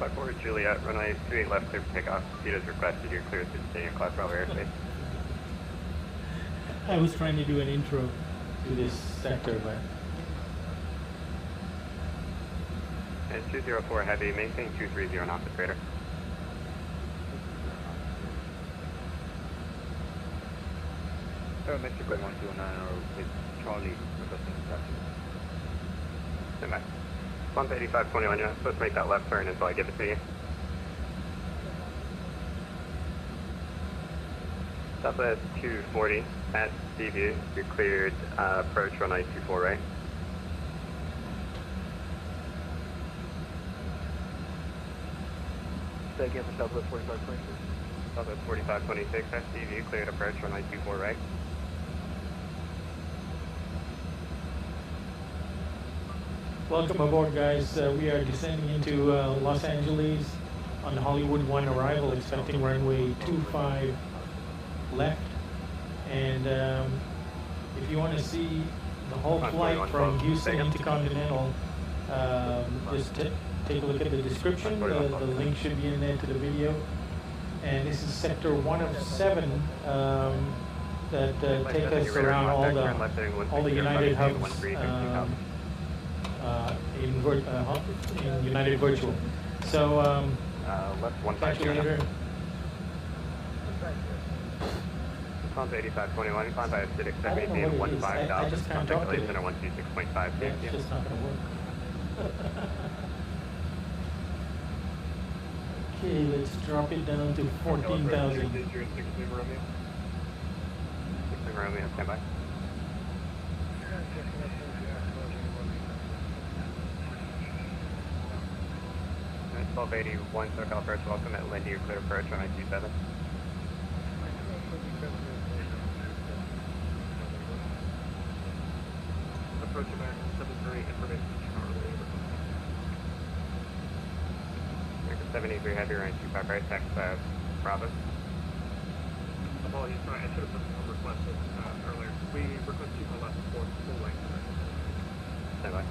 54 Juliet, runway 28 left, clear for takeoff. Speed as requested, you're clear to stay in Class Bravo airspace. I was trying to do an intro To this sector, but And 204 heavy, maintain 230 knots at crater. Mexico 129 or with Charlie requesting taxi. Stand by. Bump 8521, you're not supposed to make that left turn until I give it to you. Southwest 240 at Seaview, you're cleared approach runway 24 right. Say again for Southwest 4526. Southwest 4526 at Seaview, cleared approach runway 24 right. welcome aboard, guys. We are descending into Los Angeles on Hollywood 1 arrival, expecting runway 25 left. And if you want to see the whole flight from Houston Intercontinental, just take a look at the description. The link should be in there to the video. And this is sector 1 of 7 that take us around all the United hubs in United Virtual. So left catch you later. Pump 8521, climb by acidic I don't know what it is. 15 I just can't talk to it. center 126.5. That's just not going to work. Okay, let's drop it down to 14,000. 6 Romeo, stand by. And 1281, SoCal approach, welcome at Lindy, clear approach on I-27. Approach American 73, information Charlie. American 73 heavy, range 25 right, tax Bravo. Apologies, sorry, I should have put the request earlier. We request 2 left for full length. Stand by.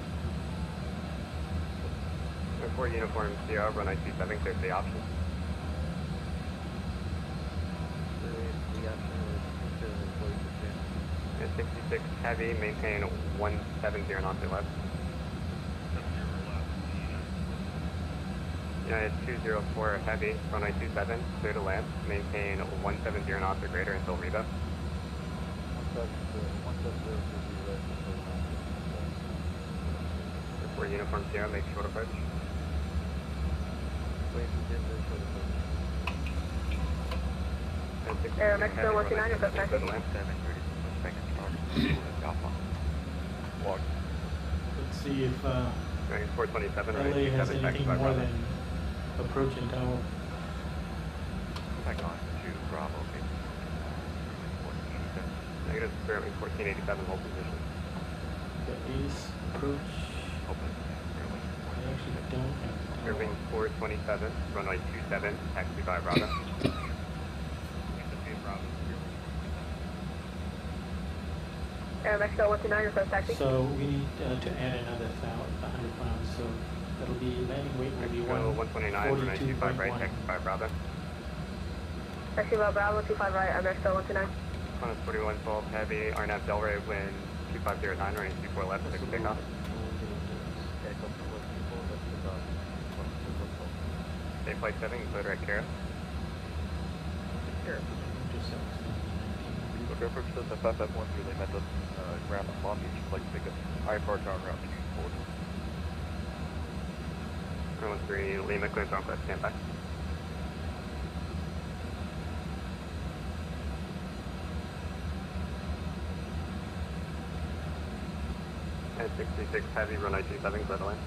4 uniform Sierra, run I-27, clear for the option. The option was 66 heavy, maintain 170 knots to left. United 204 heavy, runway 27, clear to land, maintain 170 knots or greater until rebuff. 4 uniform Sierra, make short approach. Air Mexico 129, you're good, clear to land. Let's see if Range 427, LA runway has 27, anything taxi by more Bravo. than approach and tower. Back on to Bravo, Negative spirit wing 1487, hold position. Got these approach. I actually don't have the Spirit wing 427, runway 27, taxi by Bravo. Air Mexico 129, request taxi. So we need to add another 100 pounds. So that'll be landing weight will be Mexico 129, runway 25 right, 142.1. taxi by Bravo. Taxi by Bravo 25 right, Air Mexico 129. Qantas 4112 heavy, RNAV Delray, wind 2509, running 24 left, 6 takeoff. State flight 7, include right KIAH. Okay, approach this at 5513, they met us ground on Long Beach, like pick up IFR tower route 240. 13 Lima, clear Conquest, stand by. And 66 heavy, runway 27, clear to land.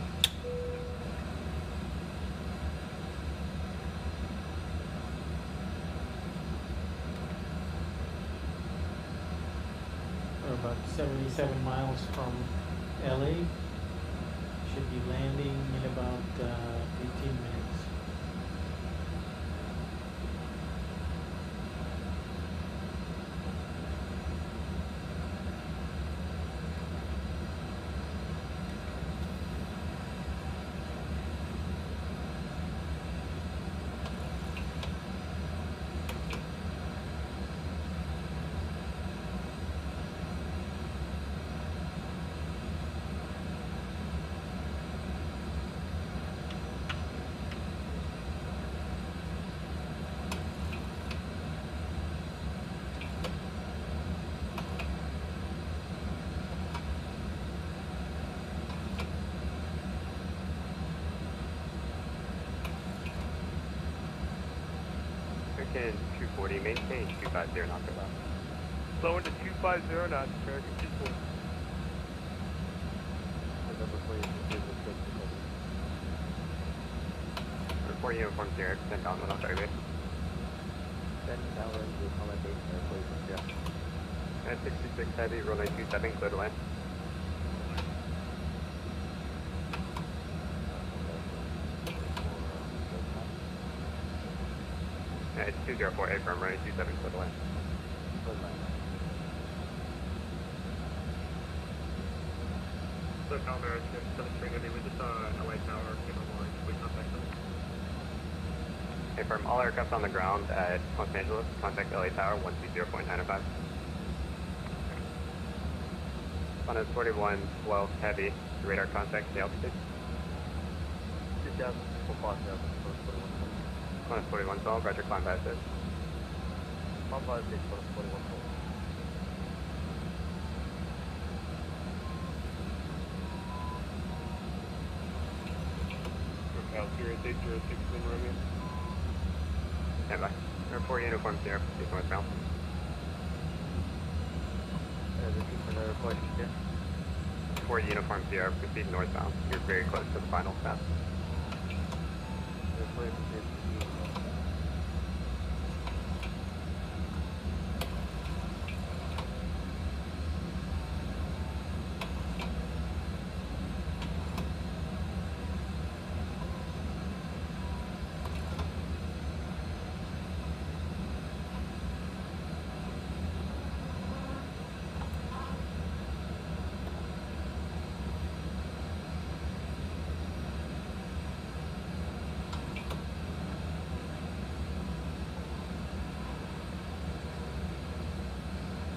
We're about 77 miles from LA. Should be landing in about 18 minutes. American 240, maintain 250 knots or less. Slow into 250 knots, American 240. Report uniform 0, extend downwind on target. Then downwind to accommodation airplanes, yeah. And 66 heavy, runway 27, clear to land. It's 204, A firm, runway 27, clear to land. So, Calvary, 730, we just LA Tower, came online, we contact them. A firm, all aircraft on the ground at Los Angeles, contact LA Tower, 120.905. On a 4112 heavy, radar contact, the altitude. 2000, On a 4112, roger, climb by assist. Climb by assist, 4112. Cal 0806, Lynn Romeo. Stand by. Report uniform 0, proceed northbound. Repeat for the report, yeah. Report uniform 0, proceed northbound. You're very close to the final step. Report proceed northbound.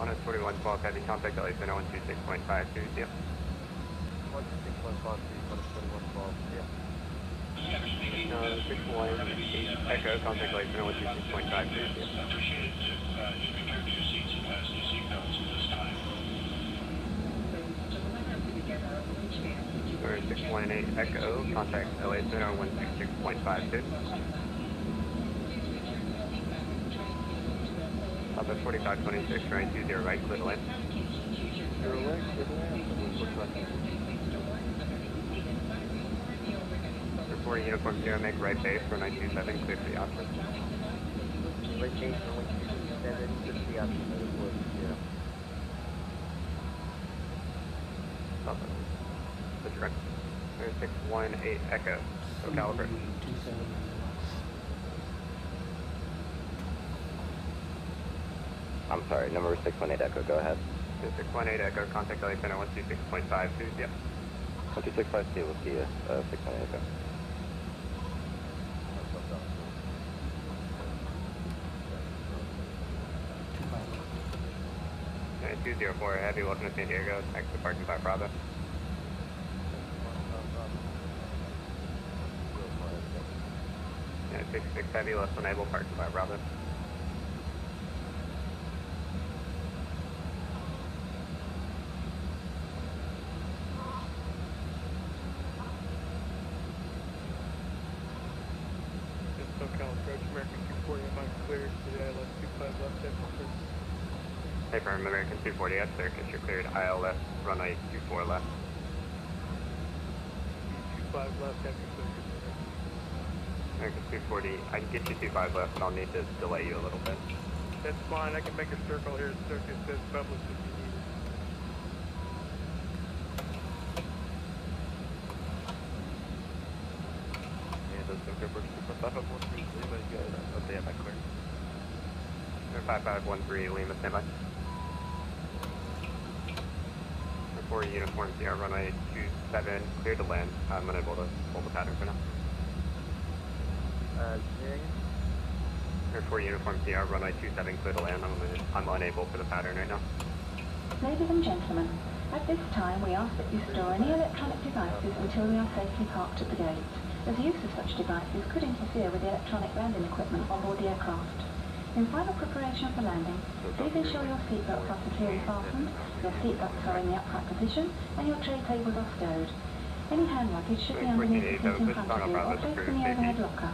On a 4112 heavy, contact LA Center 126.52, yep. 126.53, 4112, yeah. 618 Echo, contact LA Center 126.52, yep. Or 618 Echo, contact LA Center 166.52. Up at 4526, right 20 right, clear to land. Reporting uniform 0, make right base for 927, clear for the option. Right base for 127, just the option of the wood, yeah. Stop it. That's correct. There's 618 Echo, so caliber. 27. I'm sorry, number 618 Echo, go ahead. 618 Echo, contact LA Center 126.52, yep. 12652, we'll see you, 618 Echo. And 204 heavy, welcome to San Diego, next to parking by Bravo. And 66 heavy, less than able, parking by Bravo. cleared to the ILS 25 left after circus. Hey, from American 240 at circus, you're cleared ILS runway 24 left. 25 left after circus. American 240, I can get you 25 left, but I'll need to delay you a little bit. That's fine, I can make a circle here at circus that's published if you need it. Yeah, those go for super 5513, Lima, you got an update on my clear. 5513, Lima, standby. 4 uniform CR runway 27, clear to land. I'm unable to hold the pattern for now. Or 4 uniform CR runway 27, clear to land. I'm unable for the pattern right now. Ladies and gentlemen, at this time we ask that you store any electronic devices until we are safely parked at the gate, as use of such devices could interfere with the electronic landing equipment on board the aircraft. In final preparation of the landing, please ensure your seatbelts are securely fastened, your seatbelts are in the upright position, and your tray tables are stowed. Any hand luggage should be underneath the seat in front of you or placed in the overhead locker.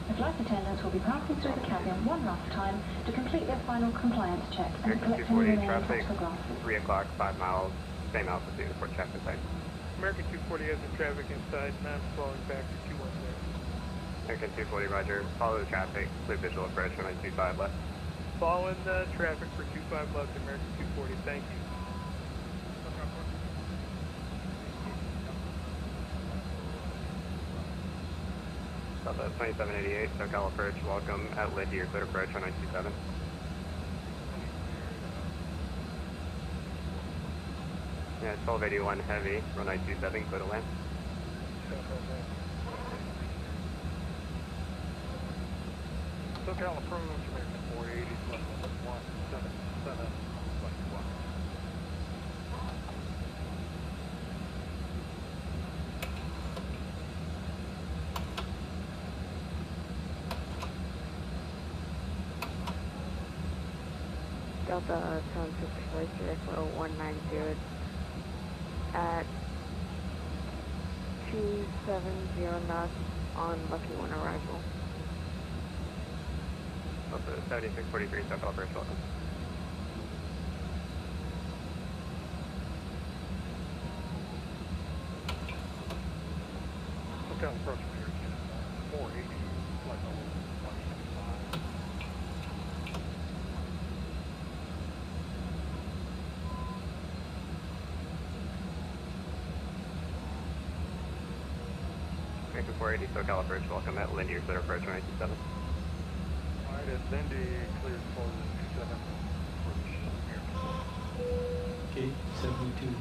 The flight attendants will be passing through the cabin one last time to complete their final compliance check and to collect any remaining photographs. 3 o'clock, 5 miles, same altitude for traffic type. American 240 has the traffic inside, and I'm flowing back to 210. American 240, roger. Follow the traffic, clear visual approach, runway 25 left. Following the traffic for 25 left, American 240, thank you. South 2788, SoCal approach, welcome at Lid, your clear approach, runway 27. Yeah, 1281 heavy, runway 27, clear to land. SoCal approach, American 480, flight level 177, flight 1. Delta 764 flow 190 at 270 knots on Lucky 1 arrival. Also 7643, SoCal approach, welcome. SoCal approach, American 480, flight level 175. American 480, SoCal approach, welcome at Lindy, your clear approach, runway 27. Alright, at Lindy, cleared for 27, approach, American. Okay, 72.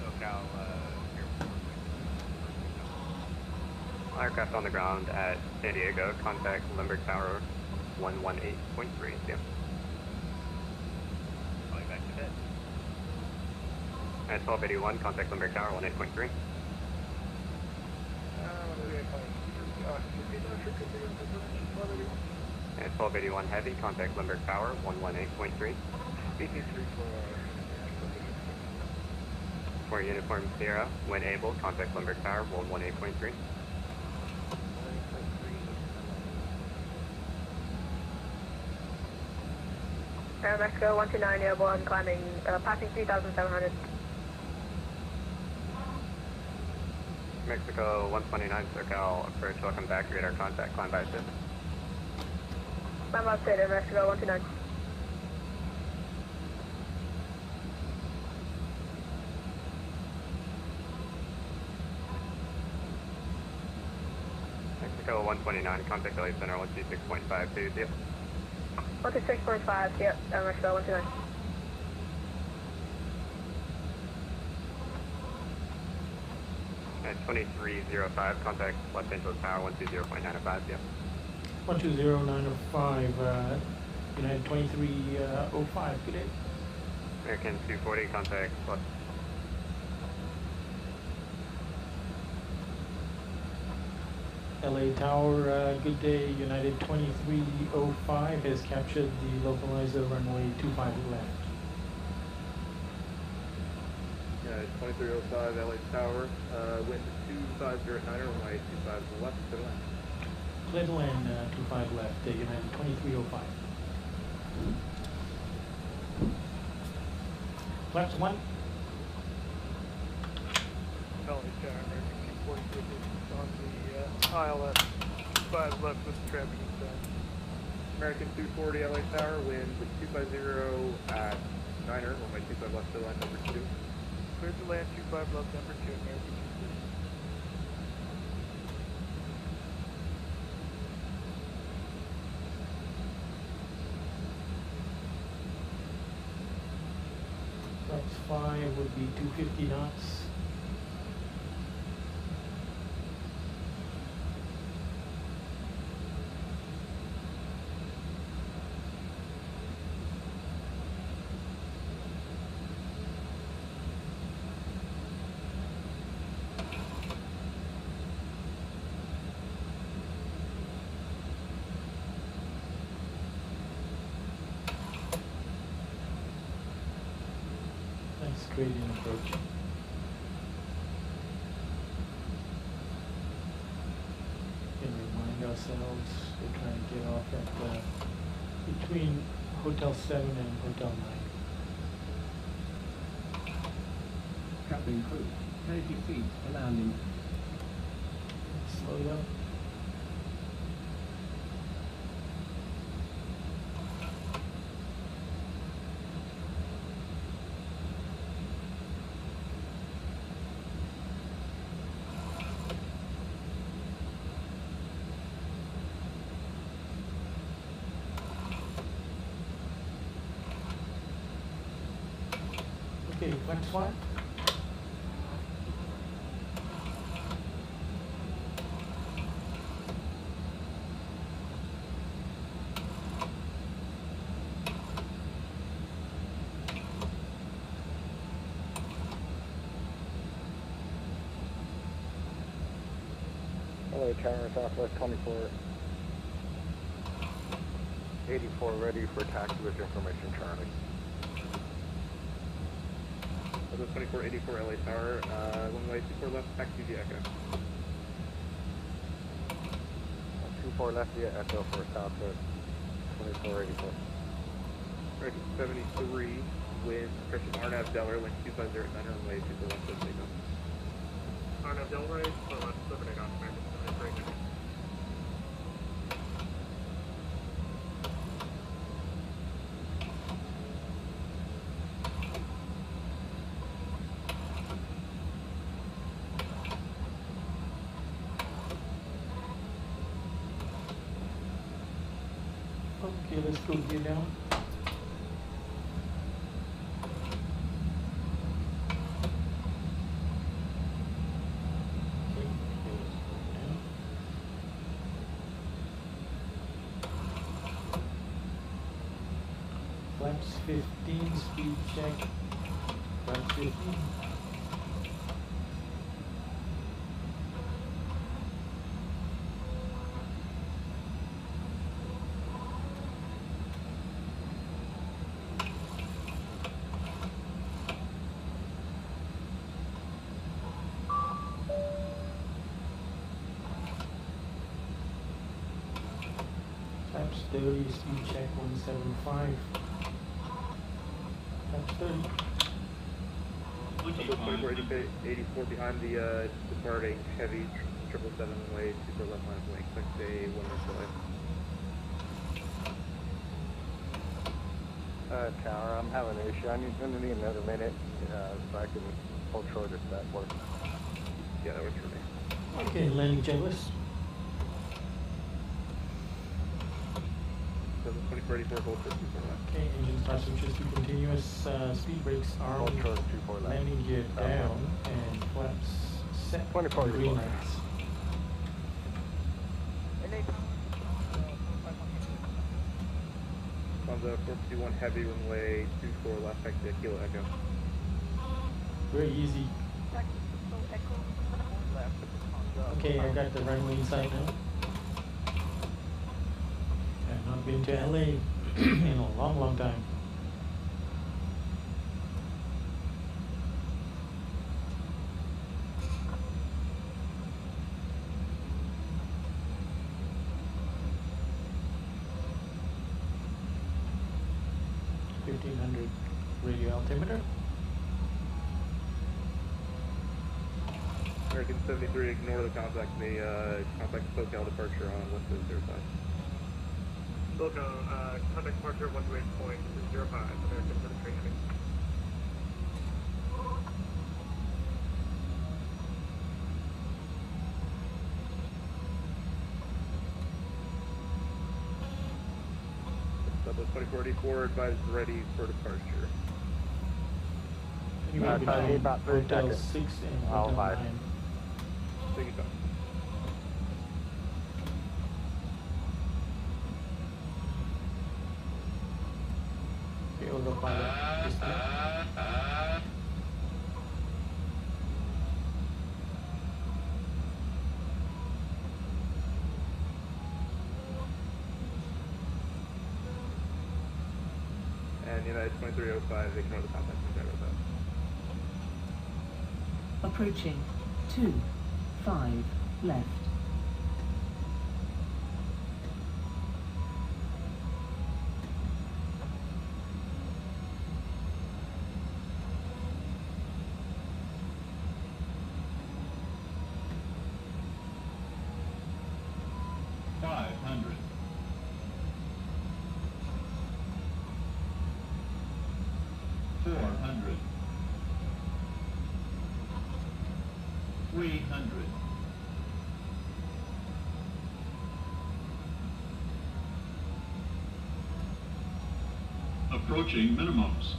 SoCal, Aircraft on the ground at San Diego, contact Limburg Tower 118.3, yeah. Going back to bed. At 1281, contact Limburg Tower 18.3. At 1281 heavy, contact Limburg Tower 118.3. BT3 For uniform Sierra, when able, contact Limburg Tower 118.3. Mexico 129 airborne, climbing, passing 3,700. Mexico 129 SoCal approach, welcome back, radar contact, climb by assist. Climb outside Air Mexico 129. Mexico 129, contact LA Center 126.52, yep. 126.5, yep, Air Mexico 129. At 2305, contact Los Angeles Tower 120.905, yep. 120905, United 2305, good day. American 240, contact Los. LA Tower, good day. United 2305 has captured the localizer runway 25 left. Yeah, 2305 LA Tower, wind 250 at 9er, runway 25 left, clear to land. Clear to land, 25 left, taking in 2305. Flaps 1. LA Tower, American 243 on the ILS 5 left with traffic inside. American 240 LA Tower, wind 250 at 9er, runway 25 left, clear to land, number 2. Clear to land 25 left, number 2, American 240. Flaps 5 would be 250 knots. Nice gradient approach. Can remind ourselves we're trying to get off at between Hotel 7 and Hotel 9. Cabin crew, 30 feet for landing. Slow down. Okay, flex 1. LA Tower, Southwest 24. 84 ready for taxi with information, Charlie. Southwest 24, 84 LA Tower, runway 24 left, taxi via Echo. 24 left via Echo for Southwest 24, 84. American 73 with Christian Arnav Deller, link 250 at 9er, runway 24 left, let's take off. Arnav Deller, so left, 78 off, American 73. Okay, let's go gear down. Okay, let's go down. Flaps 15, speed check. Flaps 15. Flaps 30, speed check 175. Flaps 30. 24, 84 behind the departing heavy 777 runway, super left line of link, expect a 1 minute delay. Tower, I'm having an issue. Gonna need another minute so I can hold short if that works. Yeah, that works for me. Okay, landing checklist. 24, 84, hold short, 24 left. Okay, engine start switches to continuous, speed brakes are Hold on, short, 24 left. landing gear down, and flaps set. 24 green left. lights. On the 451 heavy runway 24 left, back to Kilo Echo. Very easy. Okay, I got the runway inside now. I've not been to LA in a long, long time. 1500 radio altimeter. American 73, ignore the contact. Contact SoCal departure on 1205. Loco, contact departure 128.05, American 73 heavy. Southwest 2484, advised ready for departure. You will be flying about 30 Hotel seconds. 6 and I'll Hotel advise. 9. Take your time. Okay, autopilot is there. And United 2305, ignore the contact and drive with that. Approaching 2-5 left. Approaching minimums.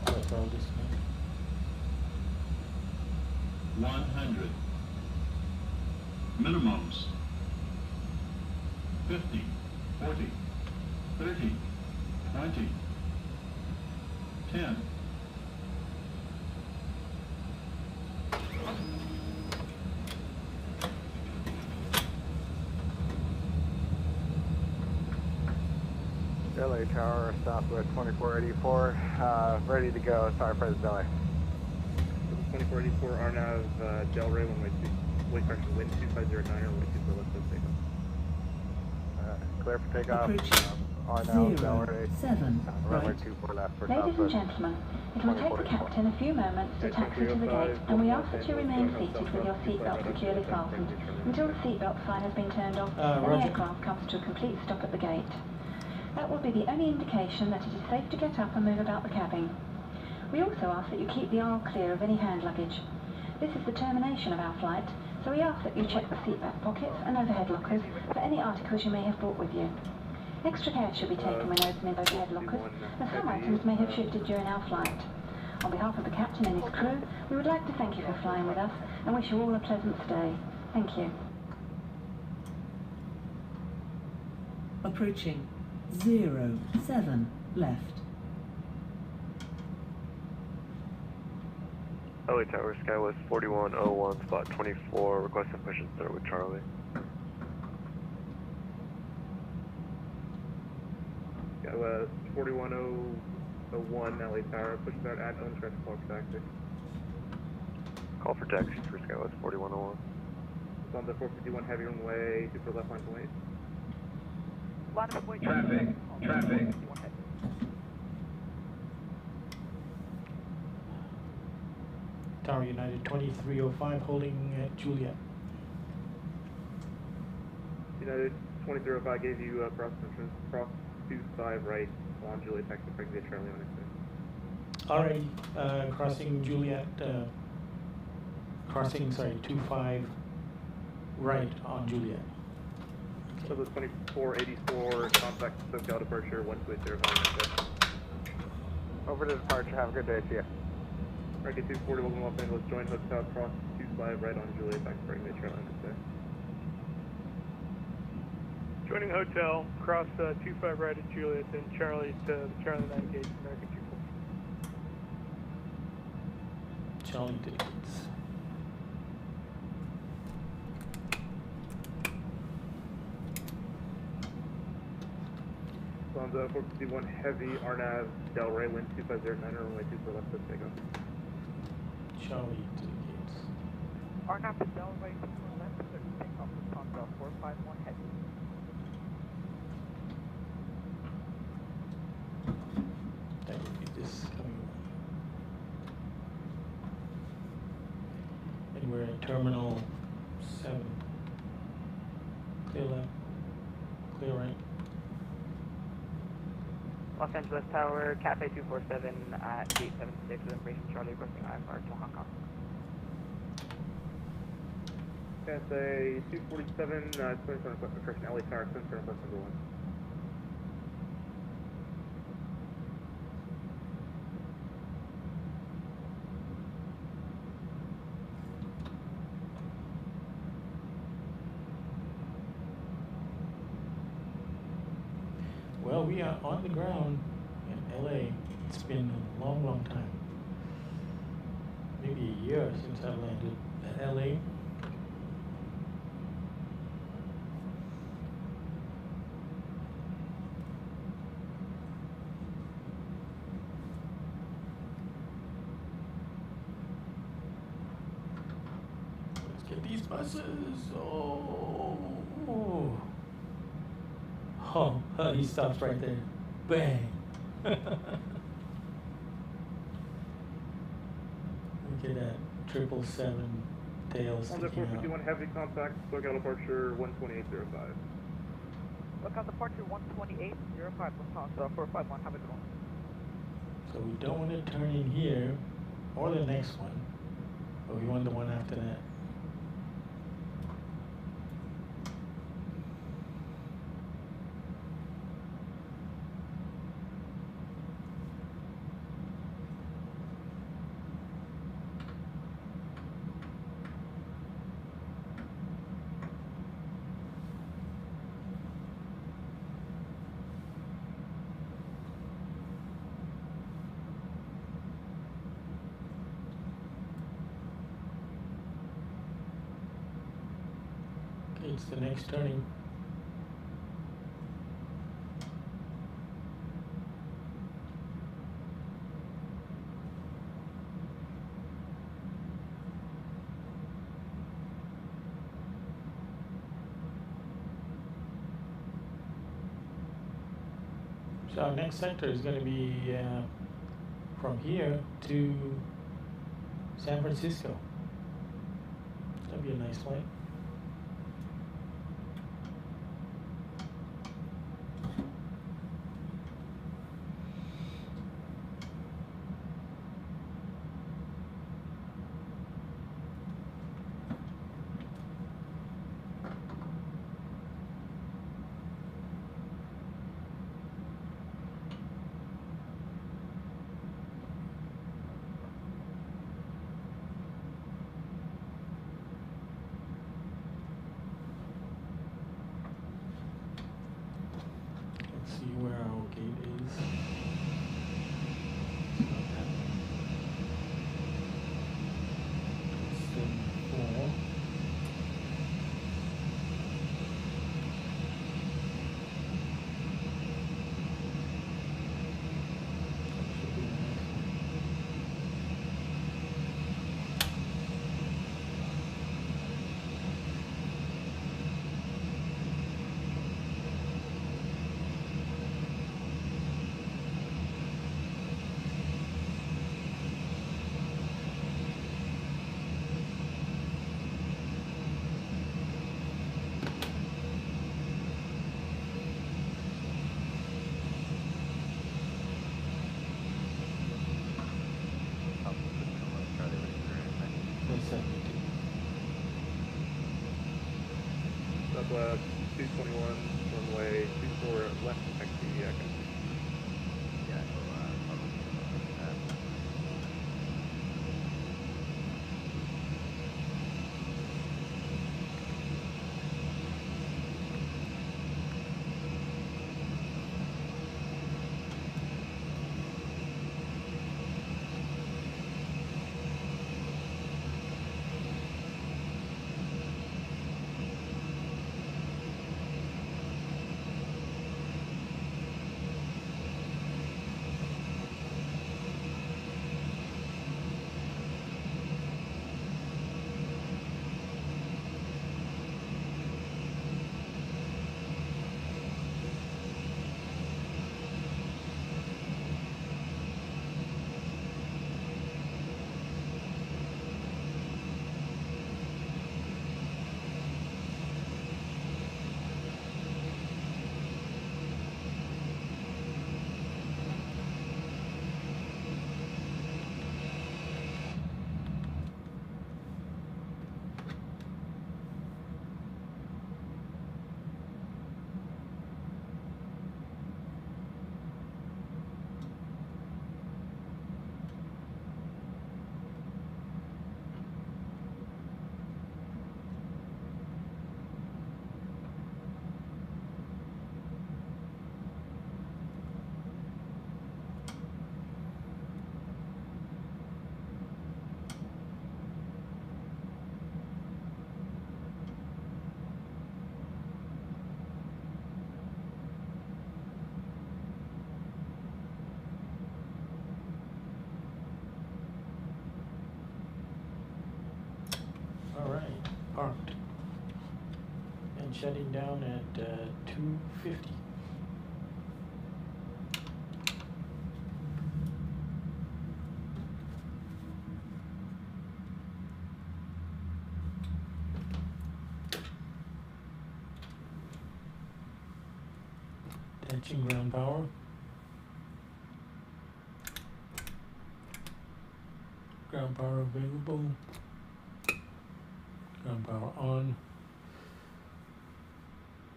That's all this means. 100. Minimums. 50, 40, 30, 20, 10. LA Tower, Southwest 2484, ready to go. Sorry for the delay. 2484, RNAV, Del Rey, wind 2509, or wind 2 for left of takeoff. Clear for takeoff. RNAV, Del Rey. 7 Runway right. 24 left for Ladies and Southwest. gentlemen, it will take the captain a few moments to taxi to the gate, and we ask that you remain seated with your seatbelt securely fastened until the seatbelt sign has been turned off and the Roger. aircraft comes to a complete stop at the gate. That will be the only indication that it is safe to get up and move about the cabin. We also ask that you keep the aisle clear of any hand luggage. This is the termination of our flight, so we ask that you check the seatback pockets and overhead lockers for any articles you may have brought with you. Extra care should be taken when opening overhead lockers, as some items may have shifted during our flight. On behalf of the captain and his crew, we would like to thank you for flying with us and wish you all a pleasant stay. Thank you. Approaching 07 left. LA Tower, Skywest 4101, spot 24, requesting push and start with Charlie. Skywest 41001, LA Tower, push start at unscratch clock taxi. Call for taxi for Skywest 4101. It's on the 451 heavy runway, super left line to lane. Traffic. Tower United 2305 holding at Juliet. United 2305 gave you cross 25 right on Juliet, taxi for exit Charlie on exit. Alright, crossing Juliet, crossing 25 right on Juliet. So the 2484, contact SoCal departure 1205. Over to departure, have a good day, see ya. American 240, welcome Los Angeles, join hotel, cross 25 right on Juliet, taxi for exit Charlie on exit. Joining hotel, cross 25 right at Juliet, and Charlie to Charlie 9 gate, American 240. Charlie to the gates. So on the 451 heavy, RNAV, Del Rey, wind 2509, runway 2 for left of takeoff. Charlie to the gates. RNAV to Del Rey, 2 for left, takeoff with Congo 451 heavy. this coming one? And we're at Terminal 7. Clear left. Clear right. Los Angeles Tower, Cafe 247 at 876 with information Charlie requesting IFR to Hong Kong. Cafe 247, 27 request correction, LA Tower, 27 request number 1. Well, we are on the ground in LA. It's been a long, long time. Maybe a year since I landed at LA. Let's get these buses. Oh, he stops right there. Bang. Look at that 777 tail sticking out. 451 heavy contact, SoCal departure 12805. Look out departure 12805, Lufthansa 451, have a good one. So we don't want to turn in here or the next one, but we want the one after that. It's the next turning. So our next sector is going to be from here to San Francisco. That'll be a nice flight. See where our gate is. It's not that one. It's 74. That should be the next one. Southwest 221, runway 24 left, next to the Yeah, shutting down at 2:50. Attaching ground power. Ground power available. Ground power on.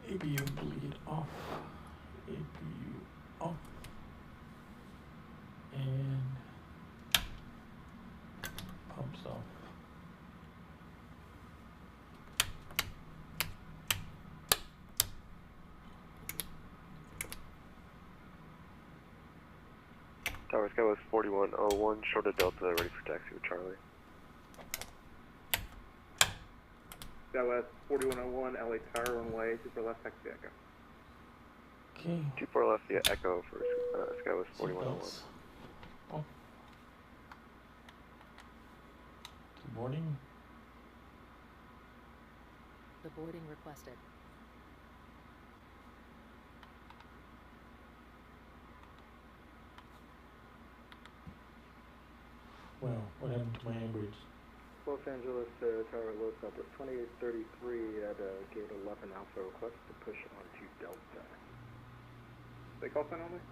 APU bleed off. APU off. And pumps off. Tower Sky was 4101, short of Delta, ready for taxi with Charlie. Skywest 4101, LA Tower, runway, 24 left, taxi Echo. Okay. 24 left via Echo for Skywest 4101. Oh. To boarding. The boarding requested. Well, what happened to my Ambridge? Los Angeles Tower Low Southwest 2833 at gate 11 Alpha, request to push onto Delta. They call sign only?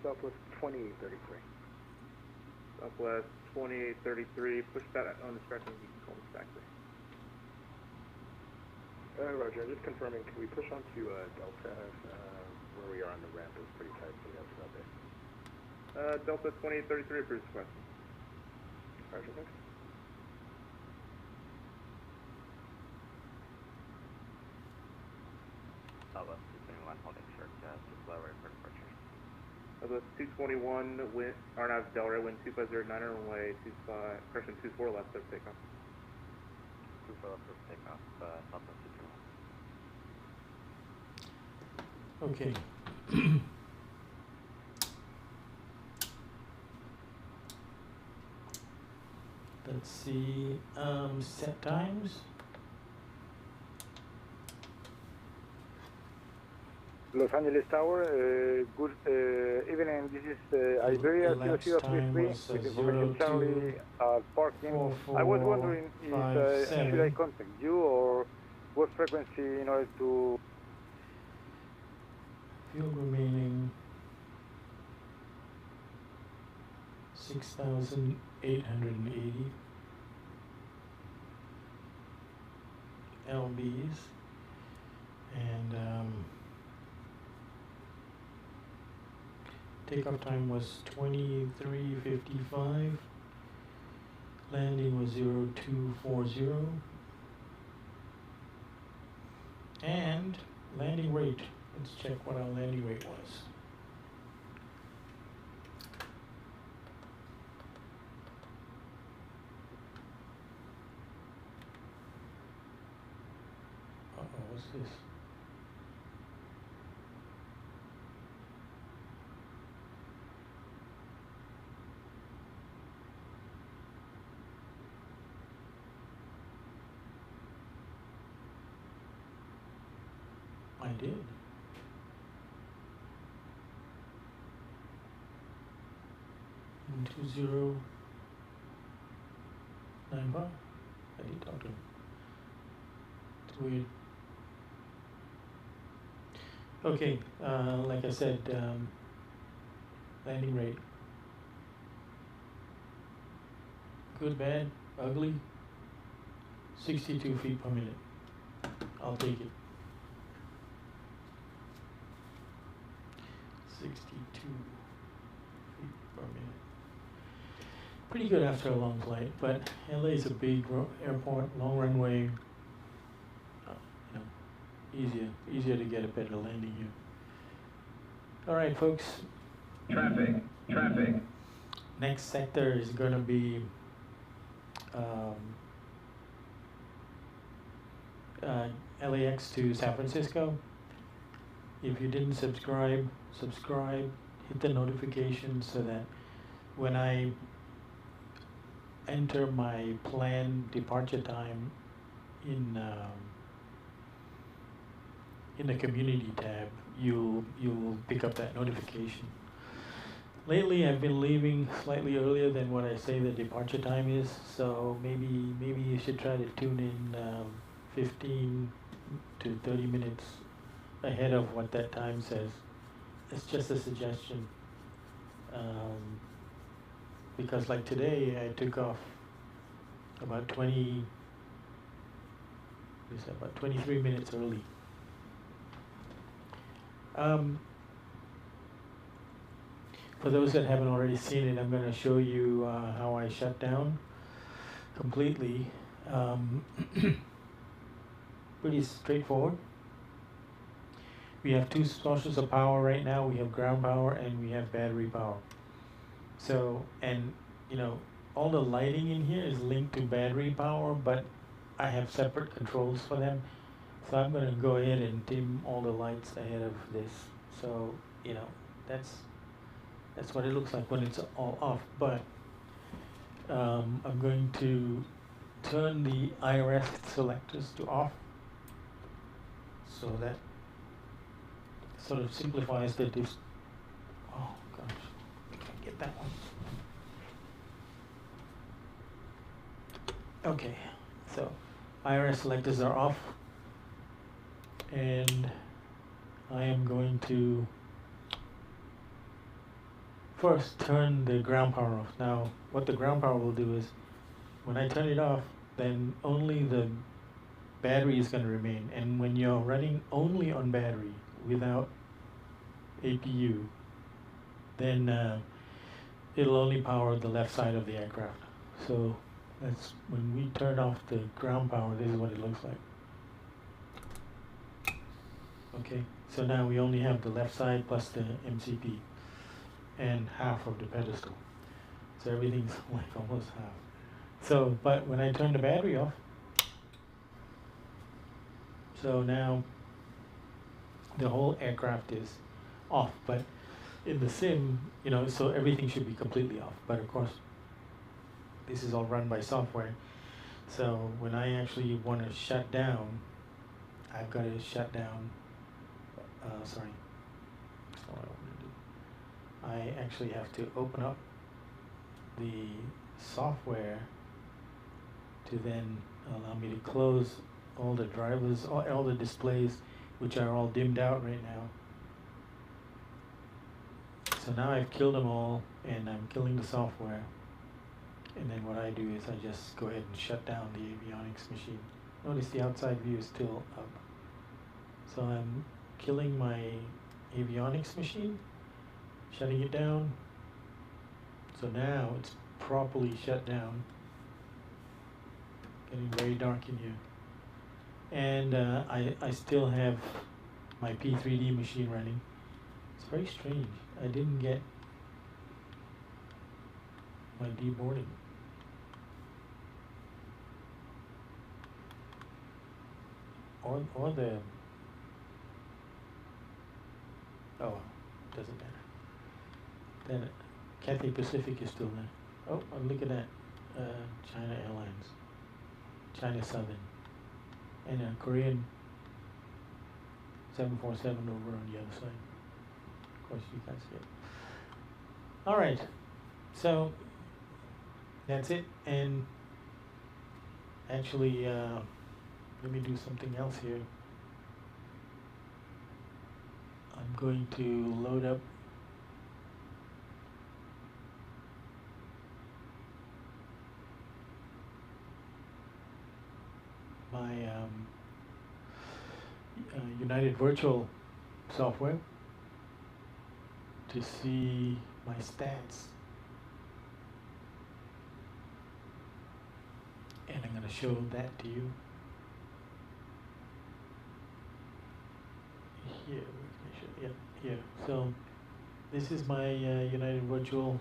Southwest 2833. Southwest 2833, push that on the stretching, you can call this back there. Roger, just confirming, can we push onto Delta? Where we are on the ramp is pretty tight, so we have to go there. Delta 2833 approves the question. Roger, thanks. Southwest 221 holding short, just low right for departure. Southwest 221, wind, RNAV Delray, wind 2509, runway 25, correction 24 left of takeoff. 24 left of takeoff, Southwest 221. Okay. Let's see, set times. Los Angeles Tower, good evening. This is Iberia elapsed 0033 was, with information Charlie parking. I was wondering if should I contact you or what frequency in order to... Fuel remaining 6,880 lbs, and takeoff time was 23:55. Landing was 0240, and landing rate. Let's check what our landing rate was. Uh-oh, what's this? I did. In 2095. I did talk to him. It's weird. Okay, like I said, landing rate. Good, bad, ugly. 62 feet per minute. I'll take it. 62 feet per minute. Pretty good after a long flight, but LA is a big airport, long runway. Easier to get a better landing here. All right, folks. Traffic. Next sector is going to be LAX to San Francisco. If you didn't subscribe, hit the notification so that when I enter my planned departure time in in the community tab, you'll pick up that notification. Lately, I've been leaving slightly earlier than what I say the departure time is, so maybe you should try to tune in 15 to 30 minutes ahead of what that time says. It's just a suggestion. Because like today, I took off about 23 minutes early. For those that haven't already seen it, I'm going to show you how I shut down completely. Pretty straightforward. We have two sources of power right now. We have ground power and we have battery power. So, and you know, all the lighting in here is linked to battery power, but I have separate controls for them. So I'm going to go ahead and dim all the lights ahead of this. So, you know, that's what it looks like when it's all off. But I'm going to turn the IRS selectors to off, so that sort of simplifies the oh gosh, I can't get that one. Okay, so IRS selectors are off, and I am going to first turn the ground power off. Now, what the ground power will do is, when I turn it off, then only the battery is going to remain. And when you're running only on battery without APU, then it'll only power the left side of the aircraft. So that's when we turn off the ground power, this is what it looks like. Okay, so now we only have the left side plus the MCP and half of the pedestal. So everything's like almost half. So, but when I turn the battery off, so now the whole aircraft is off. But in the sim, you know, so everything should be completely off. But of course, this is all run by software. So when I actually want to shut down, I've got to shut down, sorry, that's not what I want to do. I actually have to open up the software to then allow me to close all the drivers, all the displays, which are all dimmed out right now. So now I've killed them all, and I'm killing the software. And then what I do is I just go ahead and shut down the avionics machine. Notice the outside view is still up. So I'm killing my avionics machine, shutting it down. So now it's properly shut down. Getting very dark in here. And I still have my P3D machine running. It's very strange. I didn't get my deboarding. Or the, oh, doesn't matter. Then Cathay Pacific is still there. Oh, look at that. China Airlines, China Southern, and a Korean 747 over on the other side. Of course, you guys see it. All right, so that's it. And actually, let me do something else here. I'm going to load up my United Virtual software to see my stats. And I'm going to show that to you. Here, yeah, here. So this is my United Virtual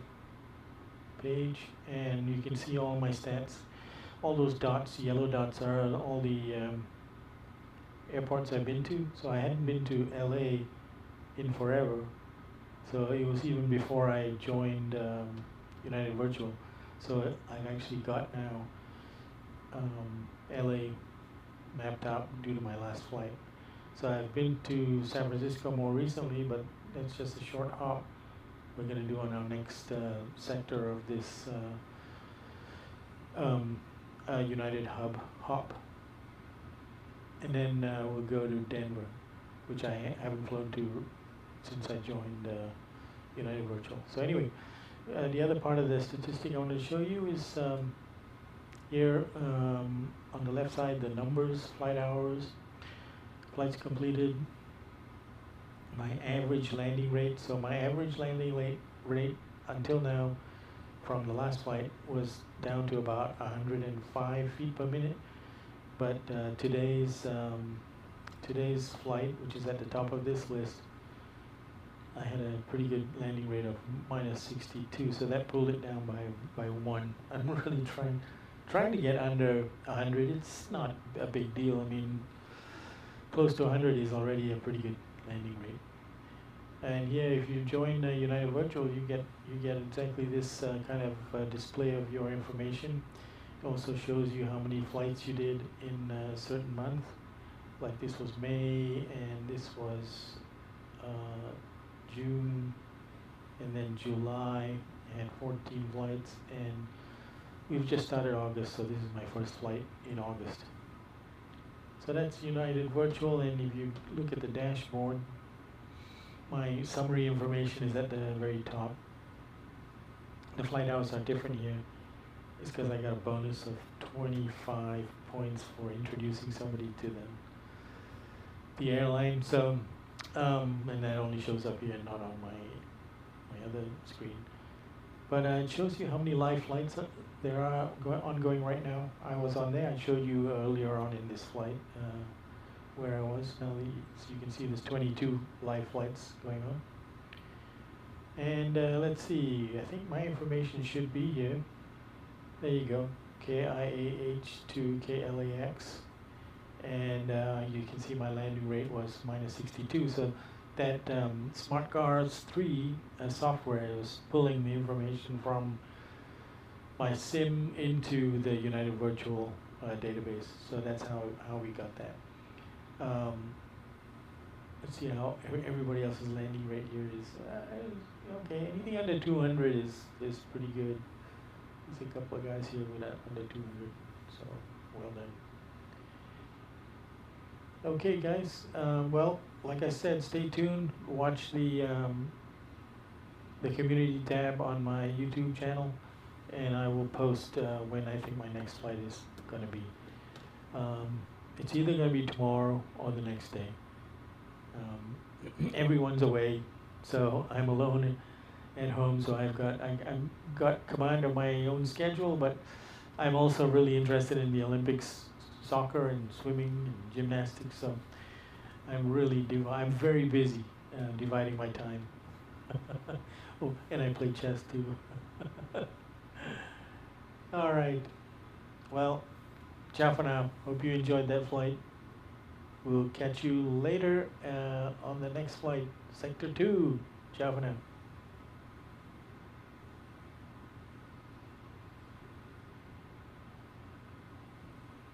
page, and you can see all my stats. All those dots, yellow dots, are all the airports I've been to. So I hadn't been to LA in forever. So it was even before I joined United Virtual. So I've actually got now LA mapped out due to my last flight. So I've been to San Francisco more recently, but that's just a short hop we're going to do on our next sector of this United Hub hop. And then we'll go to Denver, which I haven't flown to since I joined United Virtual. So anyway, the other part of the statistic I want to show you is here on the left side, the numbers, flight hours, flights completed, my average landing rate. So my average landing rate until now from the last flight was down to about 105 feet per minute. But today's flight, which is at the top of this list, I had a pretty good landing rate of minus 62, so that pulled it down by 1. I'm really trying to get under 100. It's not a big deal. I mean, close to 100 is already a pretty good landing rate. And here, if you join United Virtual, you get exactly this kind of display of your information. It also shows you how many flights you did in a certain month. Like this was May, and this was June, and then July. I had 14 flights, and we've just started August, so this is my first flight in August. So that's United Virtual, and if you look at the dashboard, my summary information is at the very top. The flight hours are different here. It's because I got a bonus of 25 points for introducing somebody to the airline. So, and that only shows up here, not on my other screen. But it shows you how many live flights there are ongoing right now. I was on there. I showed you earlier on in this flight where I was. Now, so you can see there's 22 live flights going on. And let's see. I think my information should be here. There you go. KIAH to KLAX. And you can see my landing rate was minus 62. So that Smart Cars 3 software is pulling the information from my sim into the United Virtual database. So that's how we got that. Let's see how everybody else's landing rate here is. Okay, anything under 200 is pretty good. There's a couple of guys here with under 200, so well done. Okay, guys. Well, like I said, stay tuned. Watch the community tab on my YouTube channel, and I will post when I think my next flight is going to be. It's either going to be tomorrow or the next day. Everyone's away, so I'm alone at home. So I've got command of my own schedule, but I'm also really interested in the Olympics, soccer and swimming and gymnastics. So I'm very busy dividing my time. Oh, and I play chess too. All right. Well, ciao for now. Hope you enjoyed that flight. We'll catch you later on the next flight, Sector 2. Ciao for now.